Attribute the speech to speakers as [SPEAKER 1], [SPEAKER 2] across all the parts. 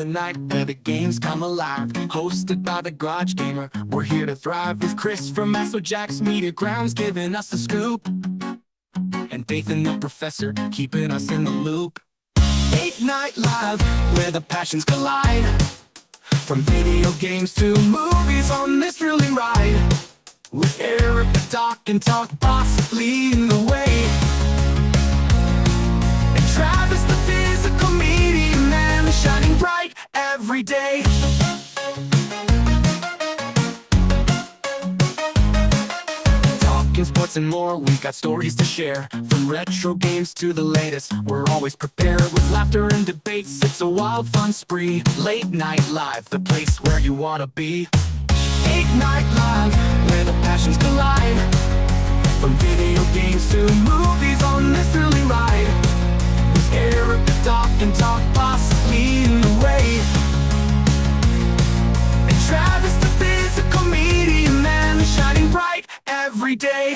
[SPEAKER 1] the night where the games come alive. Hosted by the Garage Gamer, we're here to thrive. With Chris from Jack's Media Grounds giving us the scoop, and Dathan the Professor keeping us in the loop. 8 Night Live, where the passions collide. From video games to movies on this thrilling ride. With Eric the Doc and Talk Boss leading the way. And Travis the physical media man, shining bright every day. Talking sports and more, we got stories to share. From retro games to the latest, we're always prepared. With laughter and debates, it's a wild fun spree. Late Night Live, the place where you wanna be. 8 Night Live, where the passions collide. From video games to movies on this thrilling ride. With Eric the Doc and Talk Boss leading the way. And Travis the physical media man, shining bright every day.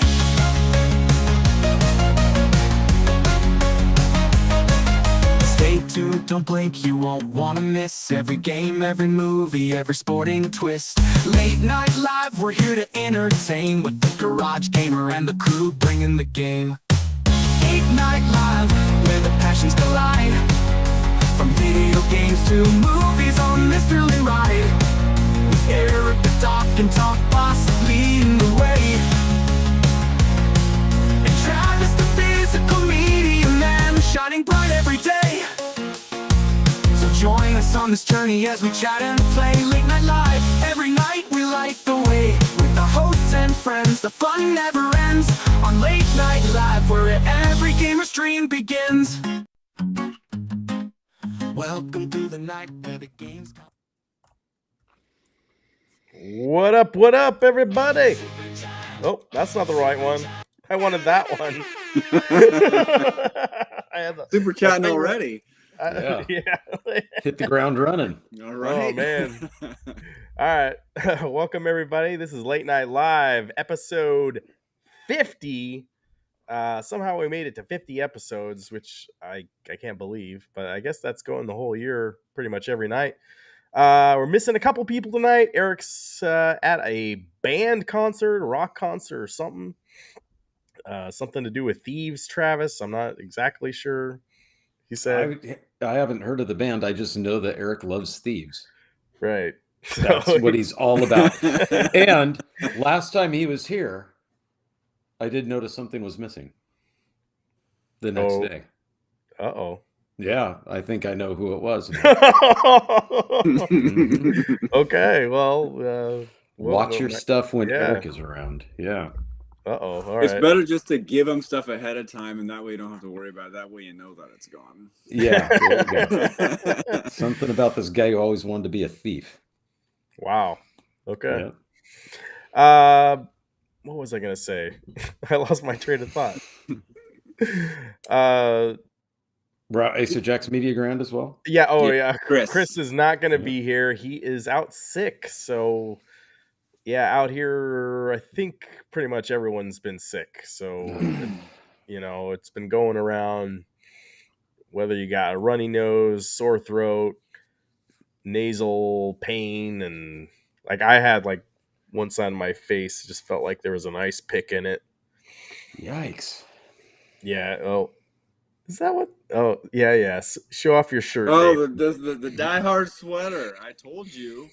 [SPEAKER 1] Stay tuned, don't blink, you won't wanna miss every game, every movie, every sporting twist. Late Night Live, we're here to entertain with the Garage Gamer and the crew bringing the game. 8 Night Live, where the passions collide. From video games to movies on this thrilling ride. With Eric the Doc and Talk Boss leading the way. And Travis the physical media man, shining bright every day. So join us on this journey as we chat and play. Late Night Live, every night we light the way. With our hosts and friends, the fun never ends. On Late Night Live, where every gamer's dream begins. Welcome to the night where the games come.
[SPEAKER 2] What up, everybody? Oh, that's not the right one. I wanted that one. I had the,
[SPEAKER 3] Super chatting already.
[SPEAKER 2] yeah.
[SPEAKER 4] Hit the ground running.
[SPEAKER 3] All right.
[SPEAKER 2] Oh, man. All right. Welcome, everybody. This is Late Night Live, episode 50. Somehow we made it to 50 episodes, which I can't believe, but I guess that's going the whole year pretty much every night. We're missing a couple people tonight. Eric's at a band concert, a rock concert or something. Something to do with thieves, Travis. I'm not exactly sure. He said.
[SPEAKER 4] I haven't heard of the band. I just know that Eric loves thieves.
[SPEAKER 2] Right.
[SPEAKER 4] That's what he's all about. And last time he was here, I did notice something was missing the next day.
[SPEAKER 2] Uh-oh.
[SPEAKER 4] Yeah, I think I know who it was.
[SPEAKER 2] Okay, well...
[SPEAKER 4] watch your stuff when Eric is around. Yeah.
[SPEAKER 2] Uh-oh, all right.
[SPEAKER 3] It's better just to give him stuff ahead of time, and that way you don't have to worry about it. That way you know that it's gone.
[SPEAKER 4] Yeah, there you go. Something about this guy who always wanted to be a thief.
[SPEAKER 2] Wow. Okay. Yeah. What was I going to say? I lost my train of thought.
[SPEAKER 4] Right, so Jack's Media Ground as well?
[SPEAKER 2] Yeah, yeah.
[SPEAKER 3] Chris
[SPEAKER 2] is not going to be here. He is out sick, so... Yeah, out here, I think pretty much everyone's been sick. So, it's been going around, whether you got a runny nose, sore throat, nasal pain, and like I had like one side of my face just felt like there was an ice pick in it.
[SPEAKER 4] Yikes.
[SPEAKER 2] Yeah. Oh, is that what? Oh, yeah. Show off your shirt.
[SPEAKER 3] Oh, the die-hard sweater. I told you.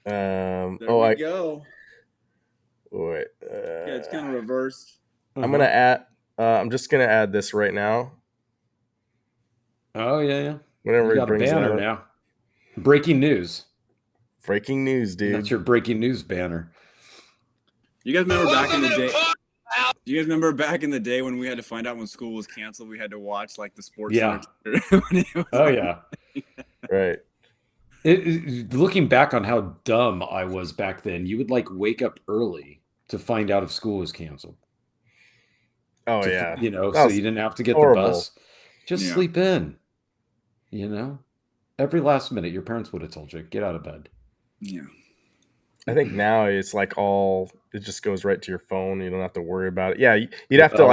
[SPEAKER 3] There we go.
[SPEAKER 2] Wait.
[SPEAKER 3] Yeah, it's kind of reversed.
[SPEAKER 2] I'm gonna add. I'm just gonna add this right now.
[SPEAKER 4] Oh yeah.
[SPEAKER 2] Whenever
[SPEAKER 4] you got a banner now. Breaking news.
[SPEAKER 2] Breaking news, dude.
[SPEAKER 4] That's your breaking news banner.
[SPEAKER 3] You guys remember back in the day? Do you guys remember back in the day when we had to find out when school was canceled? We had to watch like the sports.
[SPEAKER 4] Yeah.
[SPEAKER 3] Yeah.
[SPEAKER 4] Right. Looking back on how dumb I was back then, you would like wake up early to find out if school was canceled.
[SPEAKER 2] Oh, yeah.
[SPEAKER 4] So you didn't have to get the bus. Just sleep in. Every last minute, your parents would have told you, get out of bed.
[SPEAKER 3] Yeah.
[SPEAKER 2] I think now it's like it just goes right to your phone. You don't have to worry about it. Yeah, you'd have to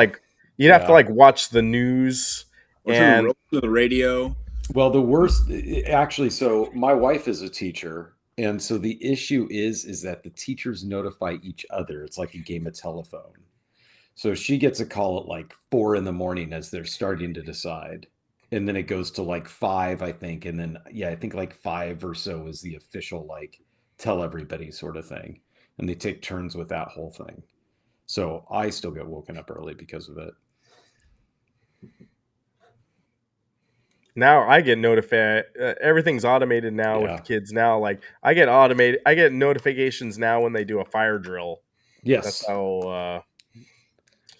[SPEAKER 2] watch the news
[SPEAKER 3] or and to the radio.
[SPEAKER 4] Well, the worst, actually, so my wife is a teacher, and so the issue is that the teachers notify each other. It's like a game of telephone. So she gets a call at like 4 in the morning as they're starting to decide. And then it goes to like five, I think. And then, yeah, I think like five or so is the official, like, tell everybody sort of thing. And they take turns with that whole thing. So I still get woken up early because of it.
[SPEAKER 2] Now I get notified. Everything's automated now
[SPEAKER 4] Yeah.
[SPEAKER 2] with kids. Now, like I get notifications now when they do a fire drill.
[SPEAKER 4] Yes.
[SPEAKER 2] That's how.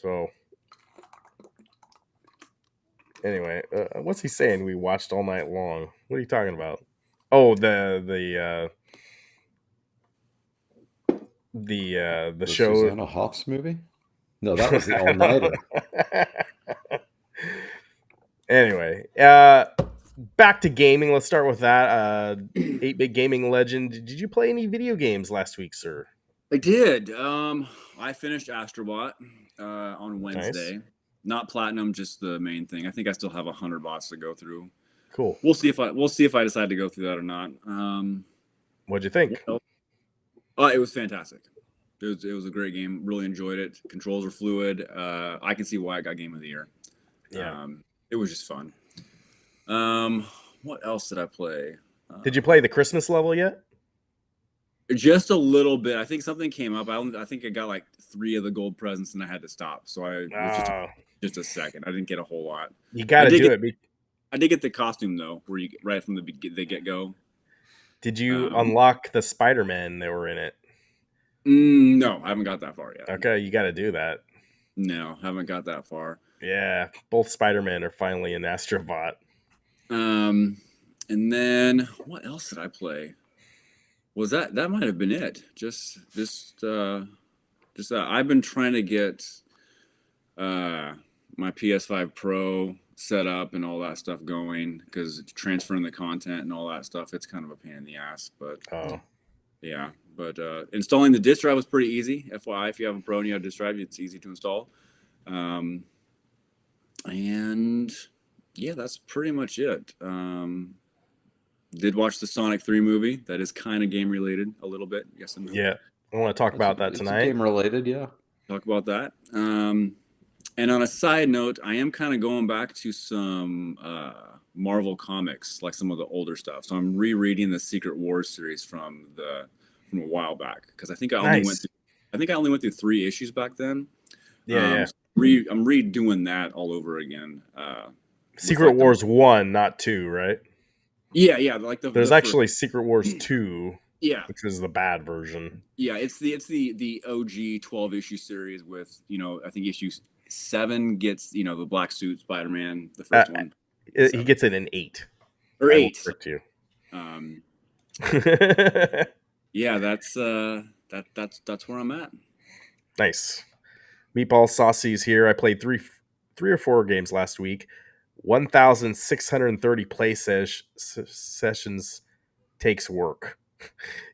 [SPEAKER 2] So anyway, what's he saying? We watched all night long. What are you talking about? Oh, the show.
[SPEAKER 4] Susanna Hoffs movie? No, that was the All Nighter.
[SPEAKER 2] Anyway, back to gaming. Let's start with that. 8-bit gaming legend. Did you play any video games last week, sir?
[SPEAKER 3] I did. I finished Astrobot on Wednesday.
[SPEAKER 2] Nice.
[SPEAKER 3] Not platinum, just the main thing. I think I still have 100 bots to go through.
[SPEAKER 2] Cool.
[SPEAKER 3] We'll see if I decide to go through that or not.
[SPEAKER 2] What'd you think?
[SPEAKER 3] It was fantastic. It was a great game. Really enjoyed it. Controls were fluid. I can see why I got Game of the Year.
[SPEAKER 2] Yeah.
[SPEAKER 3] It was just fun. What else did I play?
[SPEAKER 2] Did you play the Christmas level yet?
[SPEAKER 3] Just a little bit. I think something came up. I think I got like 3 of the gold presents and I had to stop. So it was just a second. I didn't get a whole lot.
[SPEAKER 2] You got to do it.
[SPEAKER 3] I did get the costume though, where you right from the get go.
[SPEAKER 2] Did you unlock the Spider-Man that were in it?
[SPEAKER 3] No, I haven't got that far yet.
[SPEAKER 2] Okay, you got to do that.
[SPEAKER 3] No, haven't got that far.
[SPEAKER 2] Yeah, both Spider-Man are finally in Astrobot.
[SPEAKER 3] And then what else did I play? Was that might have been it? Just that. I've been trying to get my PS5 Pro set up and all that stuff going because transferring the content and all that stuff, it's kind of a pain in the ass. But yeah, but installing the disk drive was pretty easy. FYI, if you have a Pro and you have a disk drive, it's easy to install. And yeah, that's pretty much it. Did watch the Sonic 3 movie. That is kind of game related a little bit. Yes and no.
[SPEAKER 2] Yeah, I want to talk about that tonight.
[SPEAKER 4] Game related, yeah.
[SPEAKER 3] Talk about that. And on a side note, I am kind of going back to some Marvel comics, like some of the older stuff. So I'm rereading the Secret Wars series from a while back because I think I only went through 3 issues back then.
[SPEAKER 2] Yeah.
[SPEAKER 3] So I'm redoing that all over again.
[SPEAKER 2] Secret Wars 1, not 2, right?
[SPEAKER 3] Yeah.
[SPEAKER 2] There's actually Secret Wars 2.
[SPEAKER 3] Yeah,
[SPEAKER 2] which is the bad version.
[SPEAKER 3] Yeah, it's the OG 12-issue series with I think issue 7 gets the black suit Spider-Man, the first one.
[SPEAKER 2] He gets it in 8
[SPEAKER 3] or 8.
[SPEAKER 2] You.
[SPEAKER 3] Yeah, that's where I'm at.
[SPEAKER 2] Nice. Meatball Saucy's here. I played three or 4 games last week. 1,630 play sessions takes work.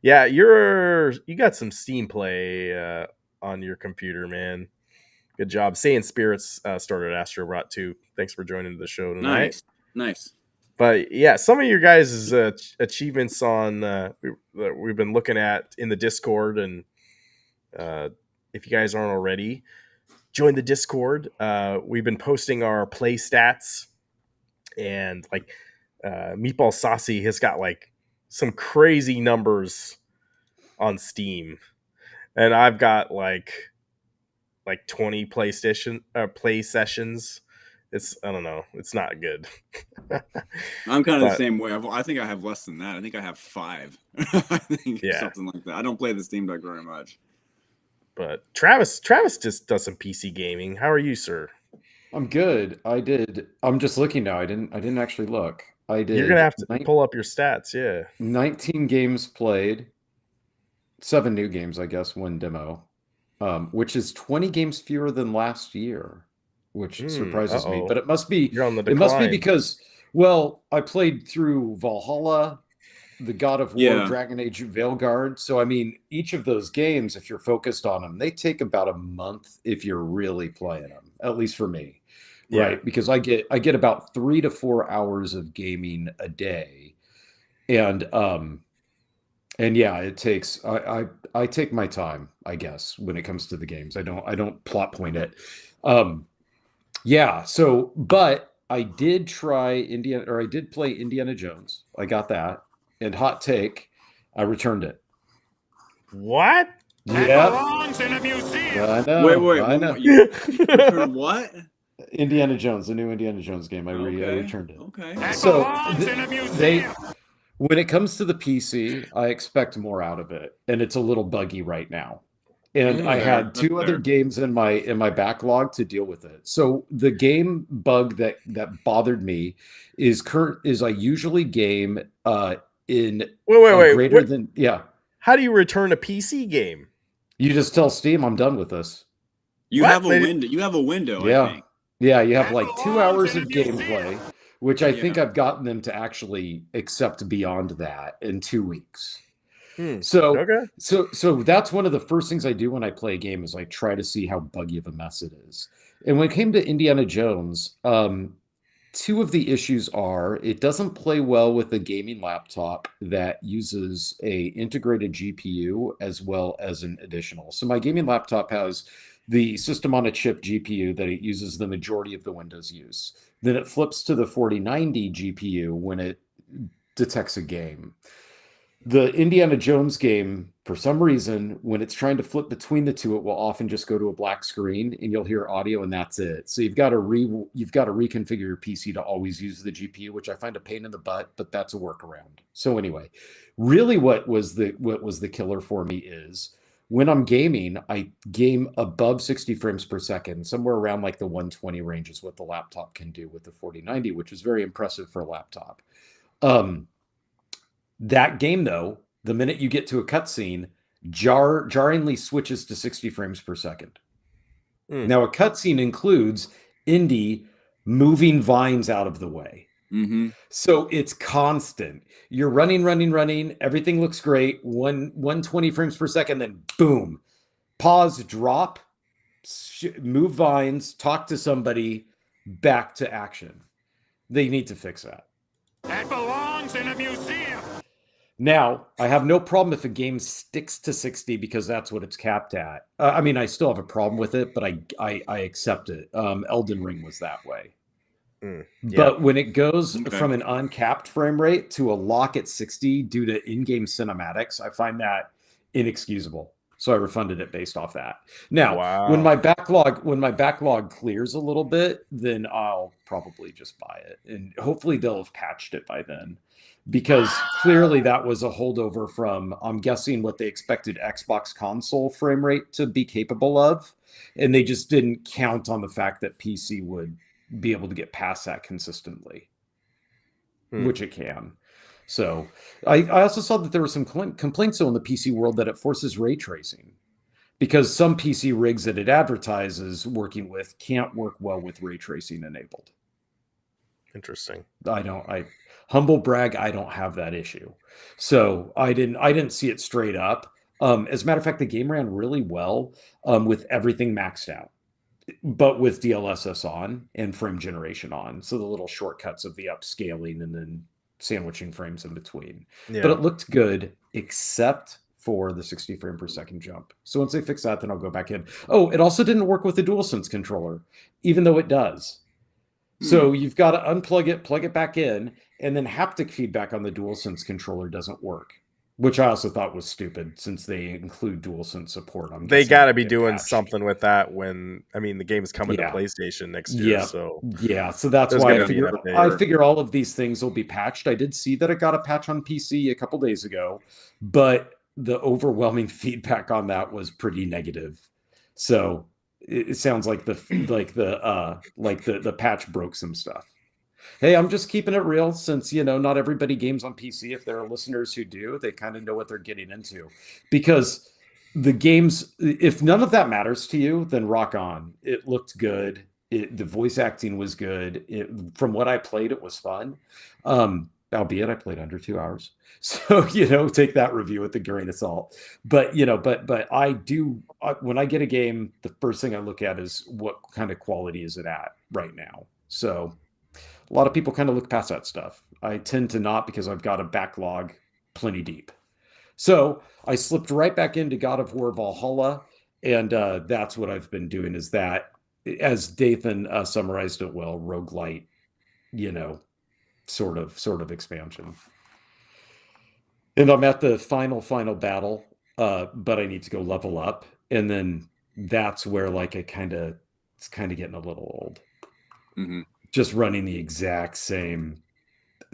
[SPEAKER 2] Yeah, you got some Steam play on your computer, man. Good job. Saiyan Spirits started Astrobot too. Thanks for joining the show tonight.
[SPEAKER 3] Nice.
[SPEAKER 2] But yeah, some of your guys' achievements on we've been looking at in the Discord, and if you guys aren't already, join the Discord. We've been posting our play stats, and like Meatball Saucy has got like some crazy numbers on Steam, and I've got like 20 play sessions. I don't know. It's not good.
[SPEAKER 3] I'm kind of the same way. I think I have less than that. I think I have 5. I think something like that. I don't play the Steam Deck very much.
[SPEAKER 2] But Travis just does some PC gaming. How are you, sir?
[SPEAKER 4] I'm good. I'm just looking now. I didn't actually look. I did.
[SPEAKER 2] You're gonna have to pull up your stats. Yeah.
[SPEAKER 4] 19 games played. 7 new games, I guess. 1 demo. Which is 20 games fewer than last year, which surprises me. But it must be.
[SPEAKER 2] You're on the decline.
[SPEAKER 4] It must be because, well, I played through Valhalla, the God of War, Dragon Age Veilguard. So I mean, each of those games, if you're focused on them, they take about a month if you're really playing them. At least for me. right? Because I get about 3 to 4 hours of gaming a day, and yeah, it takes I take my time, I guess, when it comes to the games. I don't plot point it. Yeah, so but I did play Indiana Jones. I got that. And hot take, I returned it.
[SPEAKER 2] What?
[SPEAKER 4] Yeah.
[SPEAKER 1] belongs in a museum.
[SPEAKER 4] I know.
[SPEAKER 3] Wait,
[SPEAKER 4] I know.
[SPEAKER 3] you returned what?
[SPEAKER 4] Indiana Jones, the new Indiana Jones game. I
[SPEAKER 3] Okay.
[SPEAKER 4] returned it.
[SPEAKER 3] Okay.
[SPEAKER 4] So
[SPEAKER 1] belongs in a museum.
[SPEAKER 4] they when it comes to the PC, I expect more out of it, and it's a little buggy right now. And I had
[SPEAKER 3] That's
[SPEAKER 4] two other
[SPEAKER 3] fair.
[SPEAKER 4] games in my backlog to deal with it. So the game bug that bothered me is I usually game in
[SPEAKER 2] Wait.
[SPEAKER 4] greater
[SPEAKER 2] What?
[SPEAKER 4] than
[SPEAKER 2] How do you return a PC game?
[SPEAKER 4] You just tell Steam I'm done with this.
[SPEAKER 3] You
[SPEAKER 2] What?
[SPEAKER 3] have a window. You have a window,
[SPEAKER 4] Yeah.
[SPEAKER 3] I think.
[SPEAKER 4] Yeah, you have like
[SPEAKER 1] That
[SPEAKER 4] 2
[SPEAKER 1] belongs
[SPEAKER 4] hours
[SPEAKER 1] in
[SPEAKER 4] of
[SPEAKER 1] a museum.
[SPEAKER 4] gameplay, which I think
[SPEAKER 3] Yeah.
[SPEAKER 4] I've gotten them to actually accept beyond that in 2 weeks.
[SPEAKER 2] Hmm.
[SPEAKER 4] So
[SPEAKER 2] Okay.
[SPEAKER 4] so that's one of the first things I do when I play a game is I try to see how buggy of a mess it is. And when it came to Indiana Jones, 2 of the issues are it doesn't play well with a gaming laptop that uses a integrated GPU as well as an additional. So my gaming laptop has the system on a chip GPU that it uses the majority of the Windows use. Then it flips to the 4090 GPU when it detects a game. The Indiana Jones game, for some reason, when it's trying to flip between the two, it will often just go to a black screen and you'll hear audio and that's it. So you've got to reconfigure your PC to always use the GPU, which I find a pain in the butt, but that's a workaround. So anyway, really what was the killer for me is when I'm gaming, I game above 60 frames per second, somewhere around like the 120 range is what the laptop can do with the 4090, which is very impressive for a laptop. That game, though, the minute you get to a cutscene, jarringly switches to 60 frames per second. Now, a cutscene includes Indy moving vines out of the way.
[SPEAKER 3] Mm-hmm.
[SPEAKER 4] So it's constant. You're running. Everything looks great. 120 frames per second, then boom, pause, drop, move vines, talk to somebody, back to action. They need to fix that.
[SPEAKER 1] That belongs in a museum.
[SPEAKER 4] Now, I have no problem if a game sticks to 60 because that's what it's capped at. I mean, I still have a problem with it, but I accept it. Elden Ring was that way.
[SPEAKER 2] Yeah.
[SPEAKER 4] But when it goes
[SPEAKER 3] Okay.
[SPEAKER 4] from an uncapped frame rate to a lock at 60 due to in-game cinematics, I find that inexcusable. So I refunded it based off that. Now,
[SPEAKER 2] Wow.
[SPEAKER 4] when my backlog clears a little bit, then I'll probably just buy it. And hopefully they'll have patched it by then. Because clearly that was a holdover from, I'm guessing, what they expected Xbox console frame rate to be capable of. And they just didn't count on the fact that PC would be able to get past that consistently, which it can. So I also saw that there were some complaints though in the PC world that it forces ray tracing because some PC rigs that it advertises working with can't work well with ray tracing enabled.
[SPEAKER 2] Interesting.
[SPEAKER 4] I humble brag, I don't have that issue. So I didn't see it straight up. As a matter of fact, the game ran really well with everything maxed out, but with DLSS on and frame generation on. So the little shortcuts of the upscaling and then sandwiching frames in between.
[SPEAKER 2] Yeah.
[SPEAKER 4] But it looked good except for the 60 frame per second jump. So once they fix that, then I'll go back in. Oh, it also didn't work with the DualSense controller, even though it does. So you've got to unplug it, plug it back in, and then haptic feedback on the DualSense controller doesn't work, which I also thought was stupid since they include DualSense support.
[SPEAKER 2] They got to be
[SPEAKER 4] get
[SPEAKER 2] doing
[SPEAKER 4] patched.
[SPEAKER 2] something with that when, I mean, the game's coming to PlayStation next year.
[SPEAKER 4] Yeah.
[SPEAKER 2] So
[SPEAKER 4] So that's
[SPEAKER 2] There's
[SPEAKER 4] why
[SPEAKER 2] gonna be an update.
[SPEAKER 4] I figure all of these things will be patched. I did see that it got a patch on PC a couple days ago, but the overwhelming feedback on that was pretty negative. So it sounds like the patch broke some stuff. Hey, I'm just keeping it real since, not everybody games on PC. If there are listeners who do, they kind of know what they're getting into. Because the games, if none of that matters to you, then rock on. It looked good. The voice acting was good. From what I played, it was fun. albeit I played under 2 hours. So, take that review with a grain of salt. But, but I do, when I get a game, the first thing I look at is what kind of quality is it at right now. So a lot of people kind of look past that stuff. I tend to not, because I've got a backlog plenty deep. So I slipped right back into God of War Valhalla, and that's what I've been doing, is that, as Dathan summarized it well, roguelite, sort of expansion. And I'm at the final battle, but I need to go level up, and then that's where like it's kind of getting a little old.
[SPEAKER 3] Mm-hmm.
[SPEAKER 4] Just running the exact same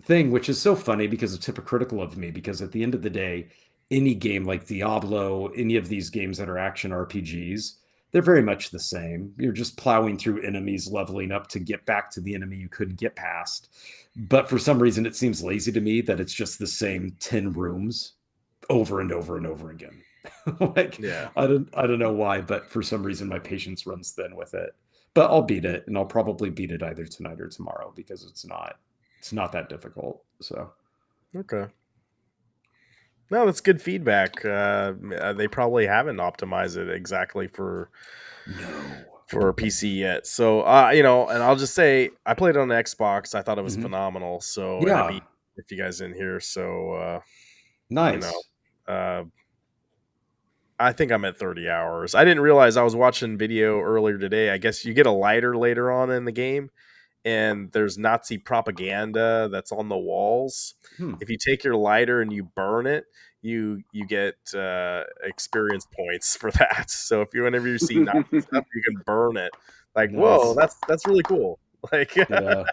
[SPEAKER 4] thing, which is so funny because it's hypocritical of me, because at the end of the day, any game like Diablo, any of these games that are action RPGs, they're very much the same. You're just plowing through enemies, leveling up to get back to the enemy you couldn't get past. But for some reason, it seems lazy to me that it's just the same 10 rooms over and over and over again.
[SPEAKER 2] Yeah.
[SPEAKER 4] I don't know why, but for some reason my patience runs thin with it. But I'll beat it, and I'll probably beat it either tonight or tomorrow, because it's not that difficult. So
[SPEAKER 2] Okay. No, that's good feedback. They probably haven't optimized it exactly for PC yet. So, and I'll just say I played it on the Xbox. I thought it was phenomenal. So, and I beat if you guys didn't hear. So,
[SPEAKER 4] nice.
[SPEAKER 2] I think I'm at 30 hours. I didn't realize I was watching video earlier today. I guess you get a lighter later on in the game, and there's Nazi propaganda that's on the walls. If you take your lighter and you burn it, you get experience points for that. So whenever you see Nazi stuff, you can burn it. Like, nice. Whoa, that's really cool. Like,
[SPEAKER 4] yeah,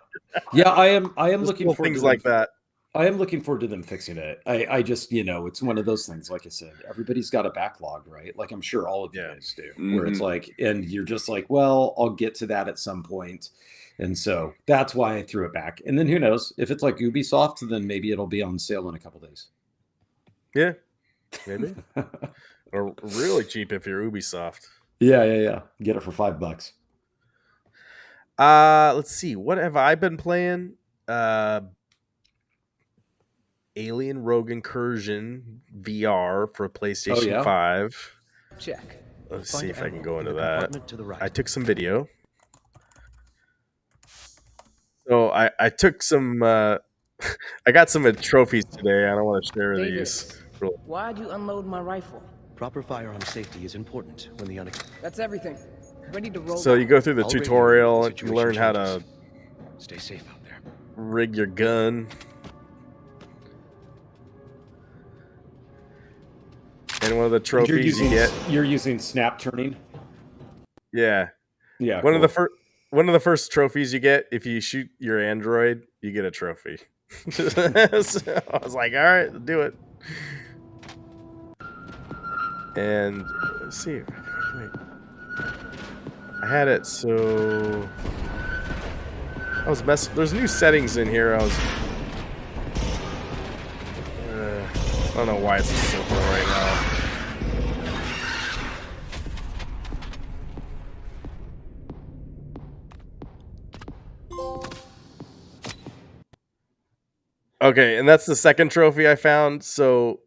[SPEAKER 4] I am looking
[SPEAKER 2] for things like that.
[SPEAKER 4] I am looking forward to them fixing it. I just, it's one of those things, like I said, everybody's got a backlog, right? Like, I'm sure all of you guys do, where it's like, and you're just like, well, I'll get to that at some point. And so that's why I threw it back. And then who knows, if it's like Ubisoft, then maybe it'll be on sale in a couple days.
[SPEAKER 2] Yeah, maybe. Or really cheap if you're Ubisoft.
[SPEAKER 4] Yeah. Get it for $5.
[SPEAKER 2] Let's see. What have I been playing? Alien Rogue Incursion VR for PlayStation 5.
[SPEAKER 5] Check.
[SPEAKER 2] Let's see if I can go into that. I took some video. So I took some I got some trophies today. I don't want to share these.
[SPEAKER 5] Why'd you unload my rifle?
[SPEAKER 6] Proper firearm safety is important when the
[SPEAKER 5] That's everything. Ready to roll.
[SPEAKER 2] So you go through the tutorial and you learn how to
[SPEAKER 6] stay safe out there.
[SPEAKER 2] Rig your gun. And one of the trophies
[SPEAKER 4] you're using snap turning.
[SPEAKER 2] Yeah.
[SPEAKER 4] Yeah.
[SPEAKER 2] One of the first trophies you get, if you shoot your android, you get a trophy. So I was like, all right, do it. And let's see. I had it so I was messing. There's new settings in here. I don't know why it's so simple right now. Okay, and that's the second trophy I found. So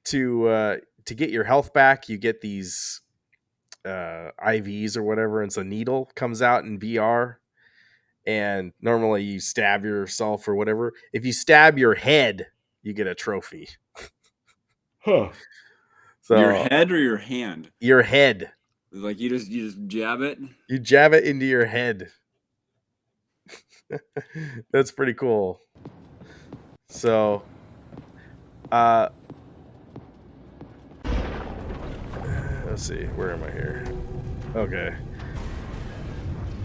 [SPEAKER 2] to get your health back, you get these IVs or whatever, and so a needle comes out in VR. And normally you stab yourself or whatever. If you stab your head, you get a trophy.
[SPEAKER 4] Huh.
[SPEAKER 3] So your head or your hand?
[SPEAKER 2] Your head.
[SPEAKER 3] Like you just jab it?
[SPEAKER 2] You jab it into your head. That's pretty cool. So let's see, where am I here? Okay.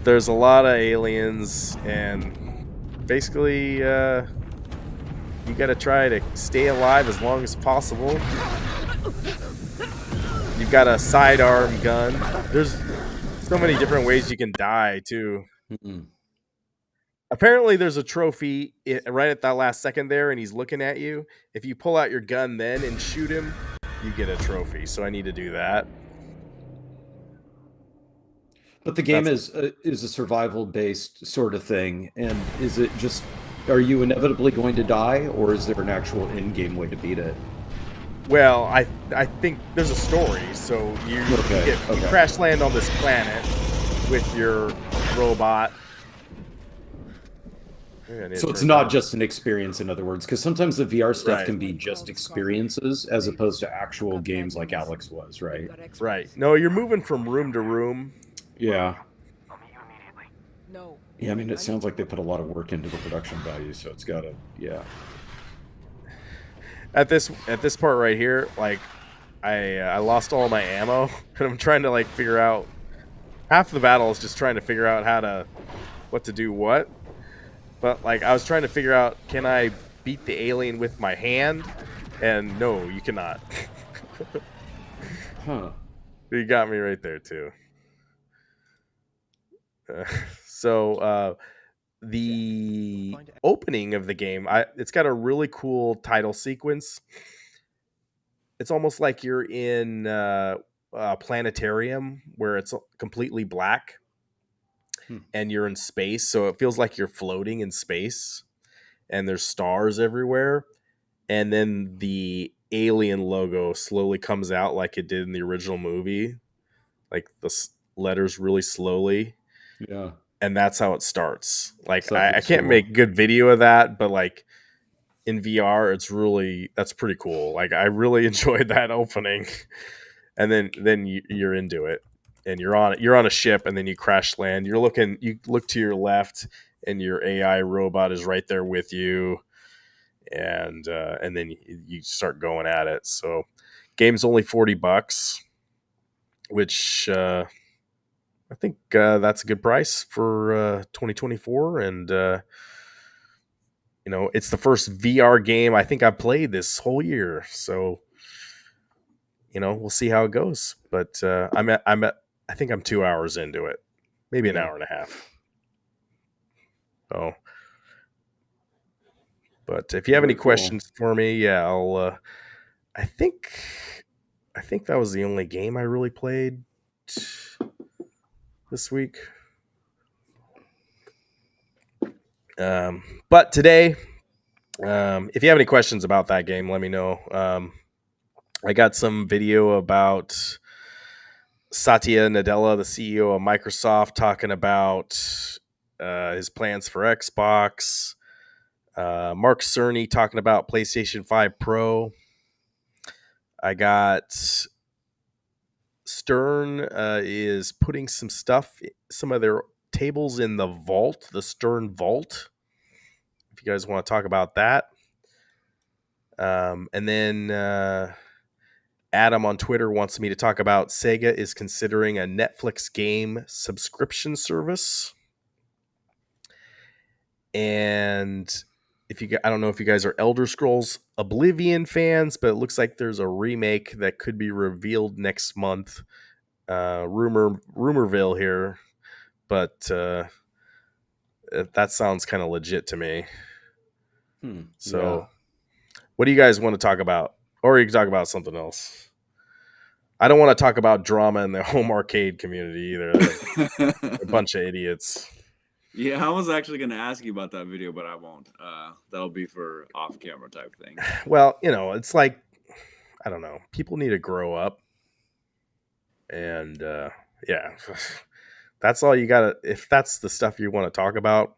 [SPEAKER 2] There's a lot of aliens, and basically you got to try to stay alive as long as possible. You've got a sidearm gun. There's so many different ways you can die too. Apparently there's a trophy right at that last second there, and he's looking at you. If you pull out your gun then and shoot him, you get a trophy. So I need to do that.
[SPEAKER 4] But the game is a survival based sort of thing, and is it just Are you inevitably going to die, or is there an actual in-game way to beat it?
[SPEAKER 2] Well, I think there's a story. So you crash land on this planet with your robot.
[SPEAKER 4] So it's not just an experience, in other words, because sometimes the VR stuff can be just experiences as opposed to actual games like Alex was, right?
[SPEAKER 2] Right. No, you're moving from room to room.
[SPEAKER 4] Yeah.
[SPEAKER 5] No.
[SPEAKER 4] Yeah, I mean, it sounds like they put a lot of work into the production value, so it's got to, yeah.
[SPEAKER 2] At this part right here, like I lost all my ammo, and I'm trying to like figure out. Half the battle is just trying to figure out what to do what. But like I was trying to figure out, can I beat the alien with my hand? And no, you cannot.
[SPEAKER 4] Huh.
[SPEAKER 2] You got me right there too. So the opening of the game, it's got a really cool title sequence. It's almost like you're in a planetarium where it's completely black and you're in space. So it feels like you're floating in space and there's stars everywhere. And then the alien logo slowly comes out like it did in the original movie, like the letters really slowly.
[SPEAKER 4] Yeah.
[SPEAKER 2] And that's how it starts. Like
[SPEAKER 4] Stuff
[SPEAKER 2] I
[SPEAKER 4] is
[SPEAKER 2] can't
[SPEAKER 4] cool.
[SPEAKER 2] make good video of that, but like in VR, that's pretty cool. Like I really enjoyed that opening. And then you're into it, and you're on a ship, and then you crash land. You look to your left, and your AI robot is right there with you, and then you start going at it. So, game's only $40, which I think that's a good price for 2024, and it's the first VR game I think I've played this whole year. So, we'll see how it goes. But I think I'm 2 hours into it, maybe an hour and a half. Oh, but if you have any questions for me, yeah, I'll. I think that was the only game I really played this week. But today, if you have any questions about that game, let me know. I got some video about Satya Nadella, the CEO of Microsoft, talking about his plans for Xbox. Mark Cerny talking about PlayStation 5 Pro. I got Stern is putting some of their tables in the vault, the Stern Vault. If you guys want to talk about that. And then Adam on Twitter wants me to talk about Sega is considering a Netflix game subscription service. And I don't know if you guys are Elder Scrolls Oblivion fans, but it looks like there's a remake that could be revealed next month. Rumorville here, but that sounds kind of legit to me. So, what do you guys want to talk about? Or you can talk about something else. I don't want to talk about drama in the home arcade community either. They're a bunch of idiots.
[SPEAKER 3] Yeah, I was actually going to ask you about that video, but I won't. That'll be for off-camera type thing.
[SPEAKER 2] Well, it's like, I don't know. People need to grow up. And, yeah. That's all you got to... If that's the stuff you want to talk about...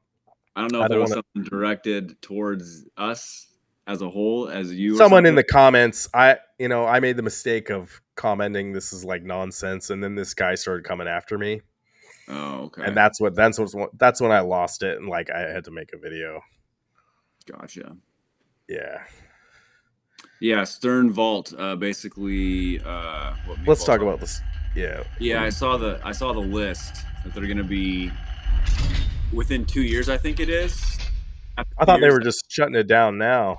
[SPEAKER 3] I don't know if there was something directed towards us as a whole, as you.
[SPEAKER 2] Someone in the comments, I made the mistake of commenting this is like nonsense, and then this guy started coming after me.
[SPEAKER 3] Oh, okay.
[SPEAKER 2] And that's when I lost it, and like I had to make a video.
[SPEAKER 3] Gotcha.
[SPEAKER 2] Yeah.
[SPEAKER 3] Yeah, Stern Vault. Basically,
[SPEAKER 2] let's talk about this. Yeah.
[SPEAKER 3] Yeah, I saw the list that they're going to be within 2 years. I think it is.
[SPEAKER 2] I thought they were just shutting it down now.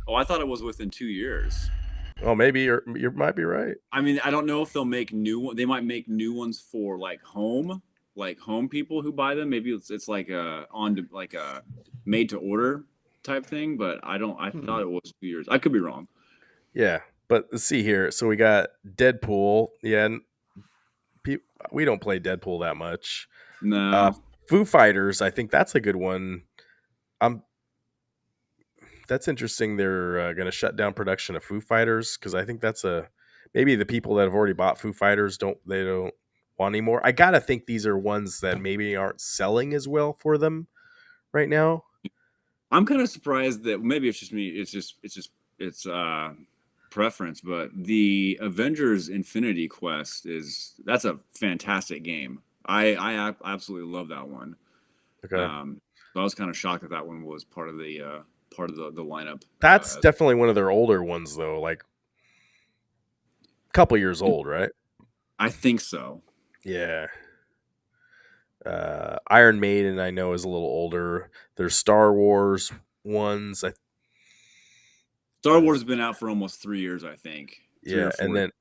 [SPEAKER 3] Oh, I thought it was within 2 years.
[SPEAKER 2] Oh, maybe you might be right.
[SPEAKER 3] I mean, I don't know if they'll make they might make new ones for like home people who buy them. Maybe it's like a made to order type thing, but I thought it was 2 years. I could be wrong.
[SPEAKER 2] Yeah, but let's see here. So we got Deadpool. Yeah, we don't play Deadpool that much.
[SPEAKER 3] No.
[SPEAKER 2] Foo Fighters, I think that's a good one. That's interesting. They're going to shut down production of Foo Fighters because I think that's maybe the people that have already bought Foo Fighters don't want anymore. I gotta think these are ones that maybe aren't selling as well for them right now.
[SPEAKER 3] I'm kind of surprised that maybe it's just me. It's preference, but the Avengers Infinity Quest that's a fantastic game. I absolutely love that one.
[SPEAKER 2] Okay.
[SPEAKER 3] So I was kind of shocked that one was part of the lineup.
[SPEAKER 2] That's definitely one of their older ones though, like a couple years old, right?
[SPEAKER 3] I think so.
[SPEAKER 2] Yeah. Iron Maiden, I know, is a little older. There's Star Wars ones.
[SPEAKER 3] Star Wars has been out for almost 3 years, I think. 3
[SPEAKER 2] Yeah,
[SPEAKER 3] or 4.
[SPEAKER 2] and then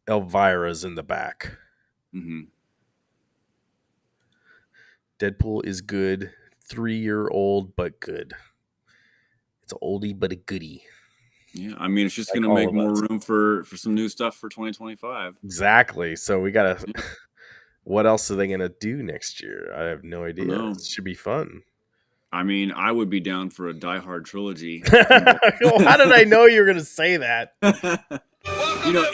[SPEAKER 2] Elvira's in the back.
[SPEAKER 3] Mm-hmm.
[SPEAKER 2] Deadpool is good. 3-year-old, but good. It's an oldie, but a goodie.
[SPEAKER 3] Yeah, I mean, it's just
[SPEAKER 2] Like
[SPEAKER 3] going to make
[SPEAKER 2] all of
[SPEAKER 3] more
[SPEAKER 2] us.
[SPEAKER 3] room for some new stuff for 2025.
[SPEAKER 2] Exactly. So we got to... What else are they going to do next year? I have no idea. It should be fun.
[SPEAKER 3] I mean, I would be down for a Die Hard trilogy.
[SPEAKER 2] Well, how did I know you were going to say that?
[SPEAKER 3] You know,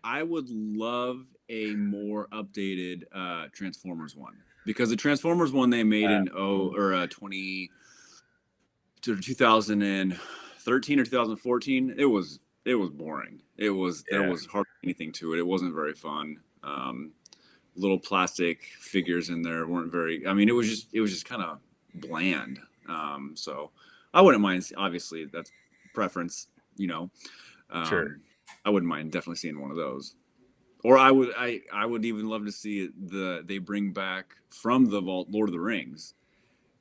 [SPEAKER 3] I would love a more updated Transformers one, because the Transformers one they made in 2013 or 2014, it was boring. There was hardly anything to it. It wasn't very fun. Little plastic figures in there weren't very. I mean, it was just kind of bland. So I wouldn't mind. Obviously, that's preference. You know,
[SPEAKER 2] Sure.
[SPEAKER 3] I wouldn't mind definitely seeing one of those. Or I would even love to see they bring back from the vault Lord of the Rings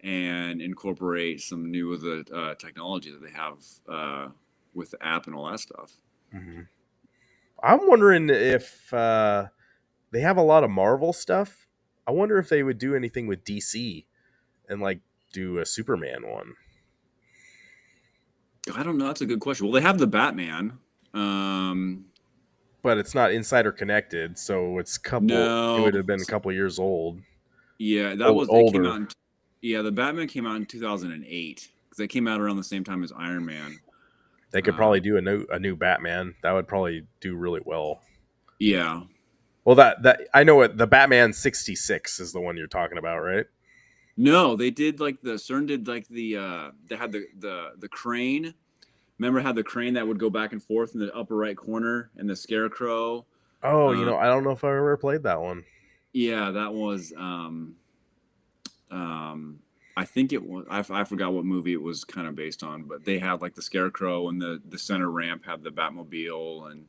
[SPEAKER 3] and incorporate some new of the technology that they have with the app and all that stuff.
[SPEAKER 2] Mm-hmm. I'm wondering if they have a lot of Marvel stuff. I wonder if they would do anything with DC and like do a Superman one.
[SPEAKER 3] I don't know. That's a good question. Well, they have the Batman.
[SPEAKER 2] But it's not Insider connected, so it's
[SPEAKER 3] No.
[SPEAKER 2] It would have been a couple years old.
[SPEAKER 3] Yeah, that was
[SPEAKER 2] older.
[SPEAKER 3] It came out the Batman came out in 2008 because they came out around the same time as Iron Man.
[SPEAKER 2] They could probably do a new Batman. That would probably do really well.
[SPEAKER 3] Yeah.
[SPEAKER 2] Well, that I know it. The Batman 66 is the one you're talking about, right?
[SPEAKER 3] No, they did like CERN did like they had the crane. Remember how the crane that would go back and forth in the upper right corner and the scarecrow?
[SPEAKER 2] Oh, I don't know if I ever played that one.
[SPEAKER 3] Yeah, that was I think it was I forgot what movie it was kind of based on, but they had like the scarecrow and the center ramp had the Batmobile and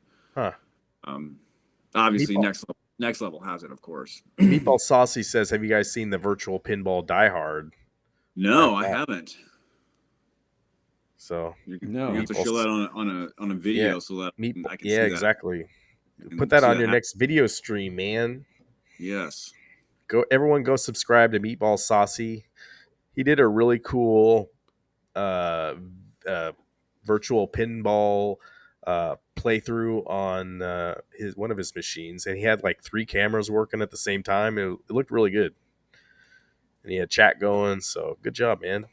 [SPEAKER 3] obviously
[SPEAKER 2] Meatball.
[SPEAKER 3] next level has it, of course.
[SPEAKER 2] Meatball Saucy says, "Have you guys seen the virtual pinball Die Hard?"
[SPEAKER 3] No, I haven't.
[SPEAKER 2] So
[SPEAKER 3] you have to show that on a video so that I can see that.
[SPEAKER 2] Exactly. Put that on your next video stream, man.
[SPEAKER 3] Yes.
[SPEAKER 2] Everyone go subscribe to Meatball Saucy. He did a really cool virtual pinball playthrough on one of his machines, and he had like 3 cameras working at the same time. It looked really good, and he had chat going. So good job, man.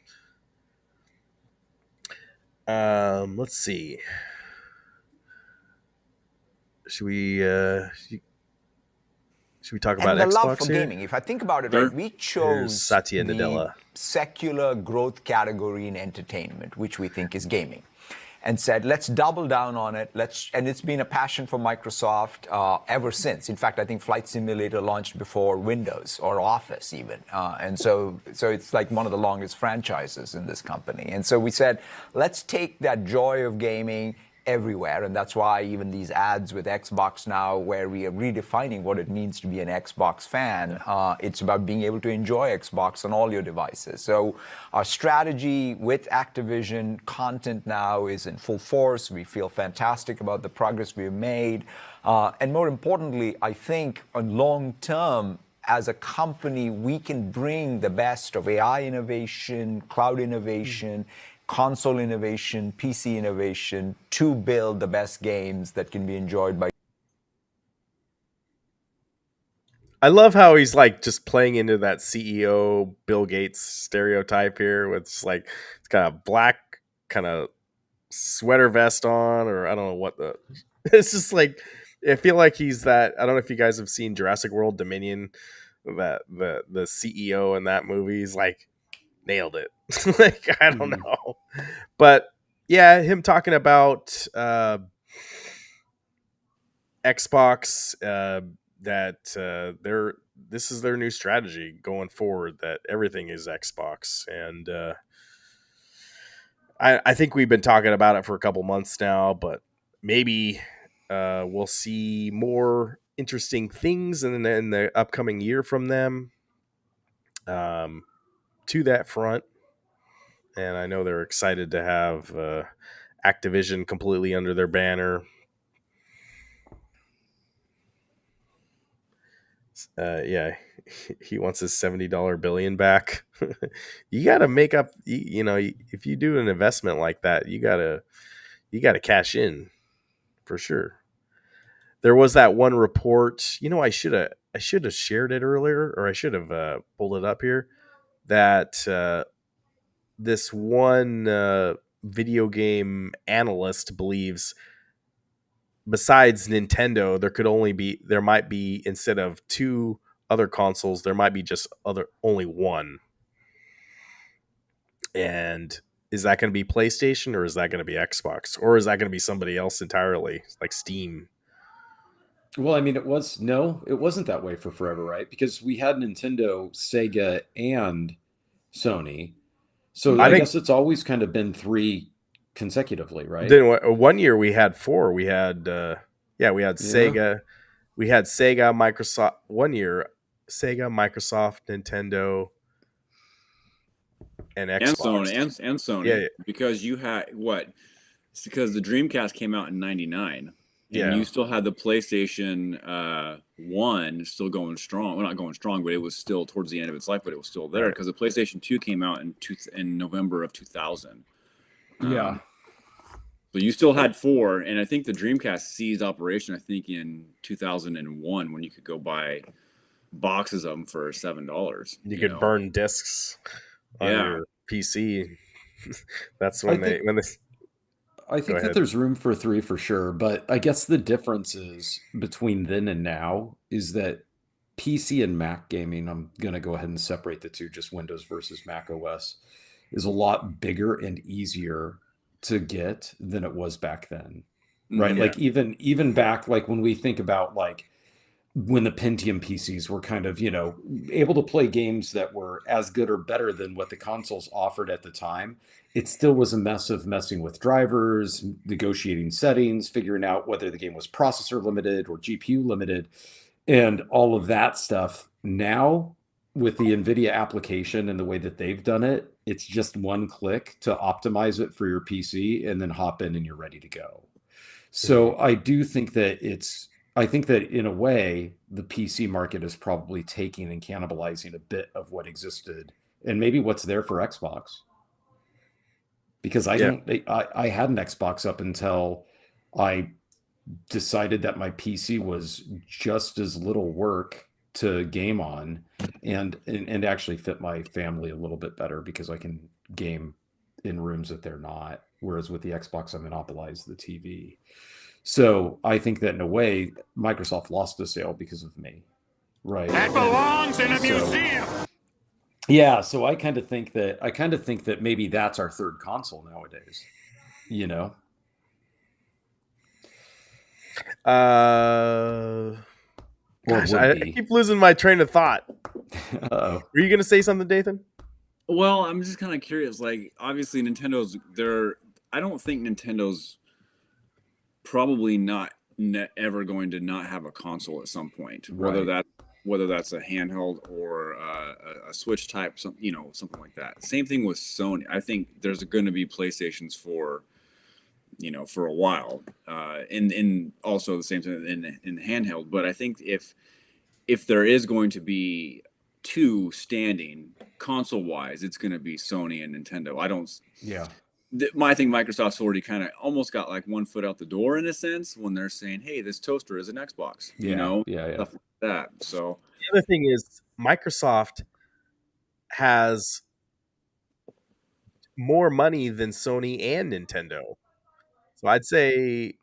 [SPEAKER 2] Let's see. Should we talk about
[SPEAKER 7] the
[SPEAKER 2] Xbox
[SPEAKER 7] love for
[SPEAKER 2] here?
[SPEAKER 7] gaming? If I think about it,
[SPEAKER 3] Sure.
[SPEAKER 7] right, we chose
[SPEAKER 2] Satya
[SPEAKER 7] the
[SPEAKER 2] Nadella.
[SPEAKER 7] secular growth category in entertainment, which we think is gaming, and said, let's double down on it. And it's been a passion for Microsoft ever since. In fact, I think Flight Simulator launched before Windows or Office even. And so it's like one of the longest franchises in this company. And so we said, let's take that joy of gaming everywhere, and that's why even these ads with Xbox now, where we are redefining what it means to be an Xbox fan, it's about being able to enjoy Xbox on all your devices. So our strategy with Activision content now is in full force. We feel fantastic about the progress we've made, and more importantly, I think on long term, as a company, we can bring the best of AI innovation, cloud innovation, console innovation, PC innovation to build the best games that can be enjoyed by.
[SPEAKER 2] I love how he's like just playing into that CEO Bill Gates stereotype here with just like it's kind of black kind of sweater vest on, or I don't know what the it's just like I feel like he's that. I don't know if you guys have seen Jurassic World Dominion, that the CEO in that movie. He's like nailed it. Like I don't know. But yeah, him talking about Xbox, that this is their new strategy going forward, that everything is Xbox. And I think we've been talking about it for a couple months now, but maybe we'll see more interesting things in the upcoming year from them, to that front. And I know they're excited to have Activision completely under their banner. Yeah, he wants his $70 billion back. You got to make up. You know, if you do an investment like that, you gotta cash in for sure. There was that one report. You know, I should have shared it earlier, or I should have pulled it up here. That this one video game analyst believes, besides Nintendo, there might be, instead of two other consoles, there might be just only one. And is that going to be PlayStation, or is that going to be Xbox, or is that going to be somebody else entirely, like Steam?
[SPEAKER 4] Well, I mean, it wasn't that way for forever, right? Because we had Nintendo, Sega, and Sony. So
[SPEAKER 2] I
[SPEAKER 4] I
[SPEAKER 2] think
[SPEAKER 4] guess it's always kind of been three consecutively, right?
[SPEAKER 2] then one year we had four. We had we had
[SPEAKER 4] Yeah.
[SPEAKER 2] Sega, Microsoft. One year, Sega, Microsoft, Nintendo, and
[SPEAKER 3] And
[SPEAKER 2] Xbox.
[SPEAKER 3] Sony and Sony.
[SPEAKER 2] Yeah.
[SPEAKER 3] Because you had what? It's because the Dreamcast came out in '99.
[SPEAKER 2] Yeah.
[SPEAKER 3] And you still had the PlayStation 1 still going strong. Well, not going strong, but it was still towards the end of its life, but it was still there because the PlayStation 2 came out in November of 2000.
[SPEAKER 4] Yeah.
[SPEAKER 3] So you still had four, and I think the Dreamcast ceased operation, I think, in 2001 when you could go buy boxes of them for $7.
[SPEAKER 2] You could burn discs on your PC. That's when
[SPEAKER 4] I think that there's room for three for sure, but I guess the difference is between then and now is that PC and Mac gaming, I'm going to go ahead and separate the two, just Windows versus Mac OS, is a lot bigger and easier to get than it was back then. Right?
[SPEAKER 2] Yeah.
[SPEAKER 4] Like even back, like when we think about like when the Pentium PCs were kind of, able to play games that were as good or better than what the consoles offered at the time, it still was a mess of messing with drivers, negotiating settings, figuring out whether the game was processor limited or GPU limited, and all of that stuff. Now, with the NVIDIA application and the way that they've done it, it's just one click to optimize it for your PC and then hop in and you're ready to go. So I do think that I think that in a way, the PC market is probably taking and cannibalizing a bit of what existed and maybe what's there for Xbox. Because I had an Xbox up until I decided that my PC was just as little work to game on and actually fit my family a little bit better because I can game in rooms that they're not. Whereas with the Xbox, I monopolize the TV. So I think that in a way, Microsoft lost the sale because of me, right?
[SPEAKER 8] That belongs in a museum.
[SPEAKER 4] Yeah, so I kind of think that maybe that's our third console nowadays.
[SPEAKER 2] Gosh, I keep losing my train of thought.
[SPEAKER 4] Uh-oh.
[SPEAKER 2] Were you going to say something, Dathan?
[SPEAKER 3] Well, I'm just kind of curious. Like, obviously, I don't think Nintendo's probably not ever going to not have a console at some point, whether that's a handheld or a Switch type, something like that. Same thing with Sony. I think there's going to be PlayStations for a while, and also the same thing in handheld. But I think if there is going to be two standing console wise, it's going to be Sony and Nintendo. I think Microsoft's already kind of almost got like one foot out the door in a sense when they're saying, "Hey, this toaster is an Xbox,"
[SPEAKER 4] Yeah,
[SPEAKER 3] stuff like that. So
[SPEAKER 2] The other thing is Microsoft has more money than Sony and Nintendo. So I'd say,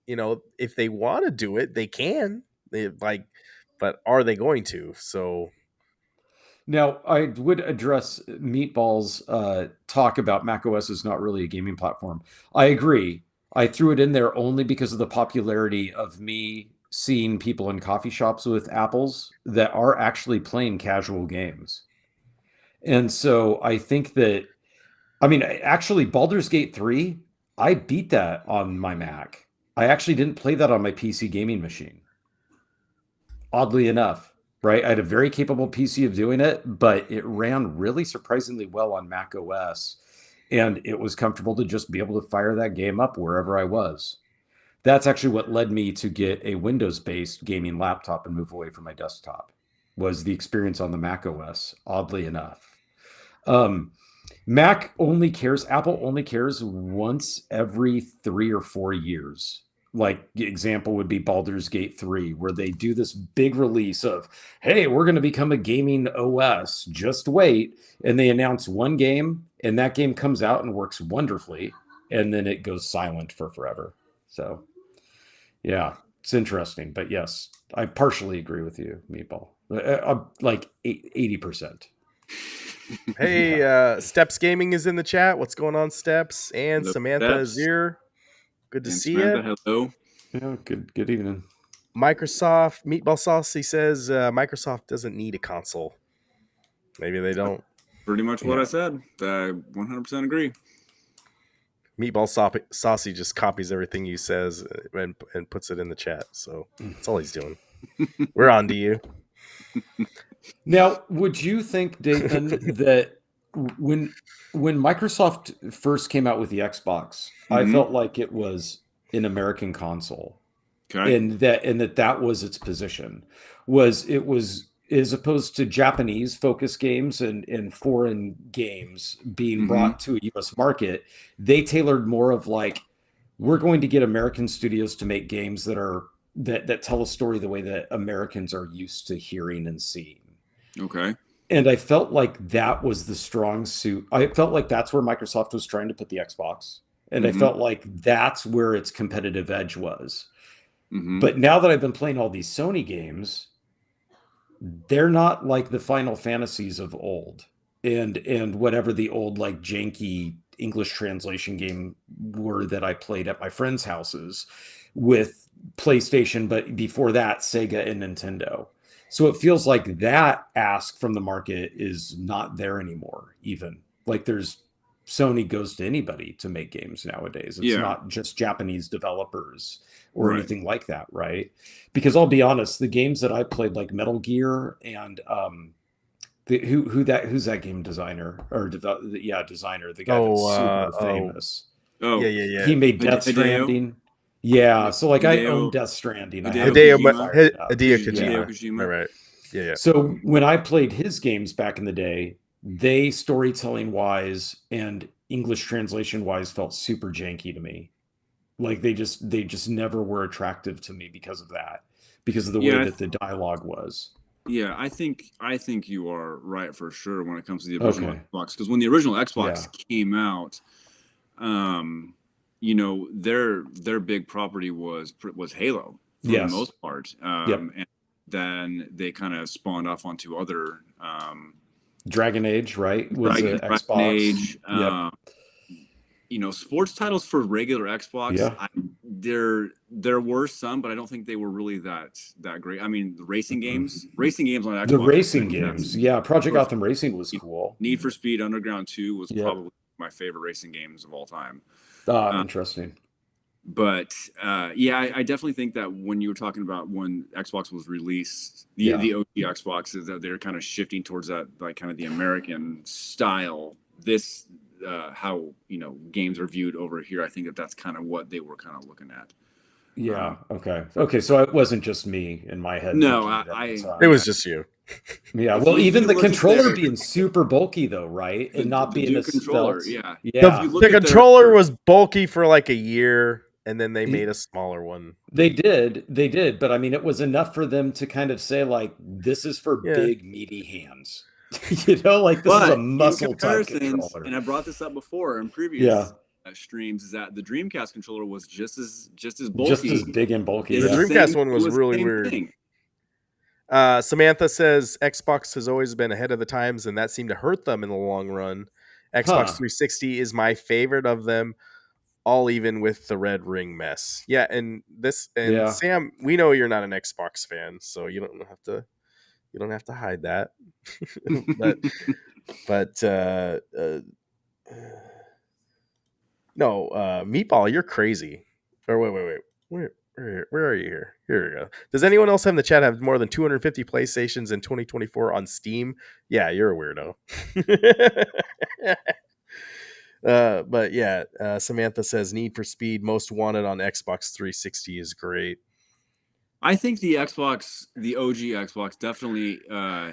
[SPEAKER 2] if they want to do it, they can. But are they going to? So
[SPEAKER 4] Now, I would address Meatball's talk about macOS is not really a gaming platform. I agree. I threw it in there only because of the popularity of me seeing people in coffee shops with Apples that are actually playing casual games. And so I think that, actually, Baldur's Gate 3, I beat that on my Mac. I actually didn't play that on my PC gaming machine. Oddly enough, right? I had a very capable PC of doing it, but it ran really surprisingly well on Mac OS. And it was comfortable to just be able to fire that game up wherever I was. That's actually what led me to get a Windows-based gaming laptop and move away from my desktop, was the experience on the Mac OS, oddly enough. Apple only cares once every 3 or 4 years. Like the example would be Baldur's Gate 3, where they do this big release of, hey, we're going to become a gaming OS, just wait. And they announce one game, and that game comes out and works wonderfully, and then it goes silent for forever. So, yeah, it's interesting. But yes, I partially agree with you, Meatball. Like 80%.
[SPEAKER 2] hey, Steps Gaming is in the chat. What's going on, Steps? And
[SPEAKER 3] Hello,
[SPEAKER 2] Samantha
[SPEAKER 3] Steps.
[SPEAKER 2] is here. Good to
[SPEAKER 3] And
[SPEAKER 2] see
[SPEAKER 3] Samantha,
[SPEAKER 2] you.
[SPEAKER 3] hello.
[SPEAKER 4] Yeah, good evening.
[SPEAKER 2] Microsoft Meatball Saucy says Microsoft doesn't need a console. Maybe they don't.
[SPEAKER 3] Pretty much what I said. I 100% agree.
[SPEAKER 2] Meatball Saucy just copies everything he says and puts it in the chat. So that's all he's doing. We're on to you.
[SPEAKER 4] Now, would you think, Dathan, that when Microsoft first came out with the Xbox, I felt like it was an American console,
[SPEAKER 3] Okay.
[SPEAKER 4] and that was its position. It was as opposed to Japanese focused games and foreign games being brought to a US market, they tailored more of like, we're going to get American studios to make games that tell a story the way that Americans are used to hearing and seeing.
[SPEAKER 3] Okay.
[SPEAKER 4] And I felt like that was the strong suit. I felt like that's where Microsoft was trying to put the Xbox. And I felt like that's where its competitive edge was. But now that I've been playing all these Sony games, they're not like the Final Fantasies of old and whatever the old like janky English translation game were that I played at my friends' houses with PlayStation, but before that, Sega and Nintendo. So it feels like that ask from the market is not there anymore, even. Like Sony goes to anybody to make games nowadays. It's not just Japanese developers or anything like that, right? Because I'll be honest, the games that I played, like Metal Gear and who's that game designer or designer, the guy that's super famous.
[SPEAKER 2] Yeah.
[SPEAKER 4] He made Death Stranding. Yeah, so like I own Death Stranding.
[SPEAKER 2] Hideo Kojima. Right. Yeah.
[SPEAKER 4] So when I played his games back in the day, they storytelling wise and English translation wise felt super janky to me. Like they just never were attractive to me because of that, because of the way that the dialogue was.
[SPEAKER 3] Yeah, I think you are right for sure when it comes to the original Xbox. Because when the original Xbox came out, their big property was Halo for the most part. And then they kind of spawned off onto other
[SPEAKER 4] Dragon Age, right? Was
[SPEAKER 3] Dragon
[SPEAKER 4] Xbox.
[SPEAKER 3] Age. Sports titles for regular Xbox. There were some, but I don't think they were really that great. I mean, the racing games on Xbox.
[SPEAKER 4] The racing games, Project Gotham Racing was cool.
[SPEAKER 3] Need for Speed Underground 2 was probably my favorite racing games of all time.
[SPEAKER 4] Interesting.
[SPEAKER 3] But I definitely think that when you were talking about when Xbox was released, the OG Xbox, is that they're kind of shifting towards that, like kind of the American style. This how games are viewed over here. I think that's kind of what they were kind of looking at.
[SPEAKER 4] Okay. So it wasn't just me in my head.
[SPEAKER 3] No,
[SPEAKER 2] it was just you.
[SPEAKER 4] Yeah,
[SPEAKER 3] If
[SPEAKER 4] well,
[SPEAKER 3] you
[SPEAKER 4] even the
[SPEAKER 3] look at
[SPEAKER 4] controller
[SPEAKER 3] their-
[SPEAKER 4] being super bulky though, right? And not being
[SPEAKER 3] Duke
[SPEAKER 4] a
[SPEAKER 3] controller,
[SPEAKER 4] felt.
[SPEAKER 3] yeah.
[SPEAKER 4] Yeah.
[SPEAKER 3] If you look
[SPEAKER 2] The
[SPEAKER 3] at their-
[SPEAKER 2] controller was bulky for like a year, and then they made a smaller one.
[SPEAKER 4] They did, but I mean, it was enough for them to kind of say like, this is for
[SPEAKER 2] Yeah.
[SPEAKER 4] big meaty hands. You know, like this is a
[SPEAKER 3] But in
[SPEAKER 4] muscle type
[SPEAKER 3] comparisons,
[SPEAKER 4] controller.
[SPEAKER 3] and I brought this up before in previous
[SPEAKER 4] Yeah.
[SPEAKER 3] streams, is that the Dreamcast controller was just as bulky,
[SPEAKER 4] Just as big and bulky.
[SPEAKER 2] The
[SPEAKER 4] Yeah.
[SPEAKER 2] Dreamcast one was
[SPEAKER 3] it
[SPEAKER 2] really
[SPEAKER 3] the same
[SPEAKER 2] weird.
[SPEAKER 3] thing.
[SPEAKER 2] Samantha says Xbox has always been ahead of the times, and that seemed to hurt them in the long run. Xbox 360 is my favorite of them, all even with the red ring mess. Yeah, and
[SPEAKER 4] Yeah.
[SPEAKER 2] Sam, we know you're not an Xbox fan, so you don't have to hide that. but no, Meatball, you're crazy. Or wait. Where are you here? Here we go. Does anyone else in the chat have more than 250 PlayStations in 2024 on Steam? Yeah, you're a weirdo. But yeah, Samantha says Need for Speed Most Wanted on Xbox 360 is great.
[SPEAKER 3] I think the OG Xbox definitely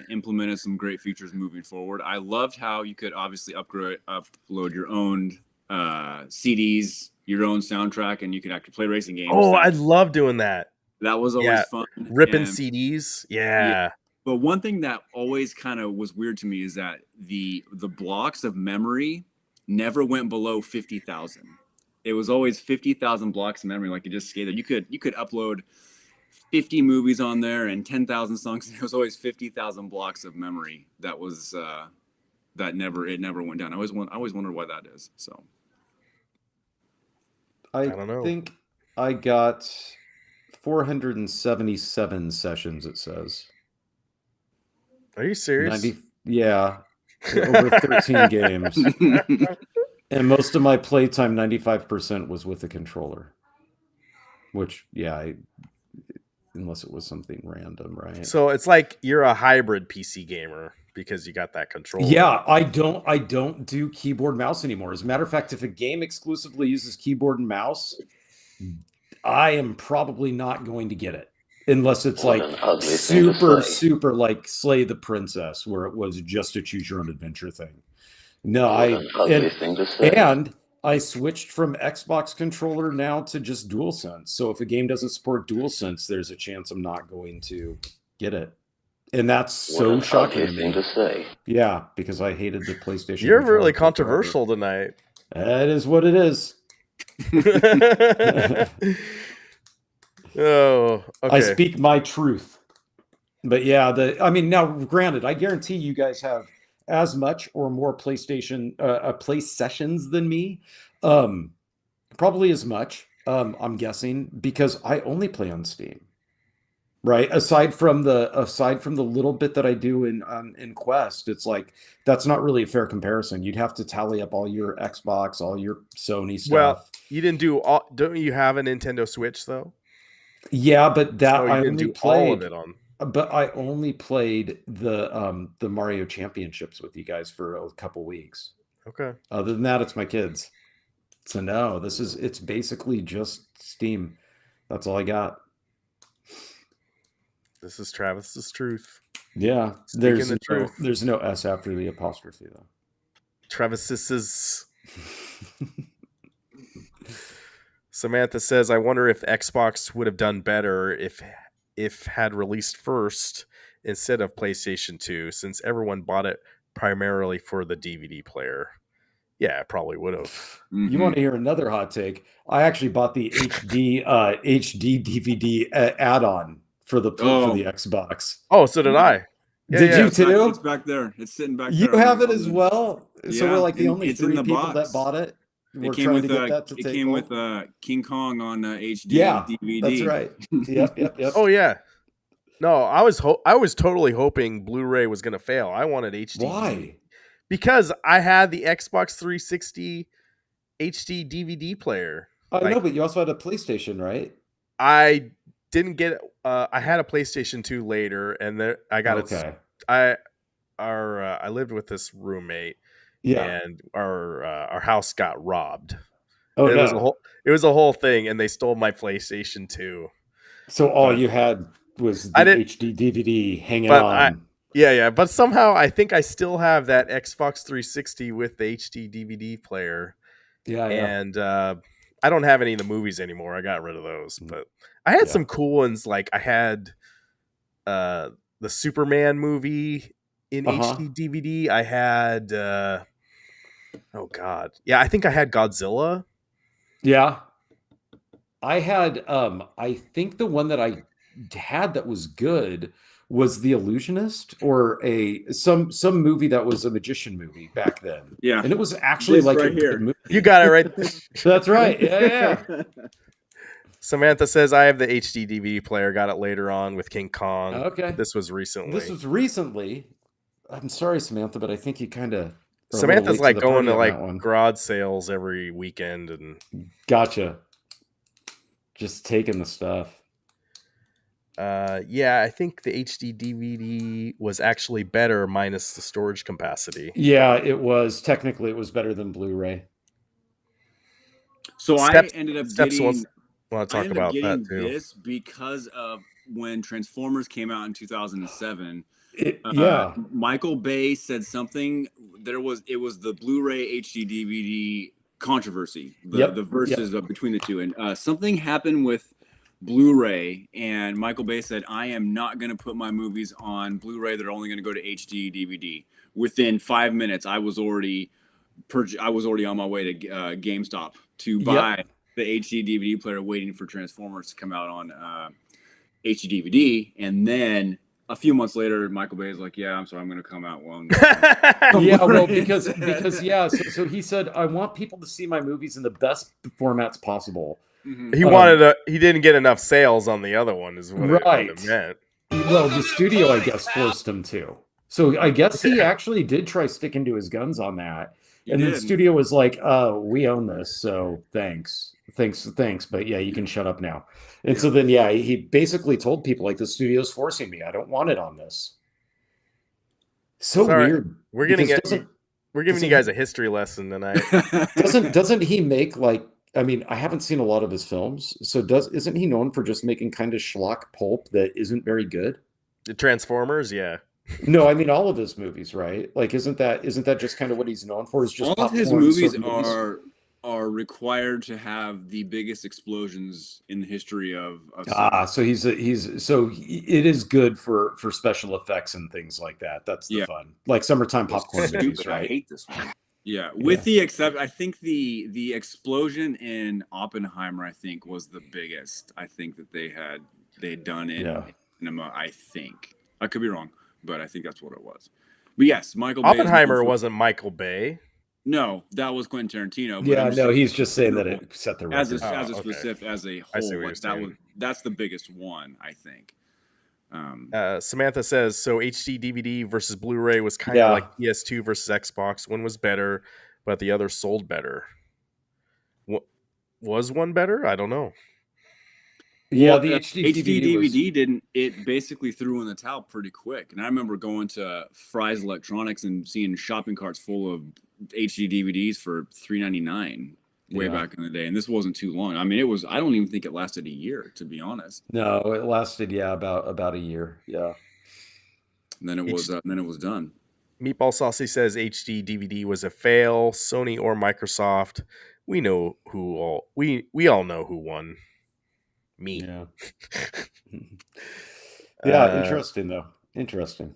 [SPEAKER 3] implemented some great features moving forward. I loved how you could obviously upload your own CDs, your own soundtrack, and you could actually play racing games.
[SPEAKER 2] Oh, I love doing that.
[SPEAKER 3] That was always fun.
[SPEAKER 2] Ripping CDs. Yeah.
[SPEAKER 3] But one thing that always kind of was weird to me is that the blocks of memory never went below 50,000. It was always 50,000 blocks of memory, like you just skated. You could upload 50 movies on there and 10,000 songs. It was always 50,000 blocks of memory. That was it never went down. I always wondered why that is. So
[SPEAKER 4] I
[SPEAKER 2] don't know.
[SPEAKER 4] think I got 477 sessions. It says.
[SPEAKER 2] Are you serious?
[SPEAKER 4] Yeah, over 13 games, and most of my playtime, 95% was with the controller. Which, yeah, unless it was something random, right?
[SPEAKER 2] So it's like you're a hybrid PC gamer because you got that controller.
[SPEAKER 4] Yeah, I don't do keyboard mouse anymore. As a matter of fact, if a game exclusively uses keyboard and mouse, I am probably not going to get it unless it's like super like Slay the Princess, where it was just a choose your own adventure thing. No, and I switched from Xbox controller now to just DualSense. So if a game doesn't support DualSense, there's a chance I'm not going to get it. And that's so shocking to me. Yeah, because I hated the PlayStation.
[SPEAKER 2] You're really controversial tonight.
[SPEAKER 4] That is what it is.
[SPEAKER 2] Oh, okay.
[SPEAKER 4] I speak my truth. But yeah, now granted, I guarantee you guys have as much or more PlayStation play sessions than me. Probably as much, I'm guessing, because I only play on Steam. Right. Aside from the little bit that I do in Quest, it's like that's not really a fair comparison. You'd have to tally up all your Xbox, all your Sony stuff.
[SPEAKER 2] Well, you didn't do all. Don't you have a Nintendo Switch though?
[SPEAKER 4] Yeah, but that
[SPEAKER 2] So you
[SPEAKER 4] I
[SPEAKER 2] didn't
[SPEAKER 4] only
[SPEAKER 2] do
[SPEAKER 4] played
[SPEAKER 2] all of it on.
[SPEAKER 4] But I only played the Mario Championships with you guys for a couple weeks.
[SPEAKER 2] Okay.
[SPEAKER 4] Other than that, it's my kids. So no, it's basically just Steam. That's all I got.
[SPEAKER 2] This is Travis's truth.
[SPEAKER 4] Yeah,
[SPEAKER 2] Speaking the truth.
[SPEAKER 4] There's no S after the apostrophe though.
[SPEAKER 2] Travis's. Samantha says, "I wonder if Xbox would have done better if had released first instead of PlayStation 2, since everyone bought it primarily for the DVD player." Yeah, it probably would have.
[SPEAKER 3] Mm-hmm.
[SPEAKER 4] You want to hear another hot take? I actually bought the HD DVD add-on for the Xbox.
[SPEAKER 2] Oh, so did I. Yeah,
[SPEAKER 4] Did you too?
[SPEAKER 3] It's back there. It's sitting back there.
[SPEAKER 4] You have it as well. So
[SPEAKER 3] Yeah,
[SPEAKER 4] we're like the only
[SPEAKER 3] it's in
[SPEAKER 4] three
[SPEAKER 3] the
[SPEAKER 4] people
[SPEAKER 3] box.
[SPEAKER 4] that bought it. We're
[SPEAKER 3] It came
[SPEAKER 4] trying
[SPEAKER 3] with
[SPEAKER 4] to get that to take
[SPEAKER 3] came
[SPEAKER 4] off.
[SPEAKER 3] with King Kong on HD
[SPEAKER 4] Yeah,
[SPEAKER 3] DVD.
[SPEAKER 4] that's right. Yep.
[SPEAKER 2] Oh yeah. No, I was totally hoping Blu-ray was going to fail. I wanted HD.
[SPEAKER 4] Why?
[SPEAKER 2] Because I had the Xbox 360 HD DVD player.
[SPEAKER 4] I know, but you also had a PlayStation, right?
[SPEAKER 2] I didn't get. I had a PlayStation 2 later, and there I got
[SPEAKER 4] Okay.
[SPEAKER 2] it. I lived with this roommate, and our house got robbed.
[SPEAKER 4] Oh
[SPEAKER 2] it
[SPEAKER 4] no!
[SPEAKER 2] It was a whole thing, and they stole my PlayStation 2.
[SPEAKER 4] So all you had was the HD DVD hanging on.
[SPEAKER 2] Yeah. But somehow I think I still have that Xbox 360 with the HD DVD player,
[SPEAKER 4] Yeah,
[SPEAKER 2] and I don't have any of the movies anymore. I got rid of those, but I had some cool ones. Like I had the Superman movie in HD DVD. I had oh god, yeah, I think I had Godzilla.
[SPEAKER 4] Yeah. I had I think the one that I had that was good was The Illusionist, or some movie that was a magician movie back then.
[SPEAKER 3] Yeah.
[SPEAKER 4] And it was actually
[SPEAKER 3] This
[SPEAKER 4] like
[SPEAKER 3] right
[SPEAKER 4] a
[SPEAKER 3] here.
[SPEAKER 4] good movie.
[SPEAKER 2] You got it right.
[SPEAKER 4] That's right. Yeah.
[SPEAKER 2] Samantha says I have the HD DVD player. Got it later on with King Kong.
[SPEAKER 4] Okay.
[SPEAKER 2] This was recently.
[SPEAKER 4] This was recently. I'm sorry, Samantha, but I think you kind of
[SPEAKER 2] Samantha's like going to like garage sales every weekend and
[SPEAKER 4] gotcha. Just taking the stuff.
[SPEAKER 2] yeah, I think the HD DVD was actually better minus the storage capacity.
[SPEAKER 4] Yeah, it was. Technically, it was better than Blu-ray.
[SPEAKER 3] So I ended up getting.
[SPEAKER 2] Want to talk about that too?
[SPEAKER 3] This because of when Transformers came out in 2007.
[SPEAKER 4] Yeah,
[SPEAKER 3] Michael Bay said something. It was the Blu-ray HD DVD controversy. The verses between the two, and something happened with Blu-ray, and Michael Bay said, "I am not going to put my movies on Blu-ray. They're only going to go to HD DVD." Within 5 minutes, I was already on my way to GameStop to buy the HD DVD player, waiting for Transformers to come out on HD DVD, and then a few months later, Michael Bay is like, "Yeah, I'm sorry, I'm going to come out one."
[SPEAKER 4] yeah, well, because yeah, so he said, "I want people to see my movies in the best formats possible."
[SPEAKER 3] Mm-hmm.
[SPEAKER 2] He didn't get enough sales on the other one, is what it meant.
[SPEAKER 4] Well, the studio, I guess, forced him to. So I guess he actually did try sticking to his guns on that. And the studio was like, we own this, so thanks. But yeah, you can shut up now. And so then, yeah, he basically told people, like, the studio's forcing me. I don't want it on this. So weird.
[SPEAKER 2] We're giving you guys a history lesson tonight.
[SPEAKER 4] Doesn't he make, like, I mean, I haven't seen a lot of his films. So isn't he known for just making kind of schlock pulp that isn't very good?
[SPEAKER 2] The Transformers, yeah.
[SPEAKER 4] No, I mean all of his movies, right? Like, isn't that just kind of what he's known for? Is just
[SPEAKER 3] all of his movies are required to have the biggest explosions in the history of
[SPEAKER 4] so it is good for special effects and things like that. That's the fun, like summertime popcorn movies, right?
[SPEAKER 3] I hate this one. Yeah, with the except, I think the explosion in Oppenheimer, I think, was the biggest. I think that they had done in cinema. I think I could be wrong, but I think that's what it was. But yes, Michael Bay.
[SPEAKER 2] Oppenheimer wasn't Michael Bay.
[SPEAKER 3] No, that was Quentin Tarantino. But
[SPEAKER 4] yeah, no, he's just saying that it set the record.
[SPEAKER 3] Specific, as a whole, that's the biggest one, I think.
[SPEAKER 2] Samantha says, so HD DVD versus Blu-ray was kind of like PS2 versus Xbox. One was better, but the other sold better. Was one better? I don't know.
[SPEAKER 4] Yeah,
[SPEAKER 3] well,
[SPEAKER 4] the HD
[SPEAKER 3] DVD didn't. It basically threw in the towel pretty quick. And I remember going to Fry's Electronics and seeing shopping carts full of HD DVDs for $3.99 way back in the day. And this wasn't too long. I mean, it was. I don't even think it lasted a year, to be honest.
[SPEAKER 4] No, it lasted about a year. Yeah.
[SPEAKER 3] And then it was. Then it was done.
[SPEAKER 2] Meatball Saucy says HD DVD was a fail. Sony or Microsoft. We know who all. We all know who won. Me.
[SPEAKER 4] Yeah. Yeah, interesting though. Interesting.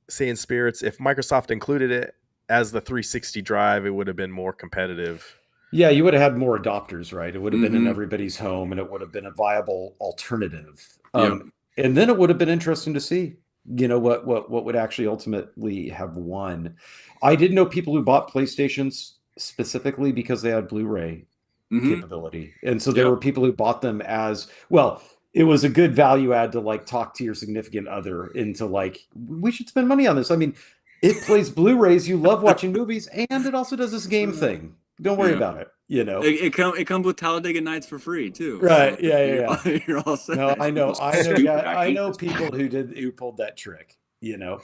[SPEAKER 2] Saying Spirits, if Microsoft included it as the 360 drive, it would have been more competitive.
[SPEAKER 4] Yeah, you would have had more adopters, right? It would have been in everybody's home, and it would have been a viable alternative. And then it would have been interesting to see, you know, what would actually ultimately have won. I did know people who bought PlayStations specifically because they had Blu-ray capability, and so there were people who bought them as well. It was a good value add to like talk to your significant other into like, we should spend money on this. I mean, it plays Blu-rays, you love watching movies, and it also does this game thing. Don't worry about it. You know,
[SPEAKER 3] it comes with Talladega Nights for free too.
[SPEAKER 4] Right?
[SPEAKER 3] So
[SPEAKER 4] Yeah.
[SPEAKER 3] You're all set.
[SPEAKER 4] No, I know people who pulled that trick. You know.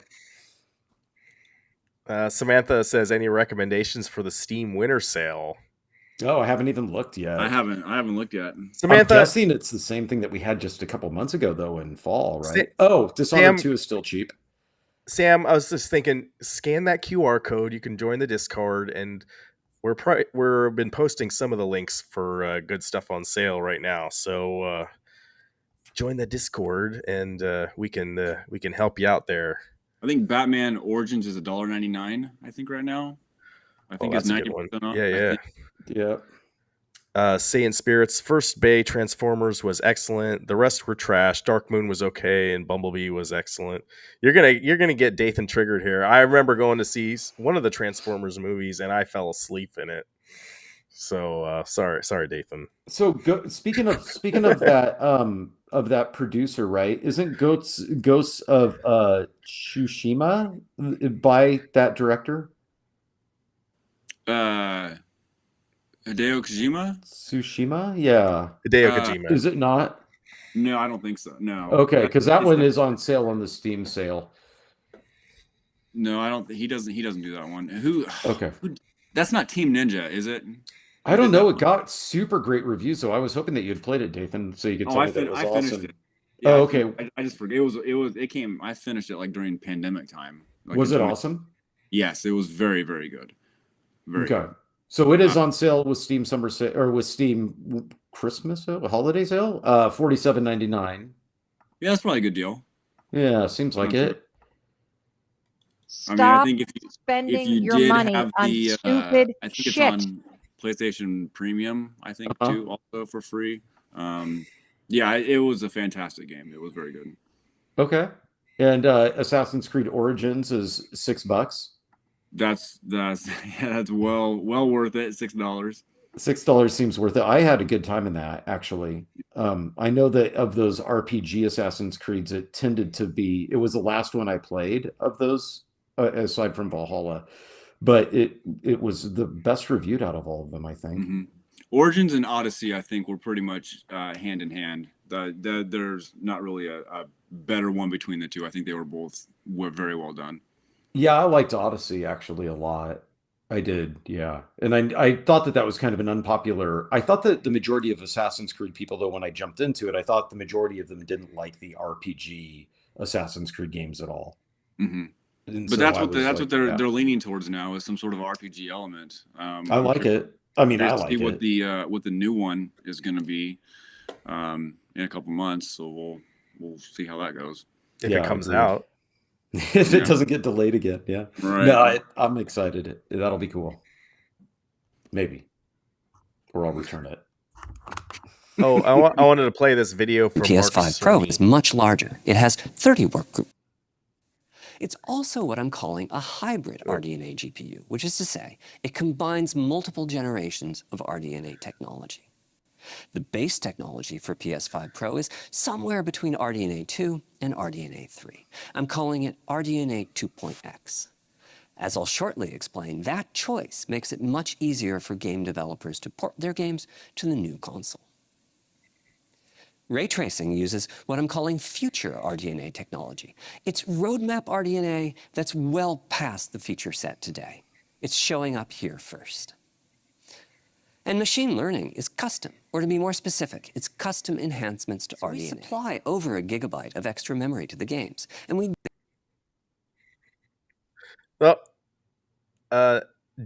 [SPEAKER 2] Samantha says, any recommendations for the Steam Winter Sale?
[SPEAKER 4] Oh, I haven't even looked yet.
[SPEAKER 3] I haven't looked yet.
[SPEAKER 2] Samantha,
[SPEAKER 4] I'm guessing it's the same thing that we had just a couple months ago, though, in fall, right? Dishonored 2 is still cheap.
[SPEAKER 2] Sam, I was just thinking, scan that QR code. You can join the Discord, and we're been posting some of the links for good stuff on sale right now. So join the Discord, and we can help you out there.
[SPEAKER 3] I think Batman Origins is $1.99. I think right now. I think it's
[SPEAKER 2] that's a good one.
[SPEAKER 3] 90% off.
[SPEAKER 2] Yeah.
[SPEAKER 4] Yeah.
[SPEAKER 2] Saiyan Spirits First Bay Transformers was excellent. The rest were trash. Dark Moon was okay, and Bumblebee was excellent. You're gonna get Dathan triggered here. I remember going to see one of the Transformers movies, and I fell asleep in it. So sorry, Dathan.
[SPEAKER 4] So speaking of that producer, right? Isn't Ghosts of Tsushima by that director?
[SPEAKER 3] Hideo Kojima?
[SPEAKER 4] Tsushima? Yeah.
[SPEAKER 2] Hideo Kojima.
[SPEAKER 4] Is it not?
[SPEAKER 3] No, I don't think so. No.
[SPEAKER 4] Okay, because that one is on sale on the Steam sale.
[SPEAKER 3] No, I don't. He doesn't do that one. Who?
[SPEAKER 4] Okay.
[SPEAKER 3] That's not Team Ninja, is it?
[SPEAKER 4] I don't know. It got super great reviews, so I was hoping that you'd played it, Dathan, so you could tell me that it was
[SPEAKER 3] I finished
[SPEAKER 4] awesome.
[SPEAKER 3] it. Yeah,
[SPEAKER 4] oh, okay.
[SPEAKER 3] I just forget. It came. I finished it like during pandemic time. Like
[SPEAKER 4] was it awesome?
[SPEAKER 3] Yes, it was very, very good. Very
[SPEAKER 4] okay.
[SPEAKER 3] good.
[SPEAKER 4] So it is on sale with Steam summer sale or with Steam Christmas sale, holiday sale, $47.99.
[SPEAKER 3] Yeah, that's probably a good deal.
[SPEAKER 4] Yeah, seems like it.
[SPEAKER 5] Stop
[SPEAKER 3] I think if
[SPEAKER 5] spending
[SPEAKER 3] you
[SPEAKER 5] your
[SPEAKER 3] did
[SPEAKER 5] money
[SPEAKER 3] have
[SPEAKER 5] on
[SPEAKER 3] the,
[SPEAKER 5] stupid
[SPEAKER 3] I think
[SPEAKER 5] shit.
[SPEAKER 3] it's on PlayStation Premium. I think too, also for free. Yeah, it was a fantastic game. It was very good.
[SPEAKER 4] Okay, and Assassin's Creed Origins is $6.
[SPEAKER 3] That's well worth it. $6.
[SPEAKER 4] $6 seems worth it. I had a good time in that, actually. I know that of those RPG Assassin's Creeds, it was the last one I played of those, aside from Valhalla, but it was the best reviewed out of all of them, I think.
[SPEAKER 3] Mm-hmm. Origins and Odyssey, I think, were pretty much hand in hand. There's not really a better one between the two. I think they were very well done.
[SPEAKER 4] Yeah, I liked Odyssey actually a lot. I did, yeah. And I thought that was kind of an unpopular. I thought that the majority of Assassin's Creed people, though, when I jumped into it, I thought the majority of them didn't like the RPG Assassin's Creed games at all.
[SPEAKER 3] Mm-hmm. But
[SPEAKER 4] so
[SPEAKER 3] that's what they're leaning towards now, is some sort of RPG element.
[SPEAKER 4] I like it. I mean, I like
[SPEAKER 3] it. What the new one is going to be in a couple months. So we'll see how that goes
[SPEAKER 2] if it comes out.
[SPEAKER 4] If it doesn't get delayed again, yeah.
[SPEAKER 3] Right.
[SPEAKER 4] No, I'm excited. That'll be cool. Maybe, or I'll return it.
[SPEAKER 2] Oh, I wanted to play this video from
[SPEAKER 9] PS5 Pro is much larger. It has 30 work groups. It's also what I'm calling a hybrid RDNA GPU, which is to say, it combines multiple generations of RDNA technology. The base technology for PS5 Pro is somewhere between RDNA 2 and RDNA 3. I'm calling it RDNA 2.x. As I'll shortly explain, that choice makes it much easier for game developers to port their games to the new console. Ray tracing uses what I'm calling future RDNA technology. It's roadmap RDNA that's well past the feature set today. It's showing up here first. And machine learning is custom, or to be more specific, it's custom enhancements to RDNA. We supply over 1 gigabyte of extra memory to the games, and we...
[SPEAKER 2] Well,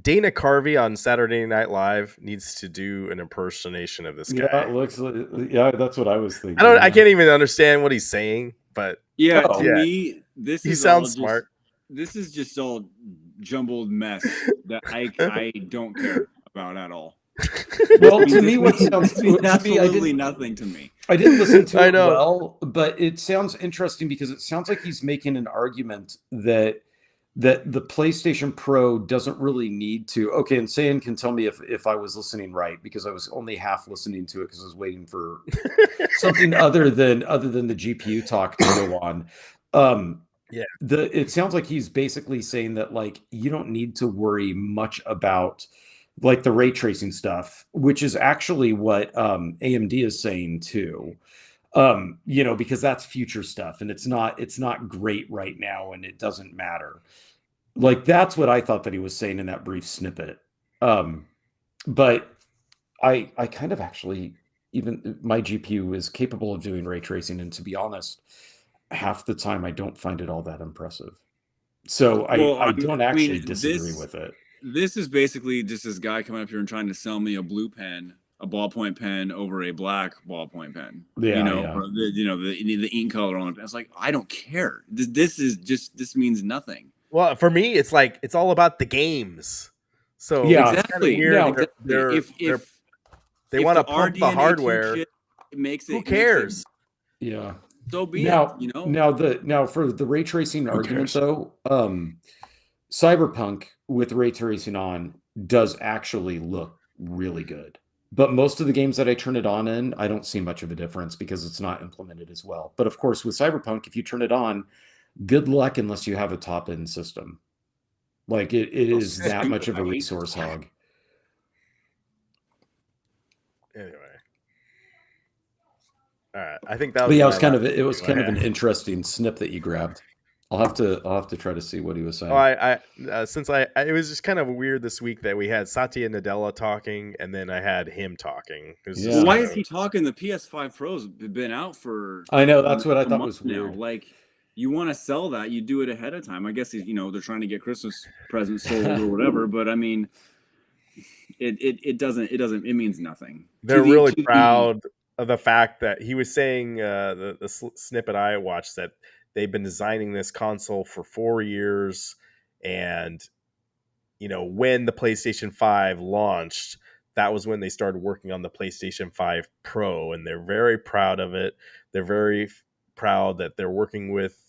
[SPEAKER 2] Dana Carvey on Saturday Night Live needs to do an impersonation of this guy.
[SPEAKER 4] Yeah, it looks like, yeah, that's what I was thinking.
[SPEAKER 2] I can't even understand what he's saying, but
[SPEAKER 3] to me,
[SPEAKER 2] he sounds smart.
[SPEAKER 3] This is just all jumbled mess that I don't care about at all.
[SPEAKER 4] Well, to me, what sounds
[SPEAKER 3] absolutely nothing to me.
[SPEAKER 4] I didn't listen to it well, but it sounds interesting because it sounds like he's making an argument that the PlayStation Pro doesn't really need to. Okay, and Sayan can tell me if I was listening right, because I was only half listening to it because I was waiting for something other than the GPU talk to go on. It sounds like he's basically saying that, like, you don't need to worry much about like the ray tracing stuff, which is actually what AMD is saying too. Because that's future stuff, and it's not great right now, and it doesn't matter. Like, that's what I thought that he was saying in that brief snippet. But I kind of actually, even my GPU is capable of doing ray tracing, and to be honest, half the time I don't find it all that impressive. So
[SPEAKER 3] Well,
[SPEAKER 4] I don't actually
[SPEAKER 3] mean,
[SPEAKER 4] disagree with it.
[SPEAKER 3] this is basically just this guy coming up here and trying to sell me a blue pen, a ballpoint pen over a black ballpoint pen.
[SPEAKER 4] Yeah,
[SPEAKER 3] You know,
[SPEAKER 4] yeah.
[SPEAKER 3] or the ink color on it. It's like, I don't care. This means nothing.
[SPEAKER 2] Well, for me, it's like it's all about the games. So
[SPEAKER 4] Yeah.
[SPEAKER 2] it's kind of
[SPEAKER 3] Exactly.
[SPEAKER 2] weird.
[SPEAKER 4] No,
[SPEAKER 2] They
[SPEAKER 3] if
[SPEAKER 2] want to
[SPEAKER 3] the
[SPEAKER 2] pump the
[SPEAKER 3] RDNA2
[SPEAKER 2] hardware.
[SPEAKER 3] chip makes it,
[SPEAKER 2] Who
[SPEAKER 3] makes it-
[SPEAKER 2] cares?
[SPEAKER 4] Yeah.
[SPEAKER 3] so be
[SPEAKER 4] Now,
[SPEAKER 3] it. You know.
[SPEAKER 4] now for the ray tracing argument
[SPEAKER 3] cares?
[SPEAKER 4] though, Cyberpunk with ray tracing on does actually look really good. But most of the games that I turn it on in, I don't see much of a difference because it's not implemented as well. But of course, with Cyberpunk, if you turn it on, good luck unless you have a top-end system. Like it is that much of a resource hog.
[SPEAKER 2] Anyway. All right. I think that
[SPEAKER 4] But
[SPEAKER 2] was
[SPEAKER 4] yeah,
[SPEAKER 2] my
[SPEAKER 4] it was
[SPEAKER 2] last
[SPEAKER 4] kind of
[SPEAKER 2] thing
[SPEAKER 4] an interesting snip that you grabbed. I'll have to try to see what he was saying.
[SPEAKER 2] Oh, I it was just kind of weird this week that we had Satya and Nadella talking, and then I had him talking. It was just
[SPEAKER 4] Yeah.
[SPEAKER 3] Why
[SPEAKER 2] kind
[SPEAKER 3] is
[SPEAKER 2] of-
[SPEAKER 3] he talking? The PS5 Pro's been out for.
[SPEAKER 4] I know, that's what I
[SPEAKER 3] a
[SPEAKER 4] thought
[SPEAKER 3] month
[SPEAKER 4] was
[SPEAKER 3] now.
[SPEAKER 4] weird.
[SPEAKER 3] Like, you want to sell that, you do it ahead of time. I guess they're trying to get Christmas presents sold or whatever. But I mean, it means nothing.
[SPEAKER 2] They're really proud of the fact that he was saying the snippet I watched that they've been designing this console for 4 years, and when the PlayStation 5 launched, that was when they started working on the PlayStation 5 Pro, and they're very proud of it. They're very proud that they're working with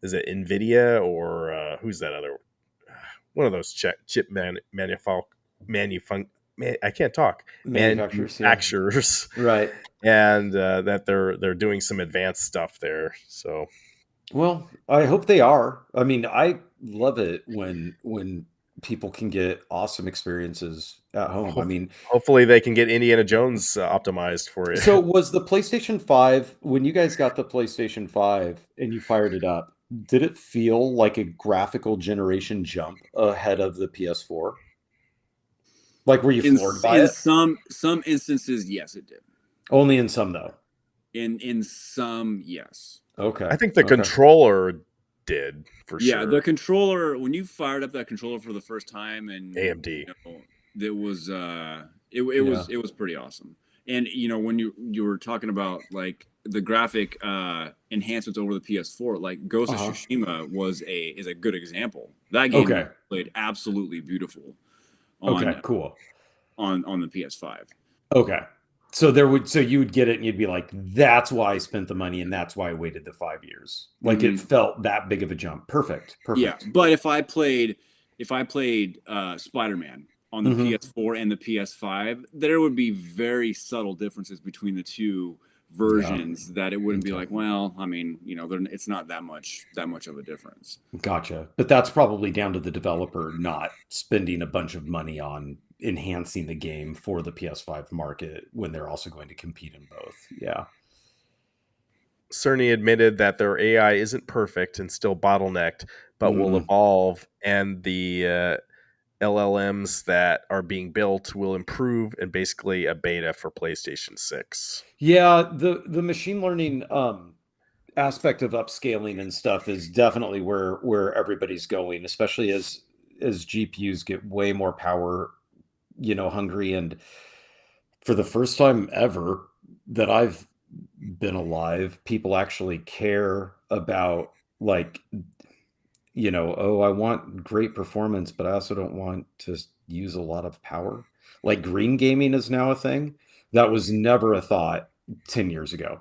[SPEAKER 2] is it Nvidia or who's that other one of those chip I can't talk. Manufacturers.
[SPEAKER 4] Right.
[SPEAKER 2] And that they're doing some advanced stuff there. So,
[SPEAKER 4] well, I hope they are. I mean, I love it when people can get awesome experiences at home. I mean,
[SPEAKER 2] hopefully they can get Indiana Jones optimized for you.
[SPEAKER 4] So was the PlayStation 5, when you guys got the PlayStation 5 and you fired it up, did it feel like a graphical generation jump ahead of the PS4? Like, were you floored by it?
[SPEAKER 3] Some instances, yes, it did.
[SPEAKER 4] Only in some, though.
[SPEAKER 3] In some, yes.
[SPEAKER 4] Okay.
[SPEAKER 2] I think the controller did for sure.
[SPEAKER 3] Yeah, the controller, when you fired up that controller for the first time, and
[SPEAKER 2] AMD,
[SPEAKER 3] it was it was pretty awesome. And when you were talking about like the graphic enhancements over the PS4, like Ghost of Tsushima is a good example. That game played absolutely beautiful.
[SPEAKER 4] Cool.
[SPEAKER 3] On the PS5.
[SPEAKER 4] Okay. So you would get it and you'd be like, that's why I spent the money and that's why I waited the 5 years. Like it felt that big of a jump. Perfect.
[SPEAKER 3] Yeah, but if I played Spider-Man on the PS4 and the PS5, there would be very subtle differences between the two versions that it wouldn't be like, well, I mean, it's not that much of a difference.
[SPEAKER 4] Gotcha. But that's probably down to the developer not spending a bunch of money on enhancing the game for the PS5 market when they're also going to compete in both. Yeah.
[SPEAKER 2] Cerny admitted that their AI isn't perfect and still bottlenecked, but will evolve, and the LLMs that are being built will improve, and basically a beta for PlayStation 6.
[SPEAKER 4] Yeah, the machine learning aspect of upscaling and stuff is definitely where everybody's going, especially as GPUs get way more power, hungry. And for the first time ever that I've been alive, people actually care about like, I want great performance, but I also don't want to use a lot of power. Like green gaming is now a thing. That was never a thought 10 years ago.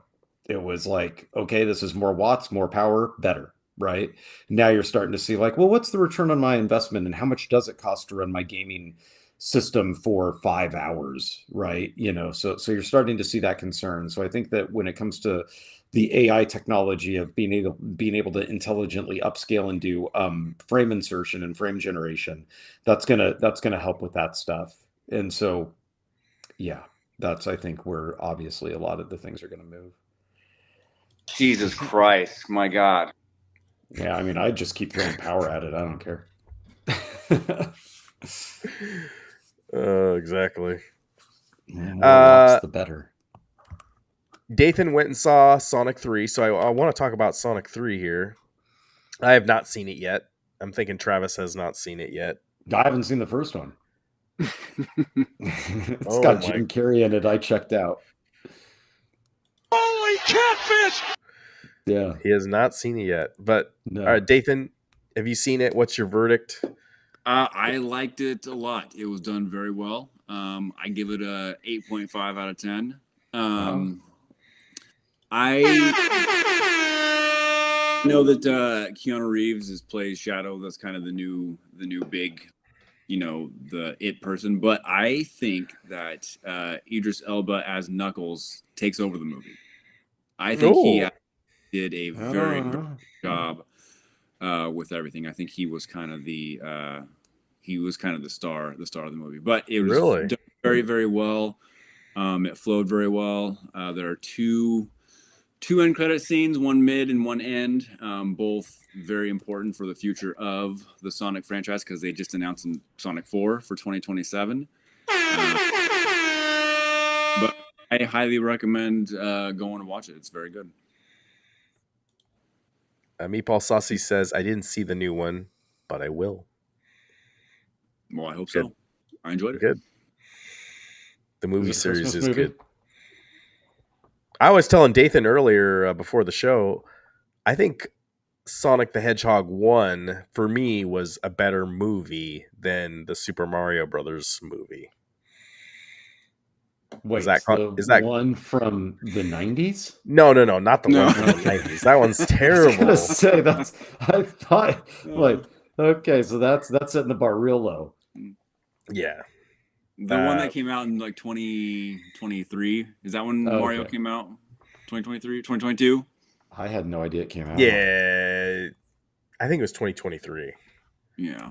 [SPEAKER 4] It was like, okay, this is more watts, more power, better, right? Now you're starting to see like, well, what's the return on my investment and how much does it cost to run my gaming system for 5 hours, right? So you're starting to see that concern. So I think that when it comes to the AI technology of being able to intelligently upscale and do frame insertion and frame generation, that's gonna help with that stuff. And so, yeah, that's I think where obviously a lot of the things are going to move.
[SPEAKER 3] Jesus Christ, my God.
[SPEAKER 4] Yeah, I mean, I just keep throwing power at it. I don't care.
[SPEAKER 2] Exactly.
[SPEAKER 4] More watts, the better.
[SPEAKER 2] Dathan went and saw Sonic 3, so I want to talk about Sonic 3 here. I have not seen it yet. I'm thinking Travis has not seen it yet.
[SPEAKER 4] I haven't seen the first one. It's
[SPEAKER 2] Oh
[SPEAKER 4] got
[SPEAKER 2] my-
[SPEAKER 4] Jim Carrey in it. I checked out.
[SPEAKER 8] Holy catfish!
[SPEAKER 4] Yeah.
[SPEAKER 2] He has not seen it yet. But
[SPEAKER 4] No.
[SPEAKER 2] all right, Dathan, have you seen it? What's your verdict?
[SPEAKER 3] I liked it a lot. It was done very well. I give it a 8.5 out of 10. I know that Keanu Reeves plays Shadow. That's kind of the new big, the it person. But I think that Idris Elba as Knuckles takes over the movie. I think he did a very good job with everything. I think he was kind of the star of the movie. But it was
[SPEAKER 2] Really?
[SPEAKER 3] done very, very well. It flowed very well. There are two end credit scenes, one mid and one end, both very important for the future of the Sonic franchise because they just announced Sonic 4 for 2027. But I highly recommend going to watch it. It's very good.
[SPEAKER 2] Meatball Saucy says, I didn't see the new one, but I will.
[SPEAKER 3] Well, I hope
[SPEAKER 2] Good.
[SPEAKER 3] so. I enjoyed it.
[SPEAKER 2] Good. The movie
[SPEAKER 4] Is it a
[SPEAKER 2] series
[SPEAKER 4] Christmas
[SPEAKER 2] is
[SPEAKER 4] movie?
[SPEAKER 2] good. I was telling Dathan earlier before the show, I think Sonic the Hedgehog 1 for me was a better movie than the Super Mario Brothers movie.
[SPEAKER 4] Wait,
[SPEAKER 2] that
[SPEAKER 4] is that one from the 90s?
[SPEAKER 2] No, not the
[SPEAKER 3] No.
[SPEAKER 2] one from the 90s. That one's
[SPEAKER 4] I was
[SPEAKER 2] terrible.
[SPEAKER 4] gonna say I thought like okay, so that's setting the bar real low.
[SPEAKER 2] Yeah.
[SPEAKER 3] The one that came out in like 2023. Is that when Mario came out? 2023? 2022?
[SPEAKER 4] I had no idea it came out.
[SPEAKER 2] Yeah. I think it was 2023.
[SPEAKER 3] Yeah.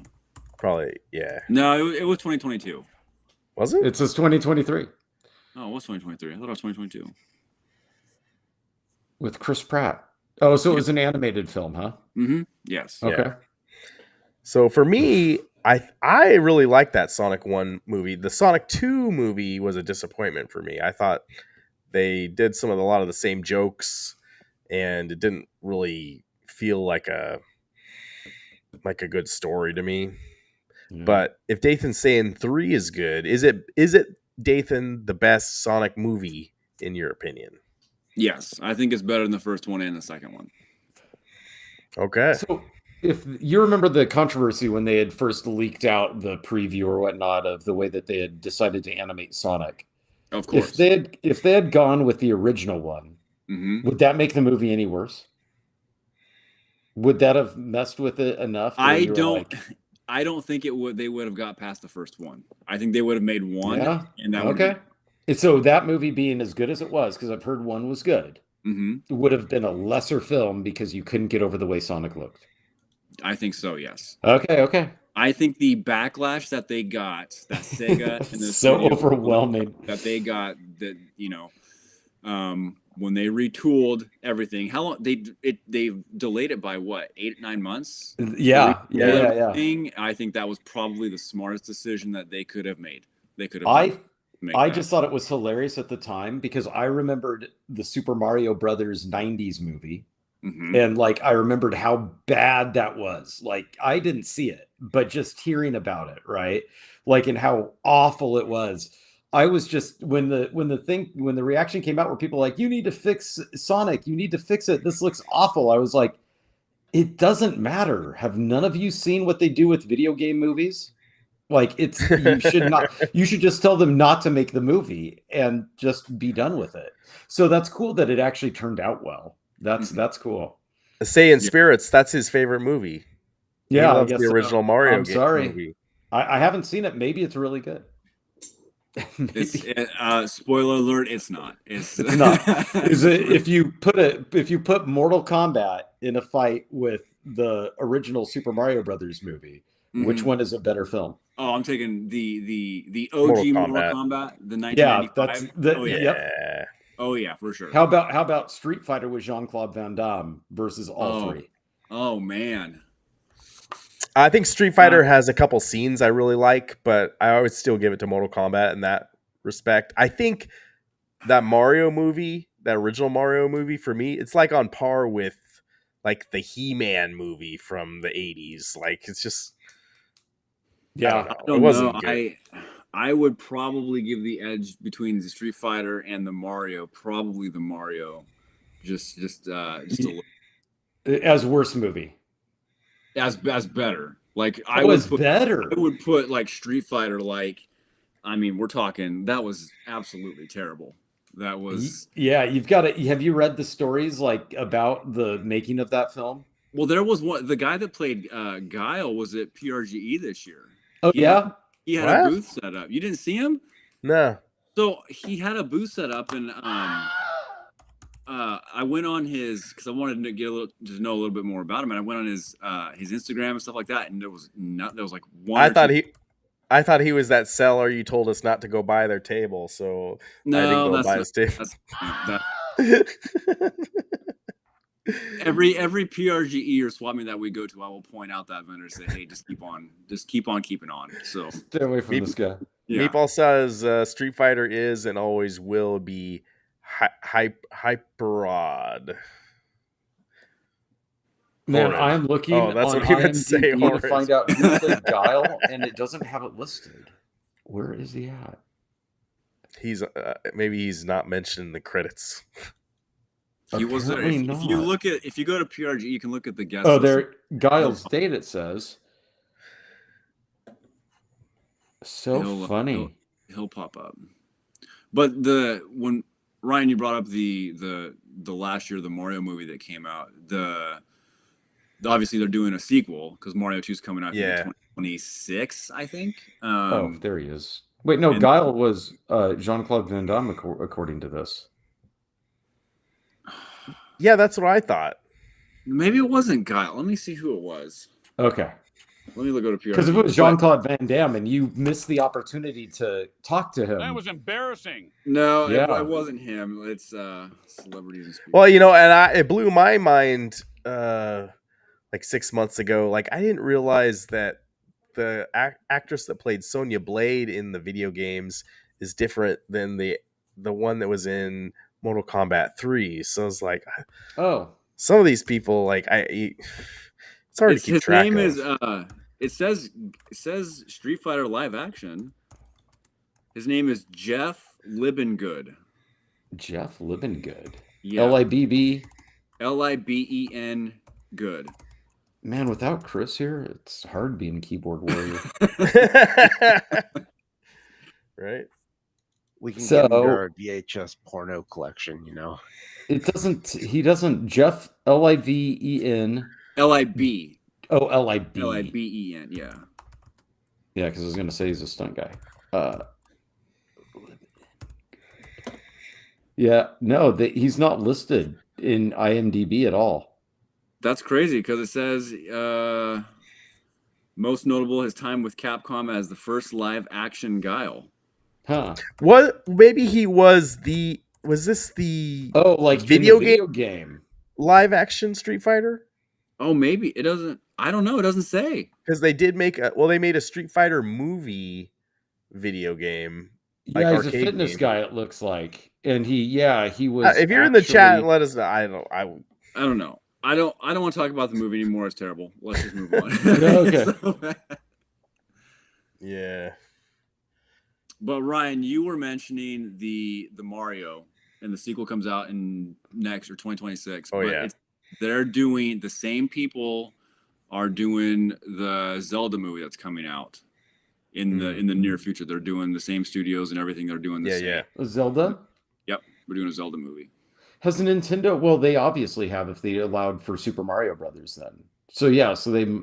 [SPEAKER 2] Probably, yeah.
[SPEAKER 3] No, it was 2022.
[SPEAKER 2] Was it?
[SPEAKER 4] It says 2023
[SPEAKER 3] Oh, it was 2023. I thought it was 2022.
[SPEAKER 4] with Chris Pratt. Oh, so it was an animated film, huh?
[SPEAKER 3] Mm-hmm. Yes.
[SPEAKER 4] Okay.
[SPEAKER 2] Yeah. So for me, I really like that Sonic 1 movie. The Sonic 2 movie was a disappointment for me. I thought they did a lot of the same jokes, and it didn't really feel like a good story to me.
[SPEAKER 4] Yeah.
[SPEAKER 2] But if Dathan's saying 3 is good, is it Dathan the best Sonic movie in your opinion?
[SPEAKER 3] Yes, I think it's better than the first one and the second one.
[SPEAKER 2] Okay.
[SPEAKER 4] So if you remember the controversy when they had first leaked out the preview or whatnot of the way that they had decided to animate Sonic,
[SPEAKER 3] Of course.
[SPEAKER 4] if they had gone with the original one,
[SPEAKER 3] Mm-hmm.
[SPEAKER 4] would that make the movie any worse? Would that have messed with it enough?
[SPEAKER 3] I don't think it would. They would have got past the first one. I think they would have made one.
[SPEAKER 4] Yeah.
[SPEAKER 3] And that
[SPEAKER 4] Okay. And so that movie being as good as it was, because I've heard one was good,
[SPEAKER 3] Mm-hmm.
[SPEAKER 4] would have been a lesser film because you couldn't get over the way Sonic looked.
[SPEAKER 3] I think so. Yes.
[SPEAKER 4] Okay.
[SPEAKER 3] I think the backlash that they got, that Sega and the
[SPEAKER 4] So
[SPEAKER 3] studio
[SPEAKER 4] overwhelming.
[SPEAKER 3] that they got, that when they retooled everything, how long they delayed it by what, 8-9 months?
[SPEAKER 4] Yeah.
[SPEAKER 3] Everything. I think that was probably the smartest decision that they could have made.
[SPEAKER 4] I just thought it was hilarious at the time because I remembered the Super Mario Brothers 90s movie.
[SPEAKER 3] Mm-hmm.
[SPEAKER 4] And like I remembered how bad that was. Like I didn't see it, but just hearing about it, right? Like and how awful it was. I was just when the reaction came out where people were like, you need to fix Sonic, you need to fix it. This looks awful. I was like, it doesn't matter. Have none of you seen what they do with video game movies? Like you should just tell them not to make the movie and just be done with it. So that's cool that it actually turned out well. That's cool.
[SPEAKER 2] Say in Spirits, that's his favorite movie.
[SPEAKER 4] Yeah,
[SPEAKER 2] he loves the original Mario
[SPEAKER 4] I'm
[SPEAKER 2] game
[SPEAKER 4] sorry.
[SPEAKER 2] movie.
[SPEAKER 4] I haven't seen it. Maybe it's really good.
[SPEAKER 3] Spoiler alert, it's not.
[SPEAKER 4] It's not. Is it if you put Mortal Kombat in a fight with the original Super Mario Brothers movie, which one is a better film?
[SPEAKER 3] Oh, I'm taking the OG Mortal Kombat, the 1995.
[SPEAKER 4] Yep.
[SPEAKER 3] Oh yeah, for sure.
[SPEAKER 4] How about Street Fighter with Jean-Claude Van Damme versus all three?
[SPEAKER 3] Oh man.
[SPEAKER 2] I think Street Fighter has a couple scenes I really like, but I would still give it to Mortal Kombat in that respect. I think that Mario movie, that original Mario movie, for me, it's like on par with like the He-Man movie from the 80s. Like it's just
[SPEAKER 4] Yeah.
[SPEAKER 3] I
[SPEAKER 2] it
[SPEAKER 3] don't
[SPEAKER 2] wasn't
[SPEAKER 3] know.
[SPEAKER 2] good.
[SPEAKER 3] I would probably give the edge between the Street Fighter and the Mario. Probably the Mario, just a little.
[SPEAKER 4] As worst movie.
[SPEAKER 3] As better. Like
[SPEAKER 4] I was better.
[SPEAKER 3] I would put like Street Fighter. Like, I mean, we're talking that was absolutely terrible. That was
[SPEAKER 4] Yeah, you've got to. Have you read the stories like about the making of that film?
[SPEAKER 3] well. There was one. The guy that played Guile was at PRGE this year.
[SPEAKER 4] Oh
[SPEAKER 3] He
[SPEAKER 4] yeah.
[SPEAKER 3] he had
[SPEAKER 2] What?
[SPEAKER 3] a booth set up. You didn't see him?
[SPEAKER 2] No.
[SPEAKER 3] So he had a booth set up, and I went on his because I wanted to get to know a little bit more about him, and I went on his Instagram and stuff like that, and there was like one.
[SPEAKER 2] I thought he was that seller you told us not to go by their table, so I didn't go by his table.
[SPEAKER 3] Every PRGE or swap meet that we go to, I will point out that vendor and say, "Hey, just keep on keeping on." So
[SPEAKER 4] Stay away from this guy.
[SPEAKER 3] yeah.
[SPEAKER 2] Meatball says Street Fighter is and always will be hyperod.
[SPEAKER 4] Man,
[SPEAKER 2] Horrid.
[SPEAKER 4] I'm looking
[SPEAKER 2] Oh, that's
[SPEAKER 4] on
[SPEAKER 2] what he meant to say,
[SPEAKER 4] IMDb to
[SPEAKER 2] horrid.
[SPEAKER 4] find out who played Guile, and it doesn't have it listed. Where is he at?
[SPEAKER 2] He's maybe he's not mentioned in the credits.
[SPEAKER 3] He was there.
[SPEAKER 4] Apparently
[SPEAKER 3] If you go to PRG, you can look at the guest.
[SPEAKER 4] Oh,
[SPEAKER 3] list.
[SPEAKER 4] there. Guile's date. It says. So funny.
[SPEAKER 3] He'll pop up. But when Ryan, you brought up the last year the Mario movie that came out. Obviously they're doing a sequel because Mario 2 is coming out in 2026, I think.
[SPEAKER 4] Oh, there he is. Wait, no, Guile was Jean-Claude Van Damme, according to this.
[SPEAKER 2] Yeah, that's what I thought.
[SPEAKER 3] Maybe it wasn't Guile. Let me see who it was.
[SPEAKER 4] Okay.
[SPEAKER 3] Let me go to PRG.
[SPEAKER 4] Because if it was Jean-Claude Van Damme and you missed the opportunity to talk to him.
[SPEAKER 8] That was embarrassing.
[SPEAKER 3] No,
[SPEAKER 4] Yeah.
[SPEAKER 3] it wasn't him. It's celebrities and speakers.
[SPEAKER 2] Well, you know, and it blew my mind like 6 months ago. Like I didn't realize that the actress that played Sonya Blade in the video games is different than the one that was in Mortal Kombat 3. So it's like,
[SPEAKER 4] oh,
[SPEAKER 2] some of these people, like it's hard to keep track of.
[SPEAKER 3] His name is it says Street Fighter live action. His name is Jeff Libengood.
[SPEAKER 4] Jeff Libengood.
[SPEAKER 3] Yeah.
[SPEAKER 4] L-I-B-B.
[SPEAKER 3] Liben good.
[SPEAKER 4] Man, without Chris here, it's hard being keyboard warrior.
[SPEAKER 2] Right?
[SPEAKER 6] We can
[SPEAKER 4] So-
[SPEAKER 6] get into our VHS porno collection, you know.
[SPEAKER 4] He doesn't, Jeff, L-I-V-E-N.
[SPEAKER 3] Lib.
[SPEAKER 4] Oh, L-I-B.
[SPEAKER 3] Liben, yeah.
[SPEAKER 4] Yeah, because I was going to say he's a stunt guy. Yeah, no, he's not listed in IMDb at all.
[SPEAKER 3] That's crazy because it says most notable his time with Capcom as the first live action Guile.
[SPEAKER 4] Huh.
[SPEAKER 2] What? Maybe he was this the
[SPEAKER 4] like
[SPEAKER 2] video
[SPEAKER 4] game
[SPEAKER 2] live action Street Fighter?
[SPEAKER 3] Oh, maybe it doesn't. I don't know. It doesn't say.
[SPEAKER 2] Because they did make they made a Street Fighter movie video game.
[SPEAKER 4] Yeah, he's a
[SPEAKER 2] arcade
[SPEAKER 4] fitness
[SPEAKER 2] game.
[SPEAKER 4] guy. It looks like, and he was.
[SPEAKER 2] If you're in the chat, let us know. I
[SPEAKER 3] don't know. I don't want to talk about the movie anymore. It's terrible. Let's just move on.
[SPEAKER 4] Okay.
[SPEAKER 2] Yeah.
[SPEAKER 3] But Ryan, you were mentioning the Mario, and the sequel comes out in next or 2026.
[SPEAKER 2] Oh,
[SPEAKER 3] but
[SPEAKER 2] yeah.
[SPEAKER 3] They're doing the same people are doing the Zelda movie that's coming out in the near future. They're doing the same studios and everything. They're doing the same.
[SPEAKER 2] Yeah.
[SPEAKER 4] Zelda.
[SPEAKER 3] Yep, we're doing a Zelda movie.
[SPEAKER 4] Has a Nintendo? Well, they obviously have if they allowed for Super Mario Brothers then. So yeah,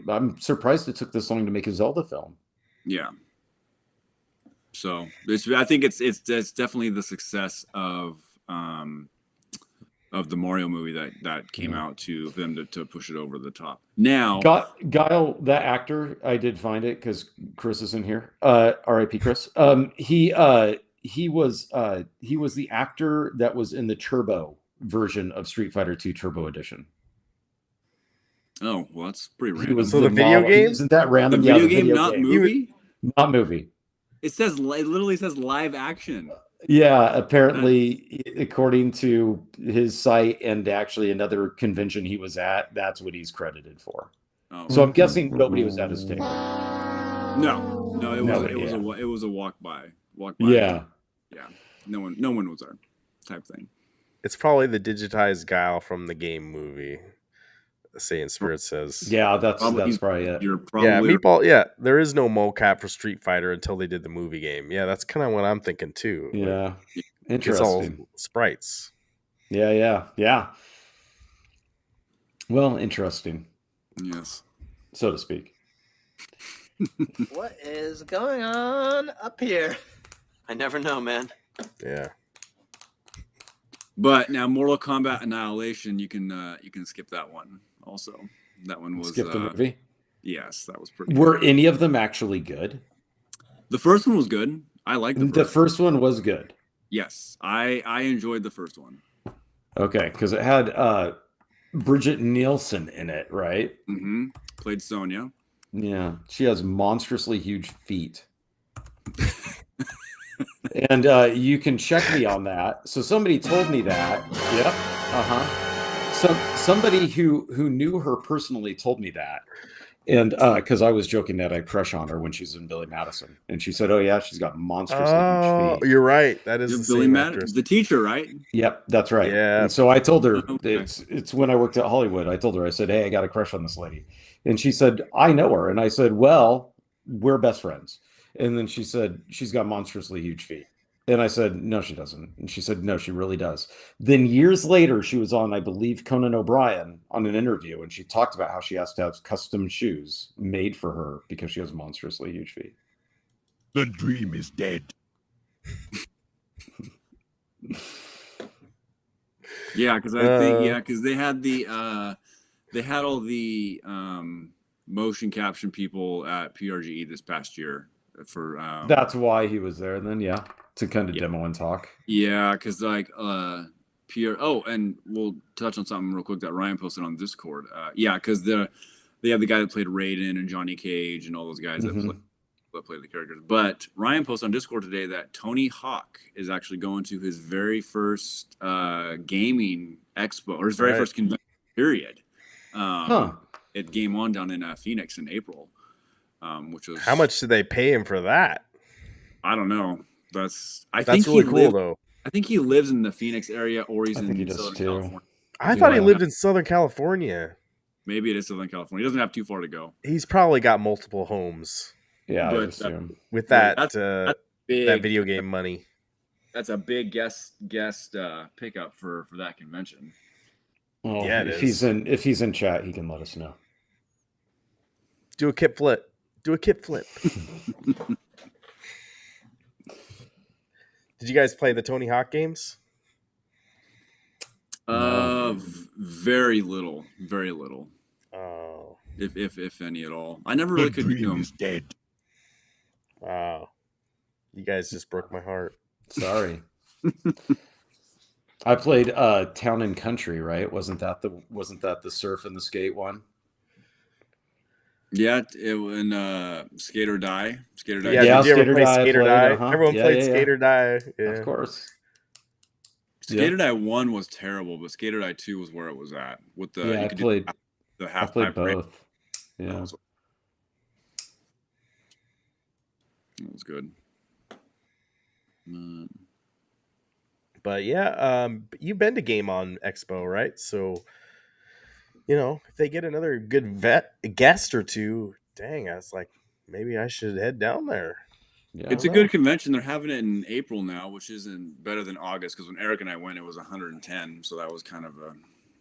[SPEAKER 4] I'm surprised it took this long to make a Zelda film.
[SPEAKER 3] Yeah. So I think it's definitely the success of the Mario movie that came out to them to push it over the top. Now,
[SPEAKER 4] Guile, that actor, I did find it because Chris is in here. R.I.P. Chris. He was the actor that was in the Turbo version of Street Fighter 2 Turbo Edition.
[SPEAKER 3] Oh, well, that's pretty random.
[SPEAKER 4] He was
[SPEAKER 2] the video game?
[SPEAKER 4] Isn't that random?
[SPEAKER 3] The
[SPEAKER 4] Yeah,
[SPEAKER 3] video
[SPEAKER 4] the
[SPEAKER 3] game,
[SPEAKER 4] video
[SPEAKER 3] not
[SPEAKER 4] game.
[SPEAKER 3] movie.
[SPEAKER 4] Not movie.
[SPEAKER 3] It literally says live action.
[SPEAKER 4] Yeah, apparently, according to his site and actually another convention he was at, that's what he's credited for.
[SPEAKER 3] Oh,
[SPEAKER 4] So I'm guessing nobody was at his table.
[SPEAKER 3] no, it
[SPEAKER 4] Nobody,
[SPEAKER 3] was
[SPEAKER 4] yeah.
[SPEAKER 3] it was a walk by.
[SPEAKER 4] Yeah.
[SPEAKER 3] Yeah. No one was there, type thing.
[SPEAKER 2] It's probably the digitized Guile from the game movie. Saiyan Spirit says.
[SPEAKER 4] Yeah, that's
[SPEAKER 3] Probably,
[SPEAKER 4] probably it.
[SPEAKER 3] you're
[SPEAKER 2] Yeah,
[SPEAKER 3] probably
[SPEAKER 2] Meatball. Yeah, there is no mocap for Street Fighter until they did the movie game. Yeah, that's kind of what I'm thinking too. Like,
[SPEAKER 4] Yeah.
[SPEAKER 2] it's all
[SPEAKER 4] Interesting.
[SPEAKER 2] sprites.
[SPEAKER 4] Yeah. Well, interesting,
[SPEAKER 3] yes.
[SPEAKER 4] so to speak.
[SPEAKER 10] What is going on up here? I never know, man.
[SPEAKER 2] Yeah.
[SPEAKER 3] But now Mortal Kombat Annihilation, you can skip that one also. That one was
[SPEAKER 4] Skip the movie.
[SPEAKER 3] Yes, that was pretty
[SPEAKER 4] Were
[SPEAKER 3] good.
[SPEAKER 4] any of them actually good?
[SPEAKER 3] The first one was good. I liked
[SPEAKER 4] The first one was good.
[SPEAKER 3] Yes, I enjoyed the first one.
[SPEAKER 4] Okay, because it had Bridget Nielsen in it, right?
[SPEAKER 3] Mm-hmm. Played Sonya.
[SPEAKER 4] Yeah, she has monstrously huge feet. And you can check me on that. So somebody told me that. Yep. So somebody who knew her personally told me that. And because I was joking that I crush on her when she's in Billy Madison, and she said, "Oh yeah, she's got monstrously huge feet."
[SPEAKER 2] You're right. That is
[SPEAKER 3] You're
[SPEAKER 2] the
[SPEAKER 3] Billy
[SPEAKER 2] same
[SPEAKER 3] Madison,
[SPEAKER 2] actress.
[SPEAKER 3] the teacher, right?
[SPEAKER 4] Yep, that's right.
[SPEAKER 2] Yeah.
[SPEAKER 4] And so I told her
[SPEAKER 3] Okay.
[SPEAKER 4] it's when I worked at Hollywood. I told her, I said, "Hey, I got a crush on this lady," and she said, "I know her," and I said, "Well, we're best friends." And then she said, "She's got monstrously huge feet." And I said, "No, she doesn't." And she said, "No, she really does." Then years later, she was on, I believe, Conan O'Brien on an interview, and she talked about how she has to have custom shoes made for her because she has monstrously huge feet.
[SPEAKER 8] The dream is dead.
[SPEAKER 3] Yeah, because I think because they had all the motion caption people at PRGE this past year for
[SPEAKER 4] That's why he was there. And then, yeah, to kind of demo and talk.
[SPEAKER 3] yeah, because like and we'll touch on something real quick that Ryan posted on Discord. Yeah, because they have the guy that played Raiden and Johnny Cage and all those guys that play the characters. But Ryan posted on Discord today that Tony Hawk is actually going to his very first gaming expo, or his very first convention period. At Game On down in Phoenix in April. Which was
[SPEAKER 2] How much did they pay him for that?
[SPEAKER 3] I don't know. I
[SPEAKER 2] That's
[SPEAKER 3] think
[SPEAKER 2] really
[SPEAKER 3] he
[SPEAKER 2] cool though.
[SPEAKER 3] I think he lives in the Phoenix area, or he's
[SPEAKER 4] I
[SPEAKER 3] in
[SPEAKER 4] think he does
[SPEAKER 3] Southern
[SPEAKER 4] too.
[SPEAKER 3] California.
[SPEAKER 2] I thought he lived in Southern California.
[SPEAKER 3] Maybe it is Southern California. He doesn't have too far to go.
[SPEAKER 2] He's probably got multiple homes.
[SPEAKER 4] Yeah, I
[SPEAKER 3] But,
[SPEAKER 4] would assume.
[SPEAKER 2] With
[SPEAKER 3] But
[SPEAKER 2] that
[SPEAKER 3] that's big,
[SPEAKER 2] that video game money.
[SPEAKER 3] That's a big guest pickup for that convention.
[SPEAKER 4] Well,
[SPEAKER 2] Yeah, it
[SPEAKER 4] if
[SPEAKER 2] is.
[SPEAKER 4] he's in chat, he can let us know.
[SPEAKER 2] Do a kip flip. Do a kip flip. Did you guys play the Tony Hawk games?
[SPEAKER 3] Very little.
[SPEAKER 2] Oh,
[SPEAKER 3] If any at all. I never really could do them.
[SPEAKER 8] Is dead.
[SPEAKER 2] wow. You guys just broke my heart.
[SPEAKER 4] Sorry. I played Town and Country, right? Wasn't that the surf and the skate one?
[SPEAKER 3] Yeah, and Skate or Die. Skate or Die.
[SPEAKER 2] Yeah, did you ever
[SPEAKER 4] Skate or
[SPEAKER 2] play
[SPEAKER 4] Die I
[SPEAKER 2] Skate or
[SPEAKER 4] played,
[SPEAKER 2] Die?
[SPEAKER 4] uh-huh.
[SPEAKER 2] Everyone
[SPEAKER 4] Yeah,
[SPEAKER 2] played
[SPEAKER 4] yeah,
[SPEAKER 2] Skate or Die. Yeah.
[SPEAKER 4] Of course.
[SPEAKER 3] Skate or Die 1 was terrible, but Skate or Die 2 was where it was at. With the
[SPEAKER 4] Yeah,
[SPEAKER 3] you
[SPEAKER 4] I
[SPEAKER 3] could
[SPEAKER 4] played.
[SPEAKER 3] do the
[SPEAKER 4] I
[SPEAKER 3] half
[SPEAKER 4] played
[SPEAKER 3] pipe race.
[SPEAKER 4] both. Yeah.
[SPEAKER 3] That was good.
[SPEAKER 2] But yeah, you've been to Game On Expo, right? So, if they get another good guest or two, dang, I was like, maybe I should head down there.
[SPEAKER 4] Yeah,
[SPEAKER 3] It's a good convention. They're having it in April now, which isn't better than August, because when Eric and I went, it was 110. So that was kind of a.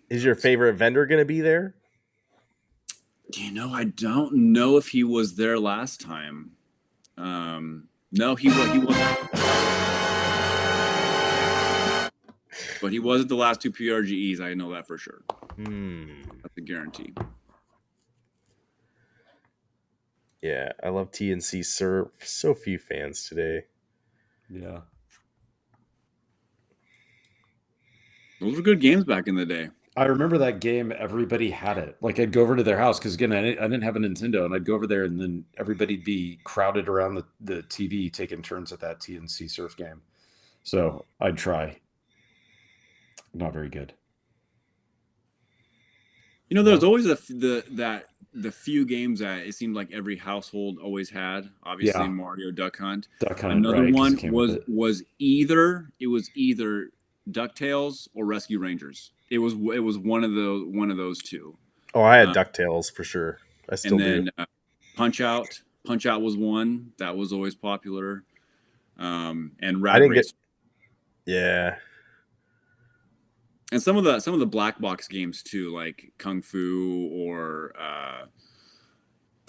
[SPEAKER 2] Is your favorite vendor going to be there?
[SPEAKER 3] I don't know if he was there last time. No, he wasn't. But he was at the last two PRGEs. I know that for sure. That's a guarantee.
[SPEAKER 2] Yeah, I love TNC Surf. So few fans today.
[SPEAKER 4] Yeah.
[SPEAKER 3] Those were good games back in the day.
[SPEAKER 4] I remember that game. Everybody had it. Like I'd go over to their house because again, I didn't have a Nintendo, and I'd go over there, and then everybody'd be crowded around the TV taking turns at that TNC Surf game. So I'd try. Not very good.
[SPEAKER 3] You know, there's always the few games that it seemed like every household always had. Obviously,
[SPEAKER 4] Yeah.
[SPEAKER 3] Mario Duck Hunt.
[SPEAKER 4] Duck Hunt,
[SPEAKER 3] Another
[SPEAKER 4] right, 'cause
[SPEAKER 3] one
[SPEAKER 4] it came with it.
[SPEAKER 3] was either DuckTales or Rescue Rangers. It was one of those two.
[SPEAKER 2] Oh, I had DuckTales for sure. I still
[SPEAKER 3] and
[SPEAKER 2] do.
[SPEAKER 3] then Punch Out was one that was always popular. And Rad
[SPEAKER 2] I didn't
[SPEAKER 3] Race.
[SPEAKER 2] Yeah.
[SPEAKER 3] And some of the black box games too, like Kung Fu or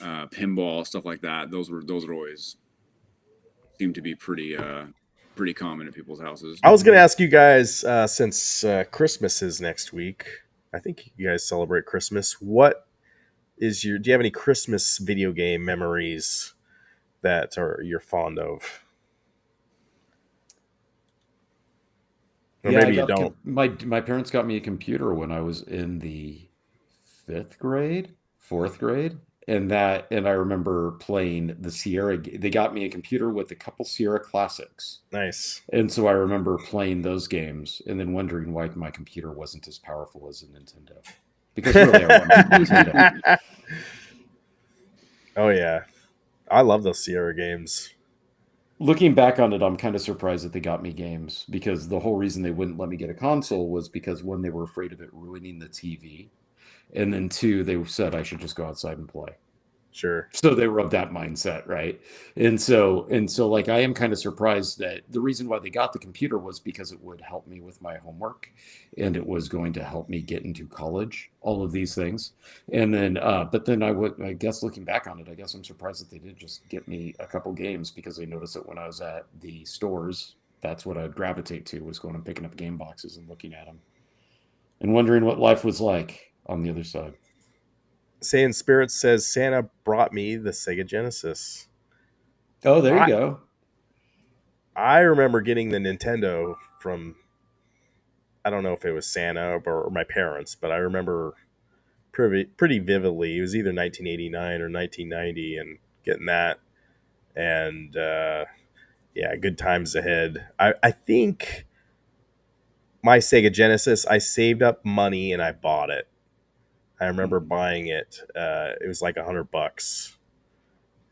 [SPEAKER 3] pinball, stuff like that. Those were always seemed to be pretty common in people's houses.
[SPEAKER 2] I was going to ask you guys, since Christmas is next week, I think you guys celebrate Christmas. Do you have any Christmas video game memories that you're fond of? Or
[SPEAKER 4] Yeah,
[SPEAKER 2] maybe you don't.
[SPEAKER 4] My parents got me a computer when I was in the 4th grade, and I remember playing the Sierra. They got me a computer with a couple Sierra classics,
[SPEAKER 2] Nice.
[SPEAKER 4] and so I remember playing those games, and then wondering why my computer wasn't as powerful as a Nintendo. Because really, I wanted a Nintendo.
[SPEAKER 2] Oh yeah, I love those Sierra games.
[SPEAKER 4] Looking back on it, I'm kind of surprised that they got me games, because the whole reason they wouldn't let me get a console was because, one, they were afraid of it ruining the TV, and then two, they said I should just go outside and play.
[SPEAKER 2] Sure.
[SPEAKER 4] So they were of that mindset, right? And so like, I am kind of surprised that the reason why they got the computer was because it would help me with my homework, and it was going to help me get into college, all of these things. And then but then I guess looking back on it, I guess I'm surprised that they did just get me a couple games, because they noticed that when I was at the stores, that's what I'd gravitate to, was going and picking up game boxes and looking at them and wondering what life was like on the other side.
[SPEAKER 2] Saying Spirit says Santa brought me the Sega Genesis.
[SPEAKER 4] Oh, there you go.
[SPEAKER 2] I remember getting the Nintendo from, I don't know if it was Santa or my parents, but I remember pretty vividly. It was either 1989 or 1990, and getting that, and yeah, good times ahead. I think my Sega Genesis, I saved up money and I bought it. I remember buying it. It was like $100,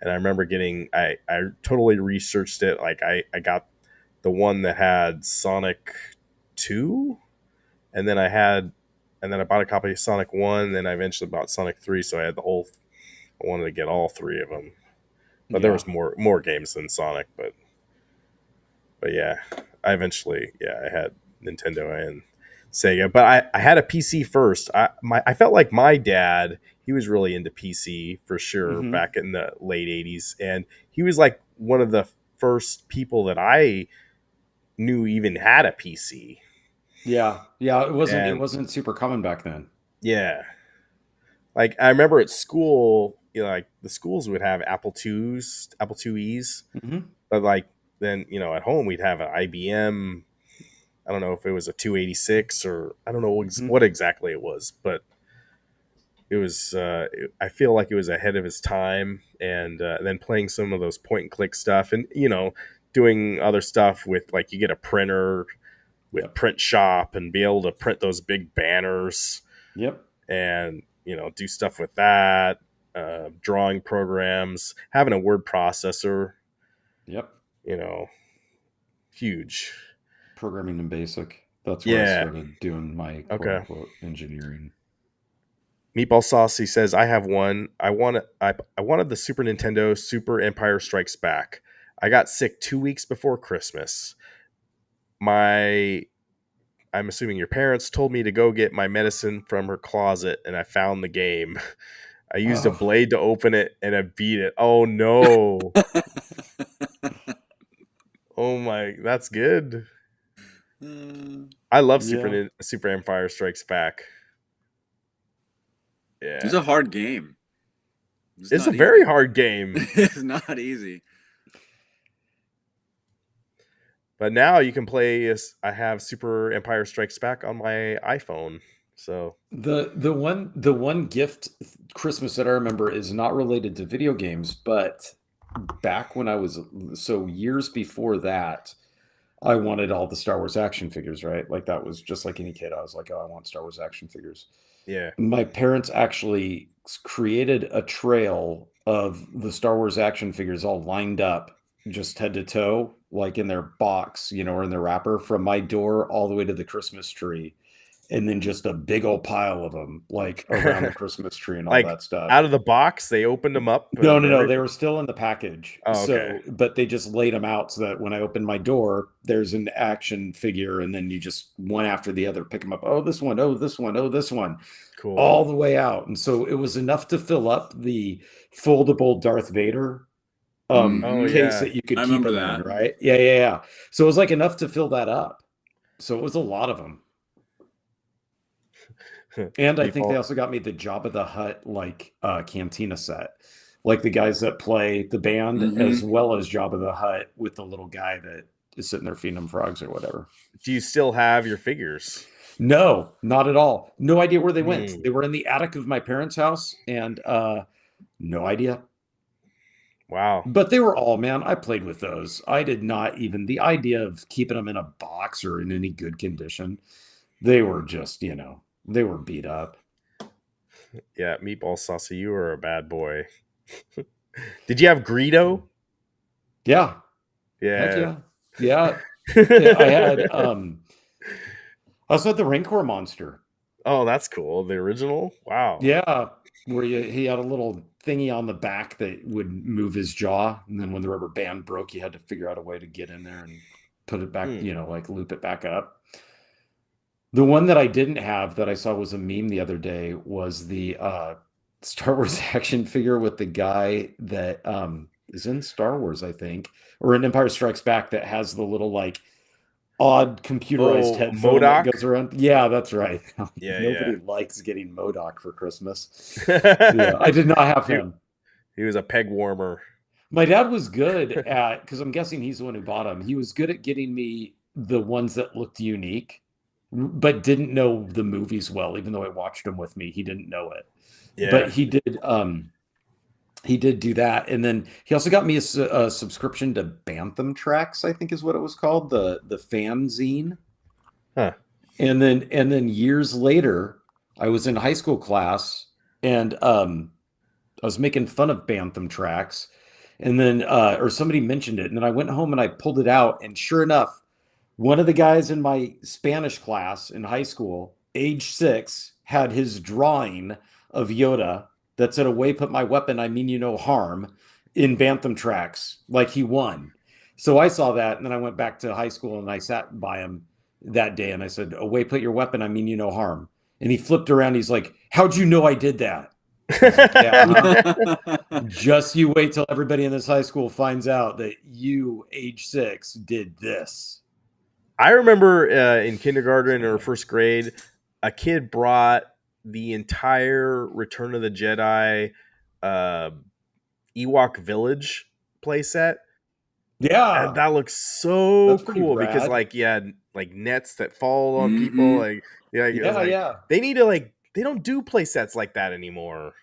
[SPEAKER 2] and I remember I totally researched it. Like I got the one that had Sonic 2, and then I bought a copy of Sonic 1, then I eventually bought Sonic 3, so I had I wanted to get all three of them. But there was more games than Sonic, but yeah, I had Nintendo and Sega, but I had a PC first. I felt like my dad, he was really into PC for sure back in the late 80s, and he was like one of the first people that I knew even had a PC.
[SPEAKER 4] Yeah, it wasn't super common back then.
[SPEAKER 2] Yeah. Like I remember at school, like the schools would have Apple IIs, but like then, at home we'd have an IBM. I don't know if it was a 286 or I don't know what exactly it was, but it was. I feel like it was ahead of his time, and then playing some of those point and click stuff, and doing other stuff with, like, you get a printer with Print Shop and be able to print those big banners.
[SPEAKER 4] Yep.
[SPEAKER 2] And do stuff with that. Drawing programs, having a word processor.
[SPEAKER 4] Yep.
[SPEAKER 2] Huge.
[SPEAKER 4] Programming in BASIC. That's where I started doing my quote-unquote engineering.
[SPEAKER 2] Meatball Saucy says, I have one. I wanted the Super Nintendo Super Empire Strikes Back. I got sick 2 weeks before Christmas. I'm assuming your parents told me to go get my medicine from her closet, and I found the game. I used a blade to open it, and I beat it. Oh, no. Oh, my. That's good. I love Super Empire Strikes Back. Yeah.
[SPEAKER 3] It's a hard game.
[SPEAKER 2] It's a very hard game.
[SPEAKER 3] It's not easy.
[SPEAKER 2] But now you can play. I have Super Empire Strikes Back on my iPhone. So
[SPEAKER 4] the one gift Christmas that I remember is not related to video games, but back when I was years before that, I wanted all the Star Wars action figures, right? Like that was just like any kid. I was like, oh, I want Star Wars action figures.
[SPEAKER 2] Yeah.
[SPEAKER 4] My parents actually created a trail of the Star Wars action figures all lined up, just head to toe, like in their box, or in their wrapper, from my door all the way to the Christmas tree. And then just a big old pile of them, like around the Christmas tree and all
[SPEAKER 2] Like
[SPEAKER 4] that stuff.
[SPEAKER 2] out of the box, they opened them up.
[SPEAKER 4] No,
[SPEAKER 2] and
[SPEAKER 4] they
[SPEAKER 2] everything?
[SPEAKER 4] were still in the package.
[SPEAKER 2] Oh, okay.
[SPEAKER 4] But they just laid them out so that when I opened my door, there's an action figure, and then you just one after the other pick them up. Oh, this one. Oh, this one. Oh, this one.
[SPEAKER 2] Cool.
[SPEAKER 4] All the way out. And so it was enough to fill up the foldable Darth Vader
[SPEAKER 3] Oh,
[SPEAKER 4] case
[SPEAKER 2] yeah.
[SPEAKER 4] that you could
[SPEAKER 3] I
[SPEAKER 4] keep
[SPEAKER 3] remember
[SPEAKER 4] them in,
[SPEAKER 3] that.
[SPEAKER 4] right? Yeah. So it was like enough to fill that up. So it was a lot of them. And I think they also got me the Jabba the Hutt cantina set, like the guys that play the band as well as Jabba the Hutt with the little guy that is sitting there feeding them frogs or whatever.
[SPEAKER 2] Do you still have your figures?
[SPEAKER 4] No, not at all. No idea where they went. They were in the attic of my parents' house, and no idea.
[SPEAKER 2] Wow.
[SPEAKER 4] But they were all, man, I played with those. I did not even, the idea of keeping them in a box or in any good condition, they were just, they were beat up.
[SPEAKER 2] Yeah, Meatball Saucy, you were a bad boy. Did you have Greedo?
[SPEAKER 4] Yeah.
[SPEAKER 2] Yeah.
[SPEAKER 4] Heck yeah. I had I also had the Rancor monster.
[SPEAKER 2] Oh, that's cool. The original? Wow.
[SPEAKER 4] Yeah. Where he had a little thingy on the back that would move his jaw, and then when the rubber band broke, you had to figure out a way to get in there and put it back, like loop it back up. The one that I didn't have that I saw was a meme the other day was the Star Wars action figure with the guy that is in Star Wars, I think, or in Empire Strikes Back, that has the little odd computerized headphone that goes around. Yeah, that's right. Nobody likes getting MODOK for Christmas. Yeah, I did not have him.
[SPEAKER 2] He was a peg warmer.
[SPEAKER 4] My dad was good at, because I'm guessing he's the one who bought him. He was good at getting me the ones that looked unique, but didn't know the movies well. Even though I watched them with me, he didn't know it. Yeah. But he did. He did do that, and then he also got me a subscription to Bantam Tracks, I think is what it was called, the fanzine.
[SPEAKER 2] Huh.
[SPEAKER 4] And then years later, I was in high school class, and I was making fun of Bantam Tracks, and then or somebody mentioned it, and then I went home and I pulled it out, and sure enough, one of the guys in my Spanish class in high school, age 6, had his drawing of Yoda that said, "Away put my weapon, I mean you no harm," in Bantam Tracks, like he won. So I saw that, and then I went back to high school, and I sat by him that day, and I said, "Away put your weapon, I mean you no harm." And he flipped around, he's like, "How'd you know I did that?" I was like, yeah, just you wait till everybody in this high school finds out that you, age 6, did this.
[SPEAKER 2] I remember in kindergarten or first grade, a kid brought the entire Return of the Jedi Ewok Village playset.
[SPEAKER 4] Yeah,
[SPEAKER 2] and that looks so cool because nets that fall on people. They need to they don't do play sets like that anymore.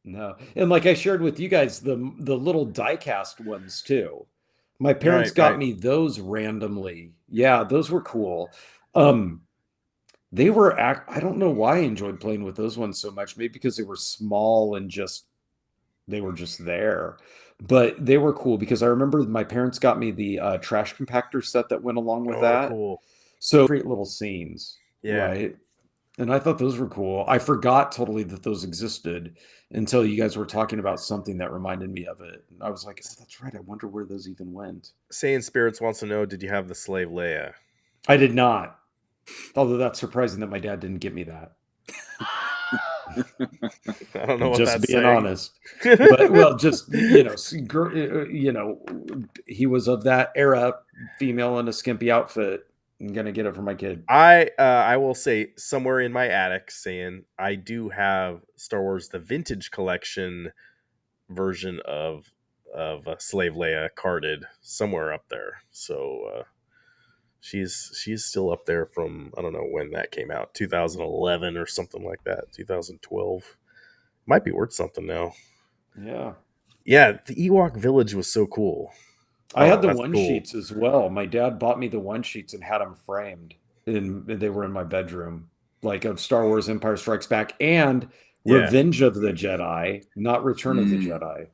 [SPEAKER 4] No, and like I shared with you guys, the little diecast ones too. My parents got me those randomly. Yeah, those were cool. They were I don't know why I enjoyed playing with those ones so much. Maybe because they were small and they were just there. But they were cool because I remember my parents got me the trash compactor set that went along with that.
[SPEAKER 2] Cool.
[SPEAKER 4] So great little scenes.
[SPEAKER 2] Yeah.
[SPEAKER 4] Right. And I thought those were cool. I forgot totally that those existed until you guys were talking about something that reminded me of it. And I was like, oh, that's right. I wonder where those even went.
[SPEAKER 2] Saiyan Spirits wants to know, did you have the Slave Leia?
[SPEAKER 4] I did not. Although that's surprising that my dad didn't get me that.
[SPEAKER 2] I don't know what
[SPEAKER 4] just
[SPEAKER 2] that's
[SPEAKER 4] being
[SPEAKER 2] saying.
[SPEAKER 4] Honest. But well, just he was of that era, female in a skimpy outfit. I'm gonna get it for my kid.
[SPEAKER 2] I will say somewhere in my attic, saying I do have Star Wars the Vintage Collection version of Slave Leia carded somewhere up there. So she's still up there from, I don't know when that came out, 2011 or something like that, 2012. Might be worth something now.
[SPEAKER 4] Yeah.
[SPEAKER 2] Yeah, the Ewok Village was so cool.
[SPEAKER 4] I had the
[SPEAKER 2] that's
[SPEAKER 4] one
[SPEAKER 2] cool.
[SPEAKER 4] sheets as well. My dad bought me the one sheets and had them framed, and they were in my bedroom, like of Star Wars Empire Strikes Back and
[SPEAKER 2] Yeah.
[SPEAKER 4] Revenge of the Jedi, not Return of the Jedi.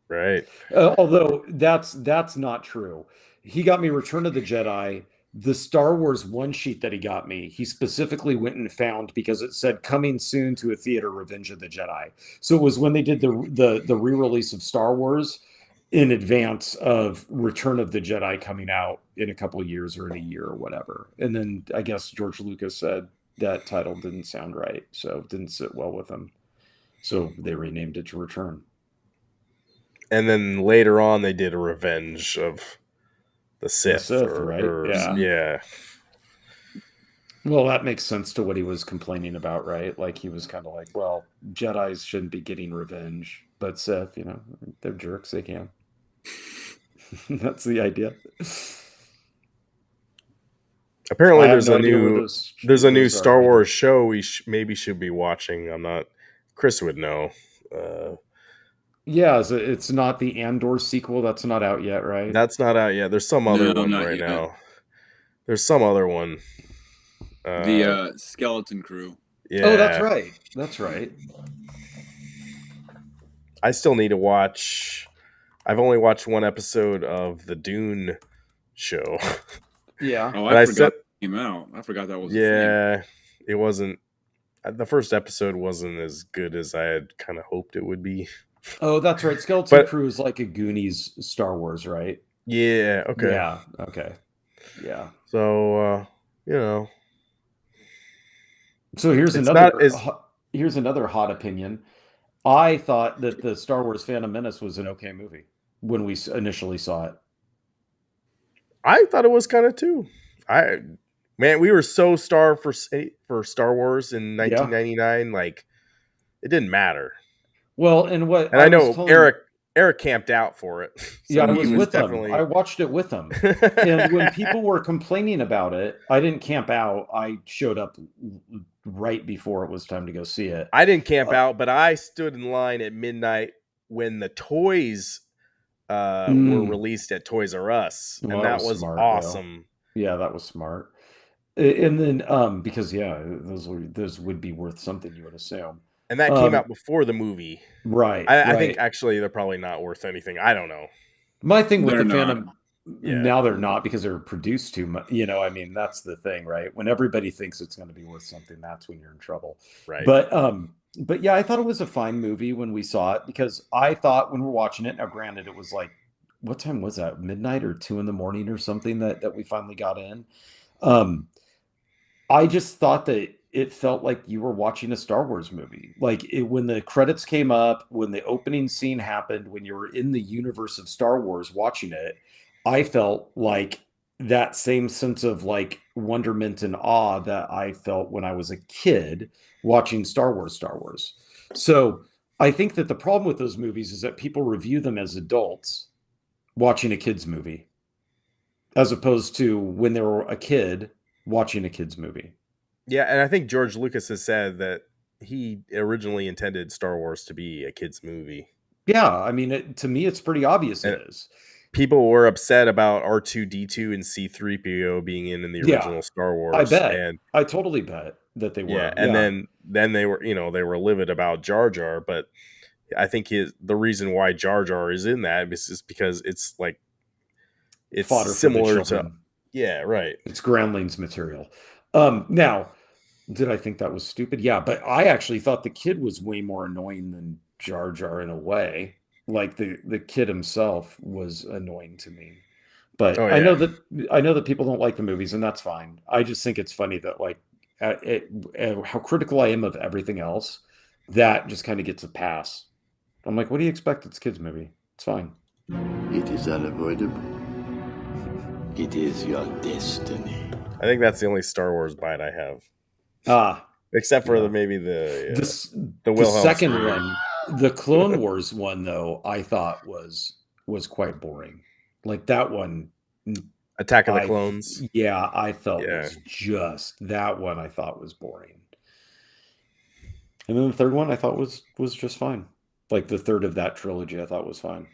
[SPEAKER 2] Right.
[SPEAKER 4] Although that's not true. He got me Return of the Jedi. The Star Wars one sheet that he got me, he specifically went and found because it said coming soon to a theater, Revenge of the Jedi. So it was when they did the re-release of Star Wars in advance of Return of the Jedi coming out in a couple of years or in a year or whatever. And then I guess George Lucas said that title didn't sound right, so it didn't sit well with him. So they renamed it to Return.
[SPEAKER 2] And then later on, they did a Revenge of the Sith,
[SPEAKER 4] right?
[SPEAKER 2] Yeah.
[SPEAKER 4] Well, that makes sense to what he was complaining about, right? Like he was kind of like, well, Jedis shouldn't be getting revenge, but Sith, they're jerks. They can. That's the idea.
[SPEAKER 2] Apparently,
[SPEAKER 4] I have
[SPEAKER 2] there's
[SPEAKER 4] no
[SPEAKER 2] a
[SPEAKER 4] idea where
[SPEAKER 2] new
[SPEAKER 4] those are
[SPEAKER 2] Star
[SPEAKER 4] either.
[SPEAKER 2] Wars show we maybe should be watching. I'm not. Chris would know.
[SPEAKER 4] Yeah, it's not the Andor sequel. That's not out yet, right?
[SPEAKER 2] That's not out yet. There's some other one
[SPEAKER 3] not
[SPEAKER 2] right
[SPEAKER 3] yet.
[SPEAKER 2] now. There's some other one.
[SPEAKER 3] The Skeleton Crew.
[SPEAKER 2] Yeah.
[SPEAKER 4] Oh, that's right. That's right.
[SPEAKER 2] I still need to watch. I've only watched one episode of the Dune show.
[SPEAKER 4] Yeah.
[SPEAKER 3] Oh, I forgot that came out. I forgot that was a thing.
[SPEAKER 2] It wasn't. The first episode wasn't as good as I had kind of hoped it would be.
[SPEAKER 4] Oh, that's right. Skeleton Crew is like a Goonies Star Wars, right?
[SPEAKER 2] Yeah. Okay.
[SPEAKER 4] Yeah. Okay. Yeah.
[SPEAKER 2] So
[SPEAKER 4] So here's another hot opinion. I thought that the Star Wars Phantom Menace was an okay movie when we initially saw it.
[SPEAKER 2] I thought it was kind of too. We were so starved for Star Wars in 1999. Like, it didn't matter.
[SPEAKER 4] Well,
[SPEAKER 2] and I know Eric camped out for it. So
[SPEAKER 4] yeah, I was with him. I watched it with him. And when people were complaining about it, I didn't camp out. I showed up right before it was time to go see it.
[SPEAKER 2] I didn't camp out, but I stood in line at midnight when the toys were released at Toys R Us, and that was
[SPEAKER 4] smart,
[SPEAKER 2] awesome.
[SPEAKER 4] Yeah, that was smart. And then because those would be worth something, you would assume.
[SPEAKER 2] And that came out before the movie.
[SPEAKER 4] Right.
[SPEAKER 2] I think actually they're probably not worth anything. I don't know.
[SPEAKER 4] My thing with the Phantom, now they're not because they're produced too much. I mean, that's the thing, right? When everybody thinks it's going to be worth something, that's when you're in trouble.
[SPEAKER 2] Right.
[SPEAKER 4] But yeah, I thought it was a fine movie when we saw it because I thought when we're watching it, now granted, it was like, what time was that? Midnight or 2 a.m. or something that we finally got in. I just thought that it felt like you were watching a Star Wars movie. Like when the credits came up, when the opening scene happened, when you were in the universe of Star Wars watching it, I felt like that same sense of like wonderment and awe that I felt when I was a kid watching Star Wars. So I think that the problem with those movies is that people review them as adults watching a kid's movie, as opposed to when they were a kid watching a kid's movie.
[SPEAKER 2] Yeah, and I think George Lucas has said that he originally intended Star Wars to be a kid's movie.
[SPEAKER 4] Yeah, I mean, to me, it's pretty obvious it is.
[SPEAKER 2] People were upset about R2-D2 and C-3PO being in the original Star Wars.
[SPEAKER 4] I bet. I totally bet that they were.
[SPEAKER 2] Yeah, and then they were, they were livid about Jar Jar, but I think the reason why Jar Jar is in that is just because it's like it's
[SPEAKER 4] fodder
[SPEAKER 2] similar
[SPEAKER 4] for the
[SPEAKER 2] to right.
[SPEAKER 4] It's Groundlings material. Now, did I think that was stupid? Yeah, but I actually thought the kid was way more annoying than Jar Jar in a way. Like the kid himself was annoying to me. But I know that people don't like the movies, and that's fine. I just think it's funny that like how critical I am of everything else, that just kind of gets a pass. I'm like, what do you expect? It's a kid's movie. It's fine.
[SPEAKER 8] It is unavoidable. It is your destiny.
[SPEAKER 2] I think that's the only Star Wars bite I have. Except for the
[SPEAKER 4] second one, the Clone Wars one, though, I thought was quite boring. Like that one,
[SPEAKER 2] Attack of the Clones.
[SPEAKER 4] Yeah, I felt was just that one. I thought was boring. And then the third one, I thought was just fine. Like the third of that trilogy, I thought was fine.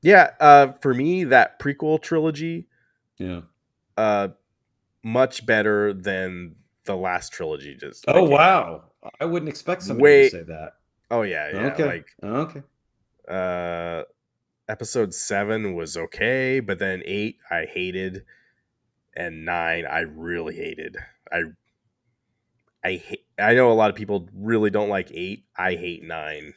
[SPEAKER 2] Yeah, for me, that prequel trilogy,
[SPEAKER 4] Yeah.
[SPEAKER 2] much better than the last trilogy. Just
[SPEAKER 4] Oh
[SPEAKER 2] that came out.
[SPEAKER 4] wow! I wouldn't expect somebody to
[SPEAKER 2] Way.
[SPEAKER 4] say that.
[SPEAKER 2] Oh yeah, yeah.
[SPEAKER 4] Okay.
[SPEAKER 2] Like
[SPEAKER 4] Okay.
[SPEAKER 2] episode 7 was okay, but then 8 I hated, and 9 I really hated. I know a lot of people really don't like 8. I hate 9.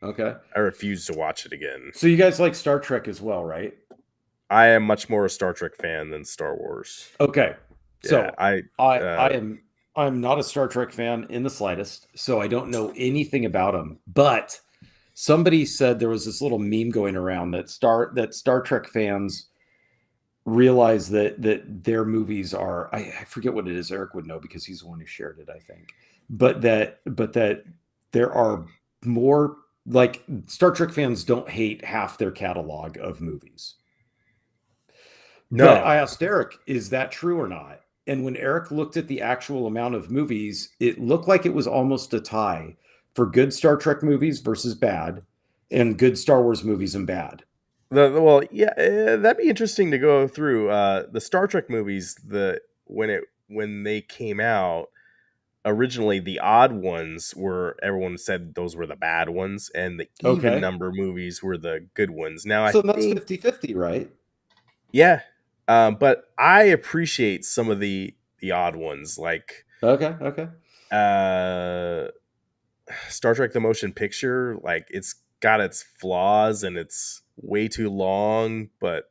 [SPEAKER 4] Okay.
[SPEAKER 2] I refuse to watch it again.
[SPEAKER 4] So you guys like Star Trek as well, right?
[SPEAKER 2] I am much more a Star Trek fan than Star Wars.
[SPEAKER 4] Okay. So
[SPEAKER 2] Yeah,
[SPEAKER 4] I'm not a Star Trek fan in the slightest, so I don't know anything about them. But somebody said there was this little meme going around that Star Trek fans realize that their movies are, I forget what it is. Eric would know because he's the one who shared it, I think. But that there are more, like, Star Trek fans don't hate half their catalog of movies.
[SPEAKER 2] No.
[SPEAKER 4] But I asked Eric, is that true or not? And when Eric looked at the actual amount of movies, it looked like it was almost a tie for good Star Trek movies versus bad, and good Star Wars movies and bad.
[SPEAKER 2] Well, yeah, that'd be interesting to go through. The Star Trek movies, when they came out originally, the odd ones were, everyone said those were the bad ones, and the even number movies were the good ones. Now
[SPEAKER 4] So
[SPEAKER 2] I
[SPEAKER 4] that's
[SPEAKER 2] think
[SPEAKER 4] 50-50, right?
[SPEAKER 2] yeah, but I appreciate some of the odd ones, like
[SPEAKER 4] Okay.
[SPEAKER 2] Star Trek: The Motion Picture. Like, it's got its flaws and it's way too long, but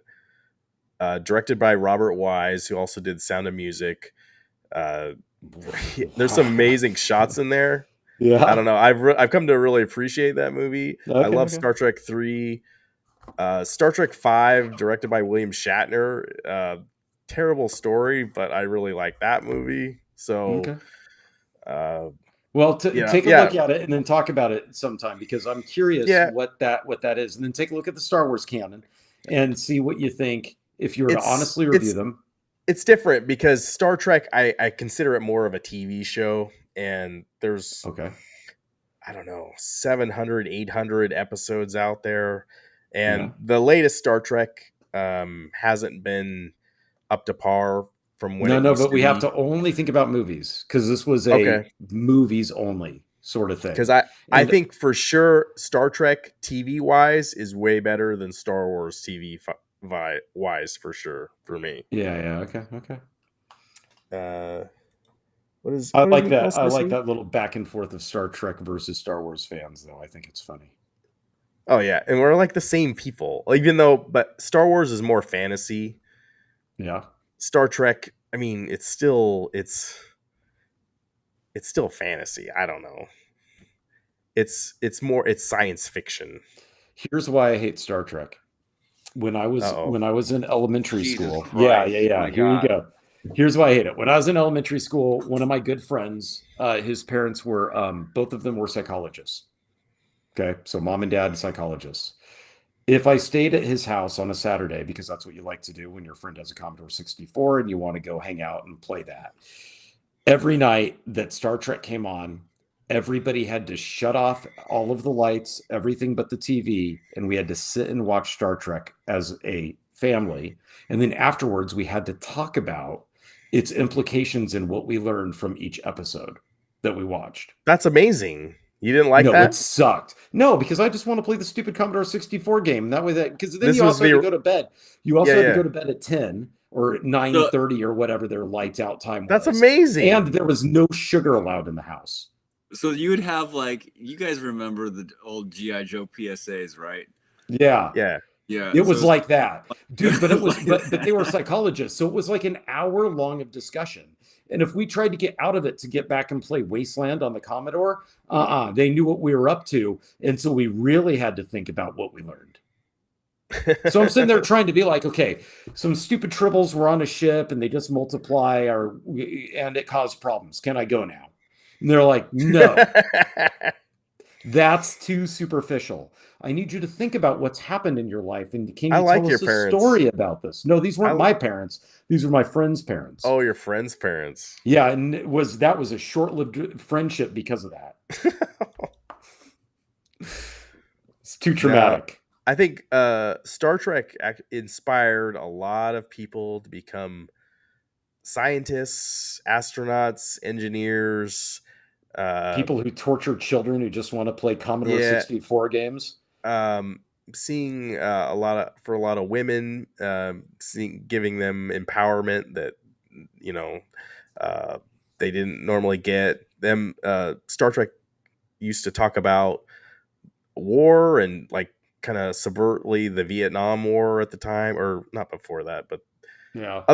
[SPEAKER 2] directed by Robert Wise, who also did Sound of Music. There's some amazing shots in there.
[SPEAKER 4] Yeah.
[SPEAKER 2] I don't know. I've come to really appreciate that movie. I love
[SPEAKER 4] Okay.
[SPEAKER 2] Star Trek 3. Star Trek 5, directed by William Shatner. Terrible story, but I really like that movie. So,
[SPEAKER 4] Okay.
[SPEAKER 2] well,
[SPEAKER 4] take a look at it and then talk about it sometime, because I'm curious what that is. And then take a look at the Star Wars canon and see what you think if you were to honestly review them.
[SPEAKER 2] It's different because Star Trek, I consider it more of a TV show, and there's, I don't know, 700, 800 episodes out there. And the latest Star Trek hasn't been up to par from when
[SPEAKER 4] but we have to only think about movies, because this was a movies only sort of thing.
[SPEAKER 2] Because I think for sure Star Trek TV wise is way better than Star Wars TV wise, for sure, for me.
[SPEAKER 4] Okay.
[SPEAKER 2] I
[SPEAKER 4] like that. I like that little back and forth of Star Trek versus Star Wars fans, though. I think it's funny.
[SPEAKER 2] Oh yeah, and we're like the same people, but Star Wars is more fantasy.
[SPEAKER 4] Yeah.
[SPEAKER 2] Star Trek, I mean, it's still fantasy. I don't know. It's science fiction.
[SPEAKER 4] Here's why I hate Star Trek. When I was in elementary school.
[SPEAKER 3] Christ.
[SPEAKER 4] Yeah. Here you go. Here's why I hate it. When I was in elementary school, one of my good friends, his parents were both of them were psychologists. Okay, so mom and dad psychologists. If I stayed at his house on a Saturday, because that's what you like to do when your friend has a Commodore 64 and you want to go hang out and play that, every night that Star Trek came on, everybody had to shut off all of the lights, everything but the TV, and we had to sit and watch Star Trek as a family. And then afterwards, we had to talk about its implications and what we learned from each episode that we watched.
[SPEAKER 2] That's amazing. You didn't like that?
[SPEAKER 4] No, it sucked. No, because I just want to play the stupid Commodore 64 game. That way, because then you also had to go to bed. You also had to go to bed at 10 or 9:30 or whatever their lights out time was.
[SPEAKER 2] That's amazing.
[SPEAKER 4] And there was no sugar allowed in the house.
[SPEAKER 3] So you would have, like, you guys remember the old G.I. Joe PSAs, right?
[SPEAKER 4] Yeah. It was like that, dude. But it was, but they were psychologists, so it was like an hour long of discussion. And if we tried to get out of it to get back and play Wasteland on the Commodore, they knew what we were up to, and so we really had to think about what we learned. So I'm sitting there trying to be like, okay, some stupid tribbles were on a ship and they just multiply, and it caused problems. Can I go now? And they're like, no. That's too superficial. I need you to think about what's happened in your life, and can you tell us a story about this? No, these weren't my parents. These were my friend's parents.
[SPEAKER 2] Oh, your friend's parents.
[SPEAKER 4] Yeah, and that was a short-lived friendship because of that. It's too traumatic.
[SPEAKER 2] I think Star Trek inspired a lot of people to become scientists, astronauts, engineers.
[SPEAKER 4] People who torture children who just want to play Commodore
[SPEAKER 2] Yeah.
[SPEAKER 4] 64 games.
[SPEAKER 2] Seeing a lot of women, giving them empowerment that they didn't normally get. Them Star Trek used to talk about war and like kind of subvertly the Vietnam War at the time, or not before that, but
[SPEAKER 4] Yeah.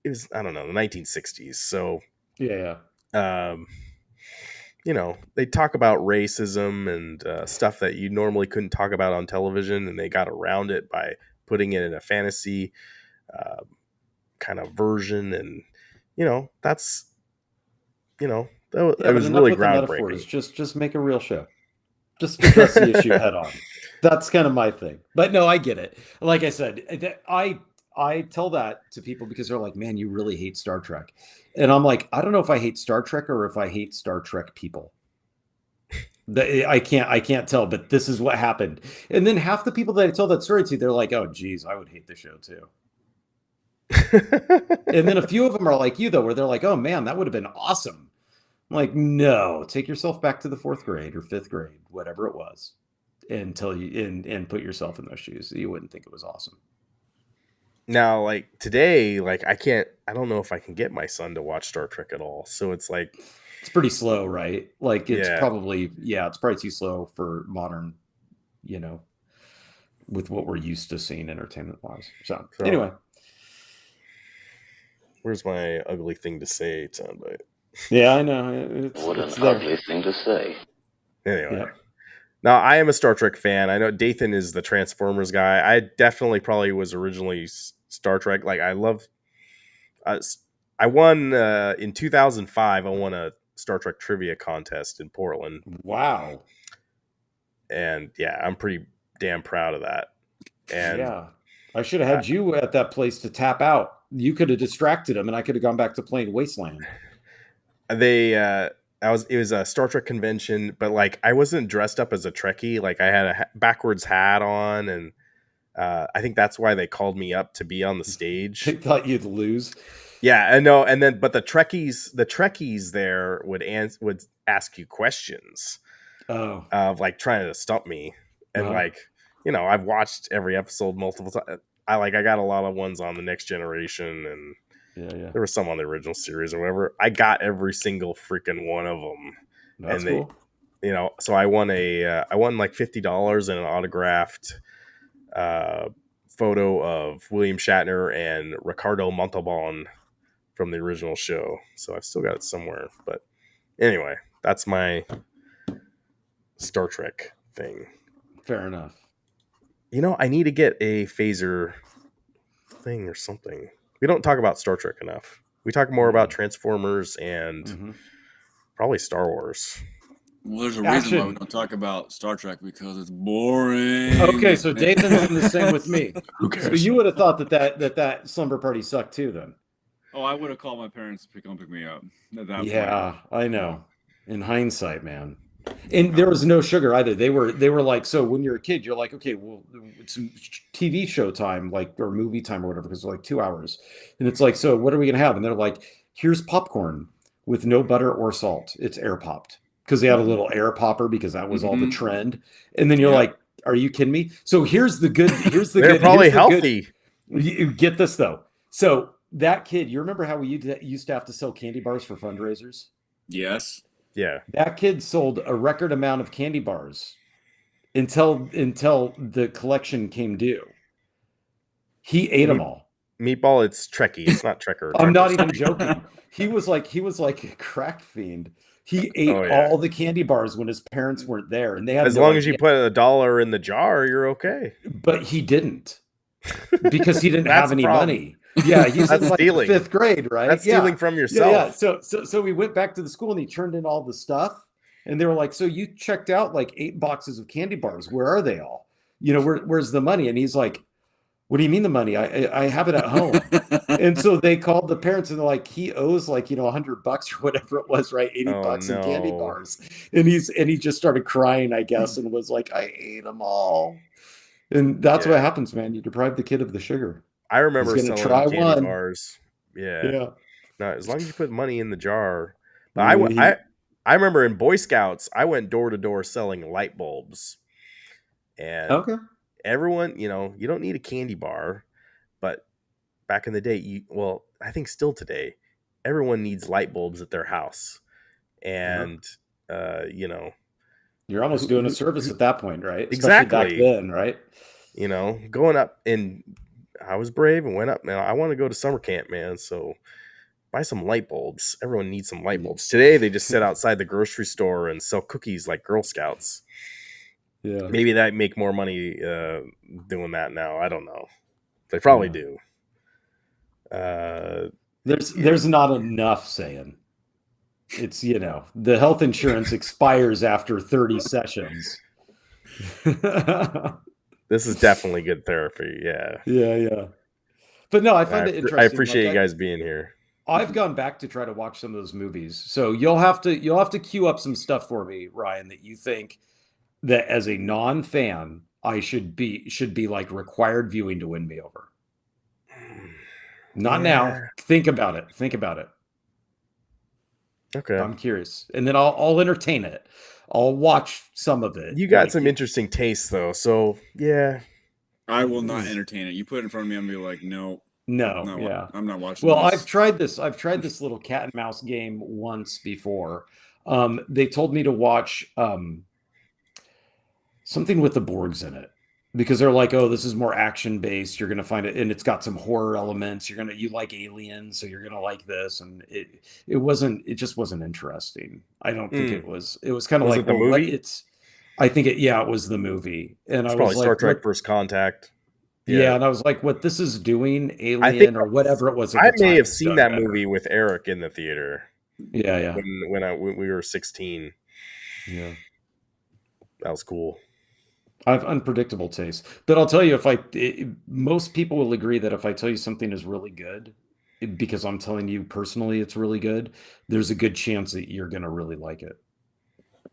[SPEAKER 2] It was, I don't know, the 1960s. So
[SPEAKER 4] Yeah.
[SPEAKER 2] they talk about racism and stuff that you normally couldn't talk about on television, and they got around it by putting it in a fantasy kind of version. And that's it was really groundbreaking.
[SPEAKER 4] Just make a real show. Just address the issue head on. That's kind of my thing. But no, I get it. Like I said, I tell that to people because they're like, man, you really hate Star Trek. And I'm like, I don't know if I hate Star Trek or if I hate Star Trek people. I can't tell, but this is what happened. And then half the people that I tell that story to, they're like, oh, geez, I would hate the show too. And then a few of them are like you, though, where they're like, oh, man, that would have been awesome. I'm like, no, take yourself back to the 4th grade or 5th grade, whatever it was, and put yourself in those shoes. You wouldn't think it was awesome.
[SPEAKER 2] Now, like today, like I don't know if I can get my son to watch Star Trek at all. So it's like,
[SPEAKER 4] it's pretty slow, right? Like it's
[SPEAKER 2] Yeah.
[SPEAKER 4] probably too slow for modern, with what we're used to seeing entertainment wise. So anyway,
[SPEAKER 2] where's my ugly thing to say soundbite?
[SPEAKER 4] yeah, I know.
[SPEAKER 8] What an
[SPEAKER 4] it's there.
[SPEAKER 8] ugly thing to say.
[SPEAKER 2] Anyway.
[SPEAKER 4] Yep.
[SPEAKER 2] Now, I am a Star Trek fan. I know Dathan is the Transformers guy. I definitely probably was originally Star Trek. Like, I love... I won, in 2005, I won a Star Trek trivia contest in Portland.
[SPEAKER 4] Wow.
[SPEAKER 2] And, yeah, I'm pretty damn proud of that. And
[SPEAKER 4] yeah. I should have had you at that place to tap out. You could have distracted him, and I could have gone back to playing Wasteland.
[SPEAKER 2] It was a Star Trek convention, but like I wasn't dressed up as a Trekkie. Like I had a backwards hat on, and I think that's why they called me up to be on the stage.
[SPEAKER 4] They thought you'd lose.
[SPEAKER 2] Yeah, I know. And then, but the Trekkies there would ask you questions of like trying to stump me, and like I've watched every episode multiple times. I got a lot of ones on the Next Generation, and there was some on the original series or whatever. I got every single freaking one of them.
[SPEAKER 4] That's
[SPEAKER 2] and
[SPEAKER 4] cool.
[SPEAKER 2] So I won like $50 and an autographed photo of William Shatner and Ricardo Montalban from the original show. So I've still got it somewhere. But anyway, that's my Star Trek thing.
[SPEAKER 4] Fair enough.
[SPEAKER 2] I need to get a phaser thing or something. We don't talk about Star Trek enough. We talk more about Transformers and probably Star Wars.
[SPEAKER 3] Well, there's a reason why we don't talk about Star Trek, because it's boring.
[SPEAKER 4] Okay, so Dathan's in the same with me.
[SPEAKER 2] Who cares?
[SPEAKER 4] So you would have thought that slumber party sucked too, then.
[SPEAKER 3] Oh, I would have called my parents to pick me up at that
[SPEAKER 4] Yeah, I know. In hindsight, man. And there was no sugar either. They were like, so when you're a kid, you're like, okay, well, it's TV show time, like, or movie time or whatever, because it's like 2 hours. And it's like, so what are we gonna have? And they're like, here's popcorn with no butter or salt. It's air popped, because they had a little air popper because that was all the trend. And then you're like, are you kidding me? So here's the good.
[SPEAKER 2] They're probably healthy.
[SPEAKER 4] You get this though. So that kid, you remember how we used to have to sell candy bars for fundraisers?
[SPEAKER 3] Yes.
[SPEAKER 2] Yeah.
[SPEAKER 4] That kid sold a record amount of candy bars until the collection came due. He ate them all.
[SPEAKER 2] Meatball, it's Trekkie. It's not Trekker.
[SPEAKER 4] I'm not even joking. He was like a crack fiend. He ate all the candy bars when his parents weren't there, and they had
[SPEAKER 2] as long as you put $1 in the jar, you're okay.
[SPEAKER 4] But he didn't, because he didn't have any money. Yeah, he's in like
[SPEAKER 2] stealing.
[SPEAKER 4] 5th grade, right?
[SPEAKER 2] That's stealing from yourself.
[SPEAKER 4] Yeah. So we went back to the school, and he turned in all the stuff, and they were like, "So you checked out like 8 boxes of candy bars? Where are they all? Where's the money?" And he's like, What do you mean the money? I have it at home. And so they called the parents and they're like, he owes like, $100 or whatever it was, right? 80
[SPEAKER 2] Oh,
[SPEAKER 4] bucks in candy
[SPEAKER 2] no.
[SPEAKER 4] bars. And he just started crying, I guess, and was like, I ate them all. And that's what
[SPEAKER 2] Yeah.
[SPEAKER 4] happens, man. You deprive the kid of the sugar.
[SPEAKER 2] I remember
[SPEAKER 4] He's gonna
[SPEAKER 2] selling
[SPEAKER 4] try
[SPEAKER 2] candy
[SPEAKER 4] one.
[SPEAKER 2] bars. Yeah.
[SPEAKER 4] Yeah.
[SPEAKER 2] No, as long as you put money in the jar. But
[SPEAKER 4] Yeah,
[SPEAKER 2] I remember in Boy Scouts, I went door to door selling light bulbs. And
[SPEAKER 4] Okay.
[SPEAKER 2] everyone, you don't need a candy bar, but back in the day, I think still today, everyone needs light bulbs at their house. And,
[SPEAKER 4] You're almost doing a service at that point, right? Especially back
[SPEAKER 2] exactly.
[SPEAKER 4] then, right?
[SPEAKER 2] Going up, and I was brave and went up. Now I want to go to summer camp, man. So buy some light bulbs. Everyone needs some light bulbs. Today they just sit outside the grocery store and sell cookies like Girl Scouts.
[SPEAKER 4] Yeah.
[SPEAKER 2] Maybe that make more money doing that now. I don't know. They probably do.
[SPEAKER 4] There's not enough saying. It's, the health insurance expires after 30 sessions.
[SPEAKER 2] This is definitely good therapy. Yeah.
[SPEAKER 4] Yeah. But no, I find it interesting.
[SPEAKER 2] I appreciate you guys being here.
[SPEAKER 4] I've gone back to try to watch some of those movies. So you'll have to queue up some stuff for me, Ryan, that you think that as a non-fan I should be like required viewing to win me over. Not now. Think about it.
[SPEAKER 2] Okay.
[SPEAKER 4] I'm curious. And then I'll entertain it. I'll watch some of it.
[SPEAKER 2] You got some interesting tastes though. So yeah.
[SPEAKER 3] I will not entertain it. You put it in front of me, I'm gonna be like, no,
[SPEAKER 4] yeah.
[SPEAKER 3] I'm not watching.
[SPEAKER 4] Well,
[SPEAKER 3] this.
[SPEAKER 4] I've tried this little cat and mouse game once before. They told me to watch something with the Borgs in it, because they're like, oh, this is more action based. You're gonna find it, and it's got some horror elements. You like aliens, so you're gonna like this. And it just wasn't interesting. I don't think it was. It was kind of like
[SPEAKER 2] the movie.
[SPEAKER 4] I think it was the movie, and
[SPEAKER 2] it's
[SPEAKER 4] I was
[SPEAKER 2] probably
[SPEAKER 4] like,
[SPEAKER 2] Star Trek First Contact.
[SPEAKER 4] Yeah, and I was like, what this is doing, Alien or whatever it was.
[SPEAKER 2] I may have seen that movie with Eric in the theater.
[SPEAKER 4] Yeah.
[SPEAKER 2] When we were 16.
[SPEAKER 4] Yeah,
[SPEAKER 2] that was cool.
[SPEAKER 4] I have unpredictable taste, but I'll tell you, most people will agree that if I tell you something is really good, because I'm telling you personally it's really good, there's a good chance that you're gonna really like it.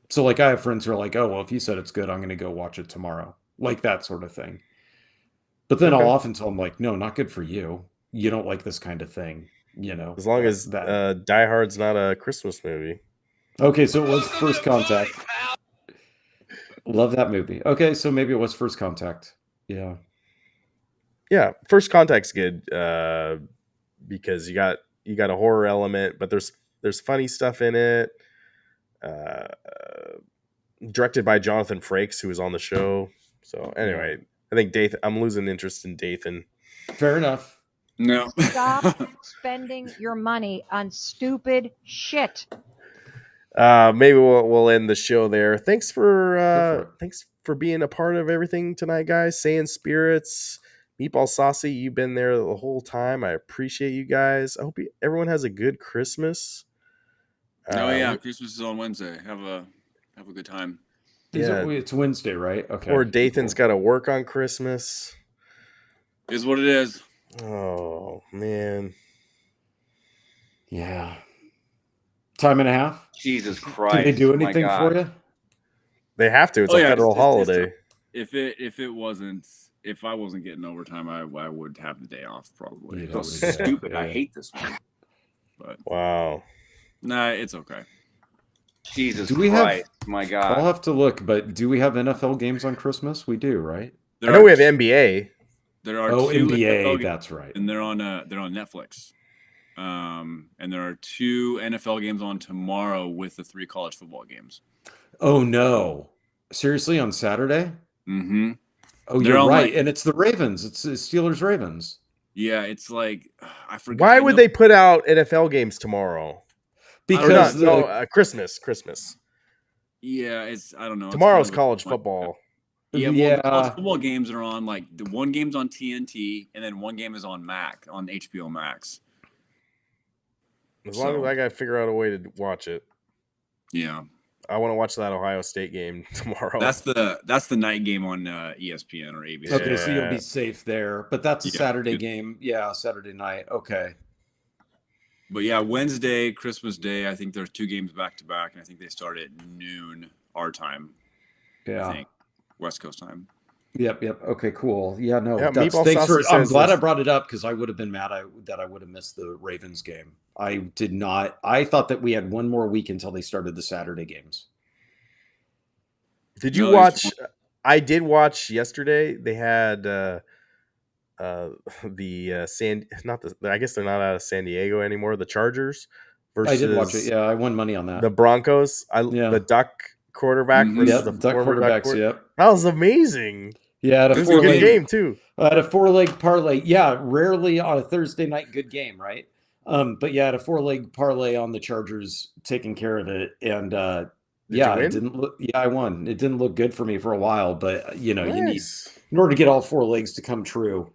[SPEAKER 4] So like I have friends who are like, oh, well, if you said it's good, I'm gonna go watch it tomorrow, like that sort of thing. But then I'll often tell them like, no, not good for you. You don't like this kind of thing,
[SPEAKER 2] As long as Die Hard's not a Christmas movie.
[SPEAKER 4] Okay, so it was First Contact. Love that movie. Okay, so maybe it was First Contact. Yeah.
[SPEAKER 2] Yeah, First Contact's good because you got a horror element, but there's funny stuff in it. Directed by Jonathan Frakes, who was on the show. So anyway, I think I'm losing interest in Dathan.
[SPEAKER 4] Fair enough.
[SPEAKER 3] No.
[SPEAKER 5] Stop spending your money on stupid shit.
[SPEAKER 2] Maybe we'll end the show there. Thanks for being a part of everything tonight, guys. Saying Spirits, Meatball Saucy, you've been there the whole time. I appreciate you guys. I hope everyone has a good Christmas.
[SPEAKER 3] Christmas is on Wednesday. Have a good time.
[SPEAKER 4] It's Wednesday, right? Okay.
[SPEAKER 2] Or Dathan's got to work on Christmas.
[SPEAKER 3] Is what it is.
[SPEAKER 2] Oh man.
[SPEAKER 4] Yeah. Time and a half.
[SPEAKER 10] Jesus Christ!
[SPEAKER 4] Did they do anything for you?
[SPEAKER 2] They have to. It's a federal holiday.
[SPEAKER 3] If I wasn't getting overtime, I would have the day off probably.
[SPEAKER 10] So stupid. I hate this one.
[SPEAKER 3] But
[SPEAKER 2] wow.
[SPEAKER 3] Nah, it's okay.
[SPEAKER 10] Jesus Christ! My God.
[SPEAKER 4] I'll have to look, but do we have NFL games on Christmas? We do, right?
[SPEAKER 2] I know we have NBA.
[SPEAKER 3] There are
[SPEAKER 4] two NBA. That's right.
[SPEAKER 3] And they're on Netflix. And there are 2 NFL games on tomorrow with the 3 college football games.
[SPEAKER 4] Oh no! Seriously, on Saturday?
[SPEAKER 3] Mm-hmm.
[SPEAKER 4] Oh, you're right. And it's the Ravens. It's Steelers Ravens.
[SPEAKER 3] Yeah, it's like I forget.
[SPEAKER 2] Why would they put out NFL games tomorrow?
[SPEAKER 4] Because
[SPEAKER 2] Christmas.
[SPEAKER 3] Yeah, I don't know.
[SPEAKER 2] Tomorrow's college football.
[SPEAKER 3] Yeah, the college football games are on the one game's on TNT and then one game is on HBO Max.
[SPEAKER 2] As long as I gotta figure out a way to watch it.
[SPEAKER 3] Yeah.
[SPEAKER 2] I want to watch that Ohio State game tomorrow.
[SPEAKER 3] That's the night game on ESPN or ABC.
[SPEAKER 4] Okay, so you'll
[SPEAKER 2] Yeah.
[SPEAKER 4] be safe there. But that's a
[SPEAKER 3] Yeah.
[SPEAKER 4] Saturday game. Yeah, Saturday night. Okay.
[SPEAKER 3] But yeah, Wednesday, Christmas Day, I think there's 2 games back to back, and I think they start at noon our time.
[SPEAKER 4] Yeah.
[SPEAKER 3] I think West Coast time.
[SPEAKER 4] Yep. Okay. Cool. Yeah. No.
[SPEAKER 2] Yeah,
[SPEAKER 4] That's
[SPEAKER 2] Meatball
[SPEAKER 4] thanks for.
[SPEAKER 2] Saucy
[SPEAKER 4] I'm
[SPEAKER 2] says
[SPEAKER 4] glad I
[SPEAKER 2] this-
[SPEAKER 4] brought it up because I would have been mad that I would have missed the Ravens game. I did not. I thought that we had one more week until they started the Saturday games.
[SPEAKER 2] Did you
[SPEAKER 3] No,
[SPEAKER 2] watch? I did watch yesterday. They had I guess they're not out of San Diego anymore. The Chargers versus
[SPEAKER 4] I did watch it. Yeah, I won money on that.
[SPEAKER 2] the Broncos.
[SPEAKER 4] Yeah.
[SPEAKER 2] The Duck quarterback versus
[SPEAKER 4] Yep,
[SPEAKER 2] the
[SPEAKER 4] duck
[SPEAKER 2] former
[SPEAKER 4] quarterbacks.
[SPEAKER 2] Duck
[SPEAKER 4] Yep.
[SPEAKER 2] That was amazing.
[SPEAKER 4] Yeah,
[SPEAKER 2] It was a good game too.
[SPEAKER 4] I had a 4-leg parlay. Yeah, rarely on a Thursday night good game, right? But yeah, I had a 4-leg parlay on the Chargers taking care of it, and
[SPEAKER 2] you win?
[SPEAKER 4] it didn't look. Yeah, I won. It didn't look good for me for a while, but you need
[SPEAKER 2] Nice.
[SPEAKER 4] in order to get all 4 legs to come true,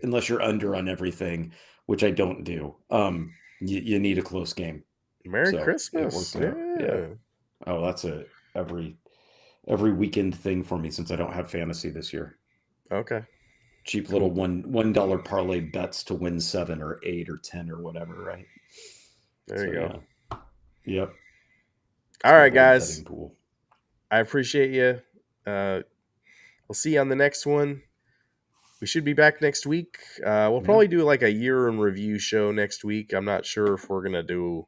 [SPEAKER 4] unless you're under on everything, which I don't do. You need a close game.
[SPEAKER 2] Merry
[SPEAKER 4] So, it
[SPEAKER 2] Christmas.
[SPEAKER 4] worked out.
[SPEAKER 2] Yeah.
[SPEAKER 4] Yeah. Oh, that's a every weekend thing for me since I don't have fantasy this year.
[SPEAKER 2] Okay.
[SPEAKER 4] Cheap little $1 parlay bets to win 7 or 8 or 10 or whatever, right?
[SPEAKER 2] There you go.
[SPEAKER 4] Yeah. Yep.
[SPEAKER 2] All right, guys.
[SPEAKER 4] Betting pool.
[SPEAKER 2] I appreciate you. We'll see you on the next one. We should be back next week. We'll probably do like a year in review show next week. I'm not sure if we're gonna do.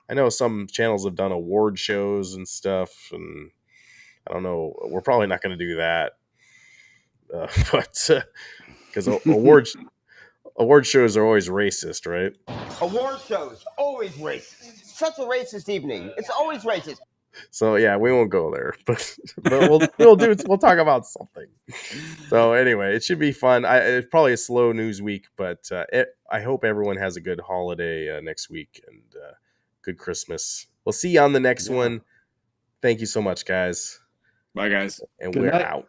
[SPEAKER 2] I know some channels have done award shows and stuff, and I don't know. We're probably not gonna do that, but because award shows are always racist, right?
[SPEAKER 10] Award shows, always racist. Such a racist evening. It's always racist.
[SPEAKER 2] So yeah, we won't go there, but we'll talk about something. So anyway, it should be fun. It's probably a slow news week, but I hope everyone has a good holiday next week and good Christmas. We'll see you on the next one. Thank you so much, guys.
[SPEAKER 3] Bye, guys.
[SPEAKER 2] And
[SPEAKER 4] Good
[SPEAKER 2] we're
[SPEAKER 4] night.
[SPEAKER 2] out.